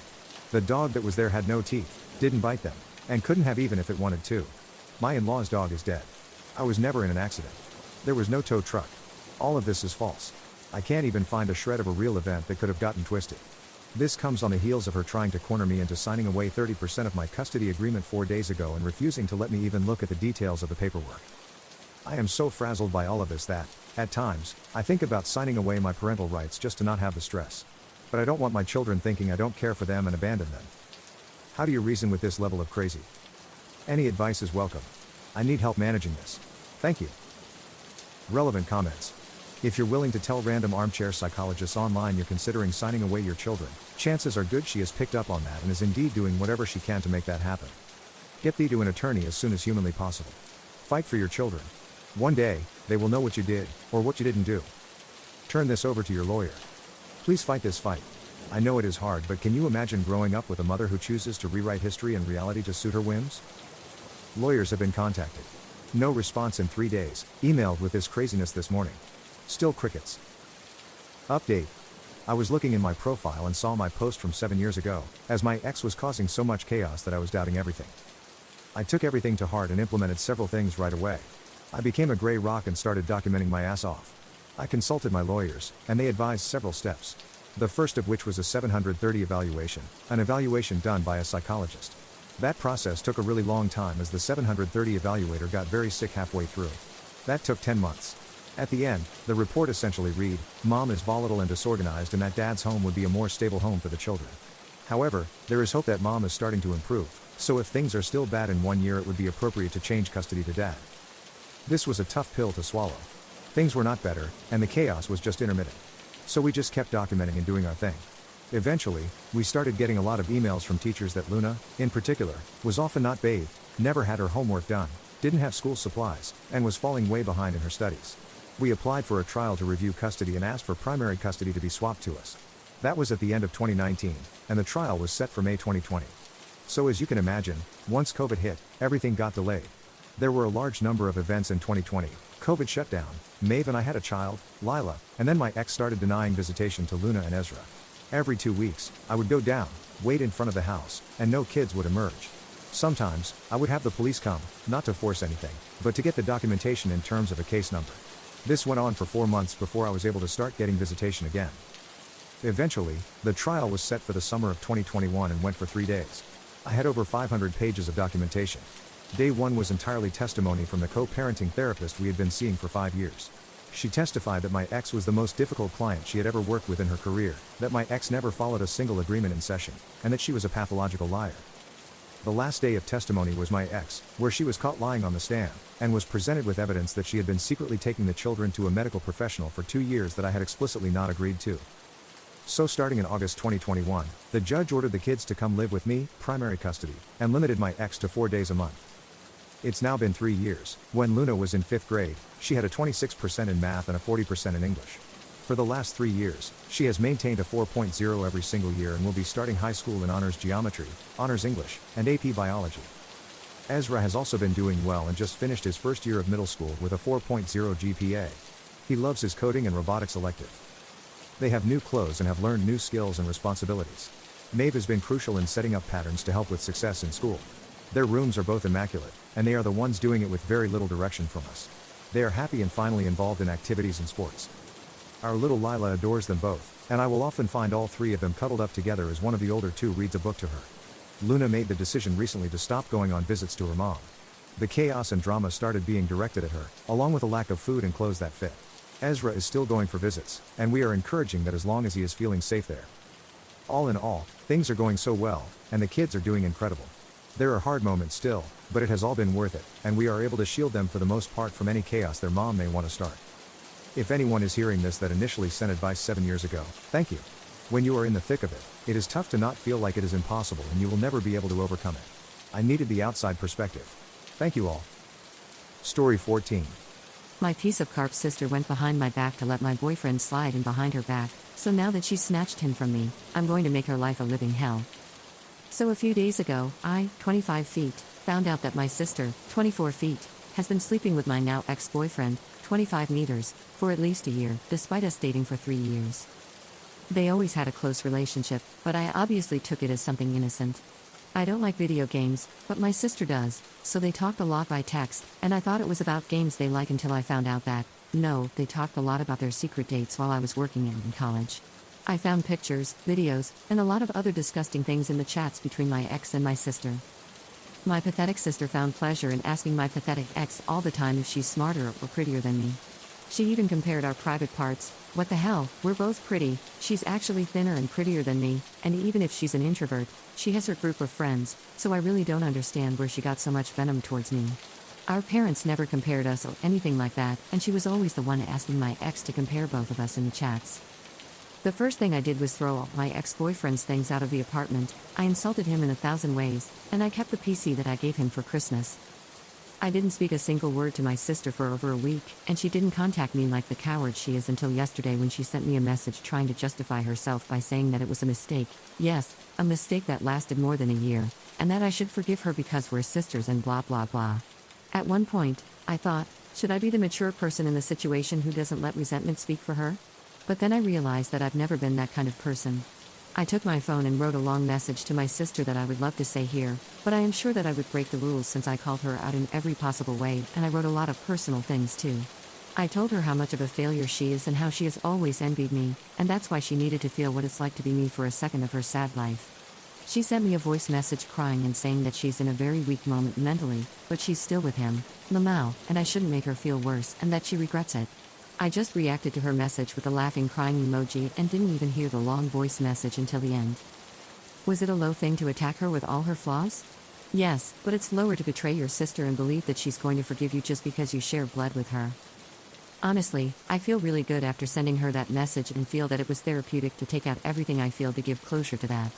The dog that was there had no teeth, didn't bite them, and couldn't have even if it wanted to. My in-law's dog is dead. I was never in an accident. There was no tow truck. All of this is false. I can't even find a shred of a real event that could have gotten twisted. This comes on the heels of her trying to corner me into signing away 30% of my custody agreement 4 days ago and refusing to let me even look at the details of the paperwork. I am so frazzled by all of this that, at times, I think about signing away my parental rights just to not have the stress. But I don't want my children thinking I don't care for them and abandon them. How do you reason with this level of crazy? Any advice is welcome. I need help managing this. Thank you. Relevant comments. If you're willing to tell random armchair psychologists online you're considering signing away your children, chances are good she has picked up on that and is indeed doing whatever she can to make that happen. Get thee to an attorney as soon as humanly possible. Fight for your children. One day, they will know what you did, or what you didn't do. Turn this over to your lawyer. Please fight this fight. I know it is hard, but can you imagine growing up with a mother who chooses to rewrite history and reality to suit her whims? Lawyers have been contacted. No response in 3 days, emailed with this craziness this morning. Still crickets. Update. I was looking in my profile and saw my post from 7 years ago, as my ex was causing so much chaos that I was doubting everything. I took everything to heart and implemented several things right away. I became a gray rock and started documenting my ass off. I consulted my lawyers, and they advised several steps. The first of which was a 730 evaluation, an evaluation done by a psychologist. That process took a really long time as the 730 evaluator got very sick halfway through. That took 10 months. At the end, the report essentially read, Mom is volatile and disorganized and that Dad's home would be a more stable home for the children. However, there is hope that Mom is starting to improve, so if things are still bad in 1 year it would be appropriate to change custody to Dad. This was a tough pill to swallow. Things were not better, and the chaos was just intermittent. So we just kept documenting and doing our thing. Eventually, we started getting a lot of emails from teachers that Luna, in particular, was often not bathed, never had her homework done, didn't have school supplies, and was falling way behind in her studies. We applied for a trial to review custody and asked for primary custody to be swapped to us. That was at the end of 2019, and the trial was set for May 2020. So as you can imagine, once COVID hit, everything got delayed. There were a large number of events in 2020, COVID shut down, Maeve and I had a child, Lila, and then my ex started denying visitation to Luna and Ezra. Every 2 weeks, I would go down, wait in front of the house, and no kids would emerge. Sometimes, I would have the police come, not to force anything, but to get the documentation in terms of a case number. This went on for 4 months before I was able to start getting visitation again. Eventually, the trial was set for the summer of 2021 and went for 3 days. I had over 500 pages of documentation. Day 1 was entirely testimony from the co-parenting therapist we had been seeing for 5 years. She testified that my ex was the most difficult client she had ever worked with in her career, that my ex never followed a single agreement in session, and that she was a pathological liar. The last day of testimony was my ex, where she was caught lying on the stand, and was presented with evidence that she had been secretly taking the children to a medical professional for 2 years that I had explicitly not agreed to. So starting in August 2021, the judge ordered the kids to come live with me, primary custody, and limited my ex to 4 days a month. It's now been 3 years. When Luna was in 5th grade, she had a 26% in math and a 40% in English. For the last 3 years, she has maintained a 4.0 every single year and will be starting high school in honors geometry, honors English, and AP biology. Ezra has also been doing well and just finished his first year of middle school with a 4.0 GPA. He loves his coding and robotics elective. They have new clothes and have learned new skills and responsibilities. Maeve has been crucial in setting up patterns to help with success in school. Their rooms are both immaculate, and they are the ones doing it with very little direction from us. They are happy and finally involved in activities and sports. Our little Lila adores them both, and I will often find all 3 of them cuddled up together as one of the older 2 reads a book to her. Luna made the decision recently to stop going on visits to her mom. The chaos and drama started being directed at her, along with a lack of food and clothes that fit. Ezra is still going for visits, and we are encouraging that as long as he is feeling safe there. All in all, things are going so well, and the kids are doing incredible. There are hard moments still, but it has all been worth it, and we are able to shield them for the most part from any chaos their mom may want to start. If anyone is hearing this that initially sent advice 7 years ago, thank you. When you are in the thick of it, it is tough to not feel like it is impossible and you will never be able to overcome it. I needed the outside perspective. Thank you all. Story 14. My piece of carp sister went behind my back to let my boyfriend slide in behind her back, so now that she's snatched him from me, I'm going to make her life a living hell. So a few days ago, I, 25 feet, found out that my sister, 24 feet, has been sleeping with my now ex-boyfriend, 25 meters, for at least a year, despite us dating for 3 years. They always had a close relationship, but I obviously took it as something innocent. I don't like video games, but my sister does, so they talked a lot by text, and I thought it was about games they like until I found out that, no, they talked a lot about their secret dates while I was working in college. I found pictures, videos, and a lot of other disgusting things in the chats between my ex and my sister. My pathetic sister found pleasure in asking my pathetic ex all the time if she's smarter or prettier than me. She even compared our private parts. What the hell, we're both pretty, she's actually thinner and prettier than me, and even if she's an introvert, she has her group of friends, so I really don't understand where she got so much venom towards me. Our parents never compared us or anything like that, and she was always the one asking my ex to compare both of us in the chats. The first thing I did was throw all my ex-boyfriend's things out of the apartment. I insulted him in 1,000 ways, and I kept the PC that I gave him for Christmas. I didn't speak a single word to my sister for over a week, and she didn't contact me like the coward she is until yesterday when she sent me a message trying to justify herself by saying that it was a mistake. Yes, a mistake that lasted more than a year, and that I should forgive her because we're sisters and blah blah blah. At one point, I thought, should I be the mature person in the situation who doesn't let resentment speak for her? But then I realized that I've never been that kind of person. I took my phone and wrote a long message to my sister that I would love to say here, but I am sure that I would break the rules since I called her out in every possible way, and I wrote a lot of personal things too. I told her how much of a failure she is and how she has always envied me, and that's why she needed to feel what it's like to be me for a second of her sad life. She sent me a voice message crying and saying that she's in a very weak moment mentally, but she's still with him, Lamau, and I shouldn't make her feel worse, and that she regrets it. I just reacted to her message with a laughing crying emoji and didn't even hear the long voice message until the end. Was it a low thing to attack her with all her flaws? Yes, but it's lower to betray your sister and believe that she's going to forgive you just because you share blood with her. Honestly, I feel really good after sending her that message and feel that it was therapeutic to take out everything I feel to give closure to that.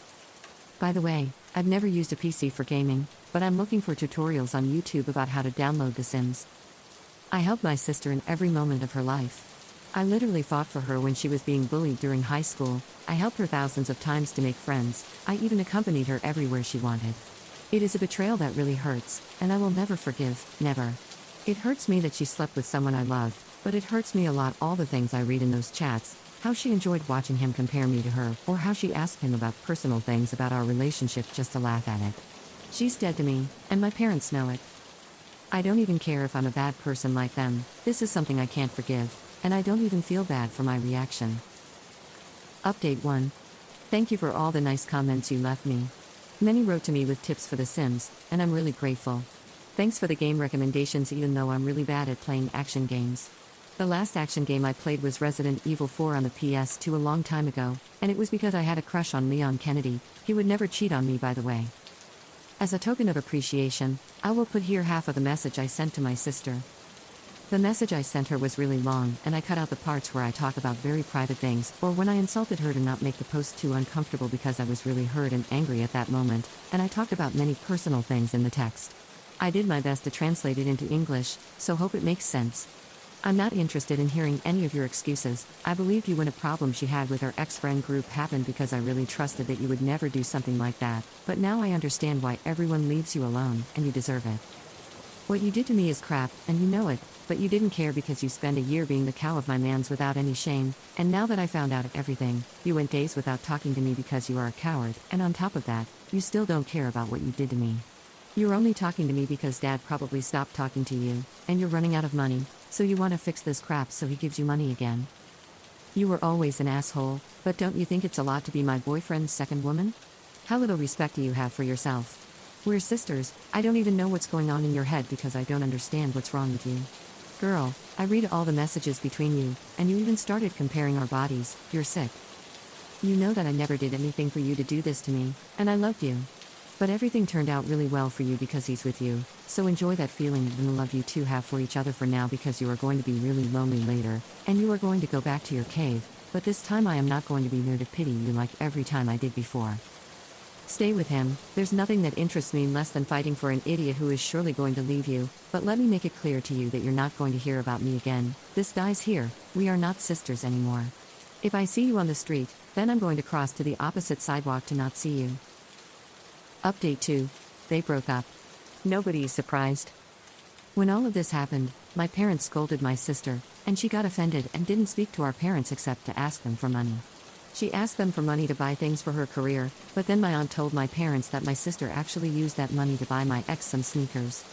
By the way, I've never used a PC for gaming, but I'm looking for tutorials on YouTube about how to download The Sims. I helped my sister in every moment of her life. I literally fought for her when she was being bullied during high school. I helped her thousands of times to make friends. I even accompanied her everywhere she wanted. It is a betrayal that really hurts, and I will never forgive, never. It hurts me that she slept with someone I loved, but it hurts me a lot all the things I read in those chats, how she enjoyed watching him compare me to her, or how she asked him about personal things about our relationship just to laugh at it. She's dead to me, and my parents know it. I don't even care if I'm a bad person like them. This is something I can't forgive, and I don't even feel bad for my reaction. Update 1. Thank you for all the nice comments you left me. Many wrote to me with tips for The Sims, and I'm really grateful. Thanks for the game recommendations even though I'm really bad at playing action games. The last action game I played was Resident Evil 4 on the PS2 a long time ago, and it was because I had a crush on Leon Kennedy. He would never cheat on me, by the way. As a token of appreciation, I will put here half of the message I sent to my sister. The message I sent her was really long, and I cut out the parts where I talk about very private things, or when I insulted her to not make the post too uncomfortable because I was really hurt and angry at that moment, and I talked about many personal things in the text. I did my best to translate it into English, so hope it makes sense. I'm not interested in hearing any of your excuses. I believed you when a problem she had with her ex-friend group happened because I really trusted that you would never do something like that, but now I understand why everyone leaves you alone, and you deserve it. What you did to me is crap, and you know it, but you didn't care because you spent a year being the cow of my mans without any shame, and now that I found out everything, you went days without talking to me because you are a coward, and on top of that, you still don't care about what you did to me. You're only talking to me because Dad probably stopped talking to you, and you're running out of money, so you want to fix this crap so he gives you money again. You were always an asshole, but don't you think it's a lot to be my boyfriend's second woman? How little respect do you have for yourself? We're sisters. I don't even know what's going on in your head because I don't understand what's wrong with you. Girl, I read all the messages between you, and you even started comparing our bodies. You're sick. You know that I never did anything for you to do this to me, and I loved you. But everything turned out really well for you because he's with you, so enjoy that feeling and the love you two have for each other for now because you are going to be really lonely later, and you are going to go back to your cave, but this time I am not going to be there to pity you like every time I did before. Stay with him. There's nothing that interests me less than fighting for an idiot who is surely going to leave you, but let me make it clear to you that you're not going to hear about me again. This dies here. We are not sisters anymore. If I see you on the street, then I'm going to cross to the opposite sidewalk to not see you. Update 2. They broke up. Nobody is surprised. When all of this happened, my parents scolded my sister, and she got offended and didn't speak to our parents except to ask them for money. She asked them for money to buy things for her career, but then my aunt told my parents that my sister actually used that money to buy my ex some sneakers.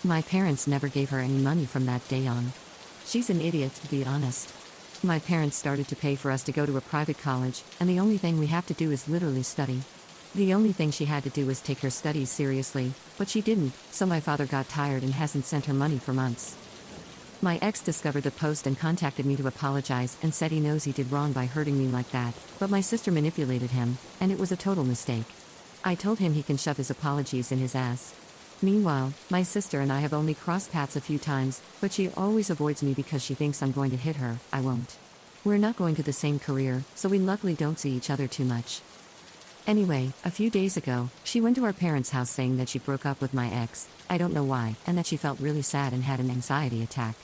My parents never gave her any money from that day on. She's an idiot, to be honest. My parents started to pay for us to go to a private college, and the only thing we have to do is literally study. The only thing she had to do was take her studies seriously, but she didn't, so my father got tired and hasn't sent her money for months. My ex discovered the post and contacted me to apologize and said he knows he did wrong by hurting me like that, but my sister manipulated him, and it was a total mistake. I told him he can shove his apologies in his ass. Meanwhile, my sister and I have only crossed paths a few times, but she always avoids me because she thinks I'm going to hit her. I won't. We're not going to the same career, so we luckily don't see each other too much. Anyway, a few days ago, she went to our parents' house saying that she broke up with my ex, I don't know why, and that she felt really sad and had an anxiety attack.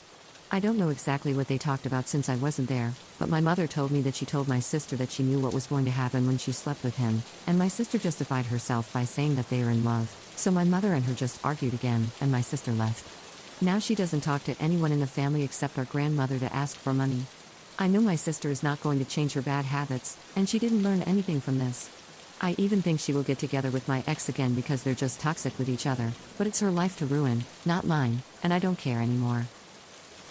I don't know exactly what they talked about since I wasn't there, but my mother told me that she told my sister that she knew what was going to happen when she slept with him, and my sister justified herself by saying that they are in love, so my mother and her just argued again, and my sister left. Now she doesn't talk to anyone in the family except our grandmother to ask for money. I know my sister is not going to change her bad habits, and she didn't learn anything from this. I even think she will get together with my ex again because they're just toxic with each other, but it's her life to ruin, not mine, and I don't care anymore.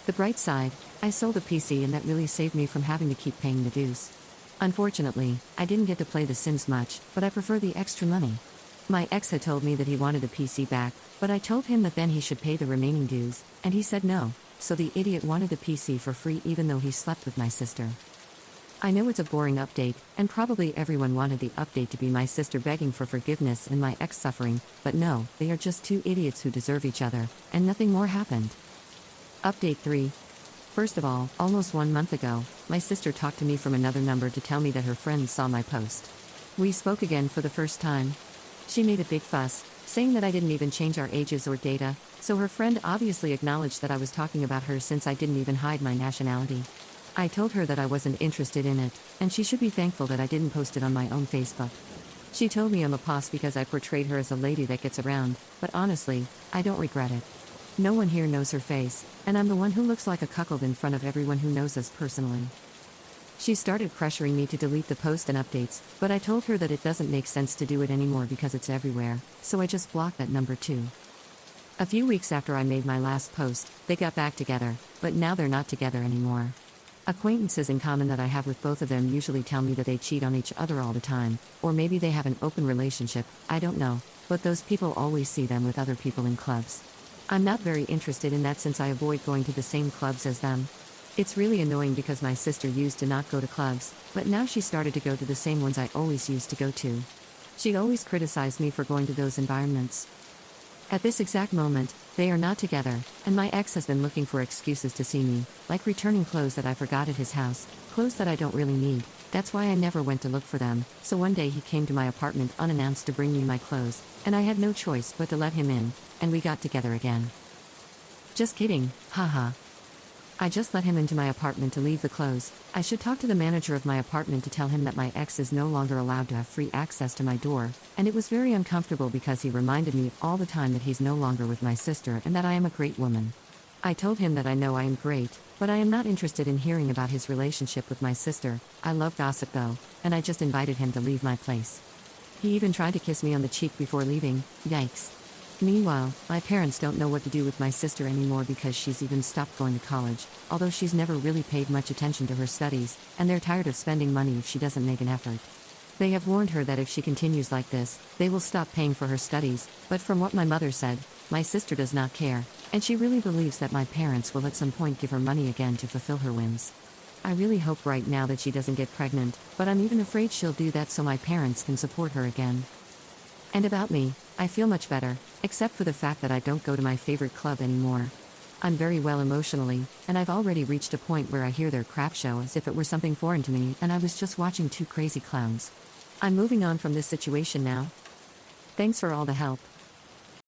The bright side, I sold a PC and that really saved me from having to keep paying the dues. Unfortunately, I didn't get to play The Sims much, but I prefer the extra money. My ex had told me that he wanted the PC back, but I told him that then he should pay the remaining dues, and he said no, so the idiot wanted the PC for free even though he slept with my sister. I know it's a boring update, and probably everyone wanted the update to be my sister begging for forgiveness and my ex suffering, but no, they are just two idiots who deserve each other, and nothing more happened. Update 3. First of all, almost 1 month ago, my sister talked to me from another number to tell me that her friends saw my post. We spoke again for the first time. She made a big fuss, saying that I didn't even change our ages or data, so her friend obviously acknowledged that I was talking about her since I didn't even hide my nationality. I told her that I wasn't interested in it, and she should be thankful that I didn't post it on my own Facebook. She told me I'm a poss because I portrayed her as a lady that gets around, but honestly, I don't regret it. No one here knows her face, and I'm the one who looks like a cuckold in front of everyone who knows us personally. She started pressuring me to delete the post and updates, but I told her that it doesn't make sense to do it anymore because it's everywhere, so I just blocked that number too. A few weeks after I made my last post, they got back together, but now they're not together anymore. Acquaintances in common that I have with both of them usually tell me that they cheat on each other all the time, or maybe they have an open relationship, I don't know, but those people always see them with other people in clubs. I'm not very interested in that since I avoid going to the same clubs as them. It's really annoying because my sister used to not go to clubs, but now she started to go to the same ones I always used to go to. She always criticized me for going to those environments. At this exact moment, they are not together, and my ex has been looking for excuses to see me, like returning clothes that I forgot at his house, clothes that I don't really need. That's why I never went to look for them, so one day he came to my apartment unannounced to bring me my clothes, and I had no choice but to let him in, and we got together again. Just kidding, haha. I just let him into my apartment to leave the clothes. I should talk to the manager of my apartment to tell him that my ex is no longer allowed to have free access to my door, and it was very uncomfortable because he reminded me all the time that he's no longer with my sister and that I am a great woman. I told him that I know I am great, but I am not interested in hearing about his relationship with my sister. I love gossip though, and I just invited him to leave my place. He even tried to kiss me on the cheek before leaving, yikes. Meanwhile, my parents don't know what to do with my sister anymore because she's even stopped going to college, although she's never really paid much attention to her studies, and they're tired of spending money if she doesn't make an effort. They have warned her that if she continues like this, they will stop paying for her studies, but from what my mother said, my sister does not care, and she really believes that my parents will at some point give her money again to fulfill her whims. I really hope right now that she doesn't get pregnant, but I'm even afraid she'll do that so my parents can support her again. And about me, I feel much better, except for the fact that I don't go to my favorite club anymore. I'm very well emotionally, and I've already reached a point where I hear their crap show as if it were something foreign to me and I was just watching two crazy clowns. I'm moving on from this situation now. Thanks for all the help.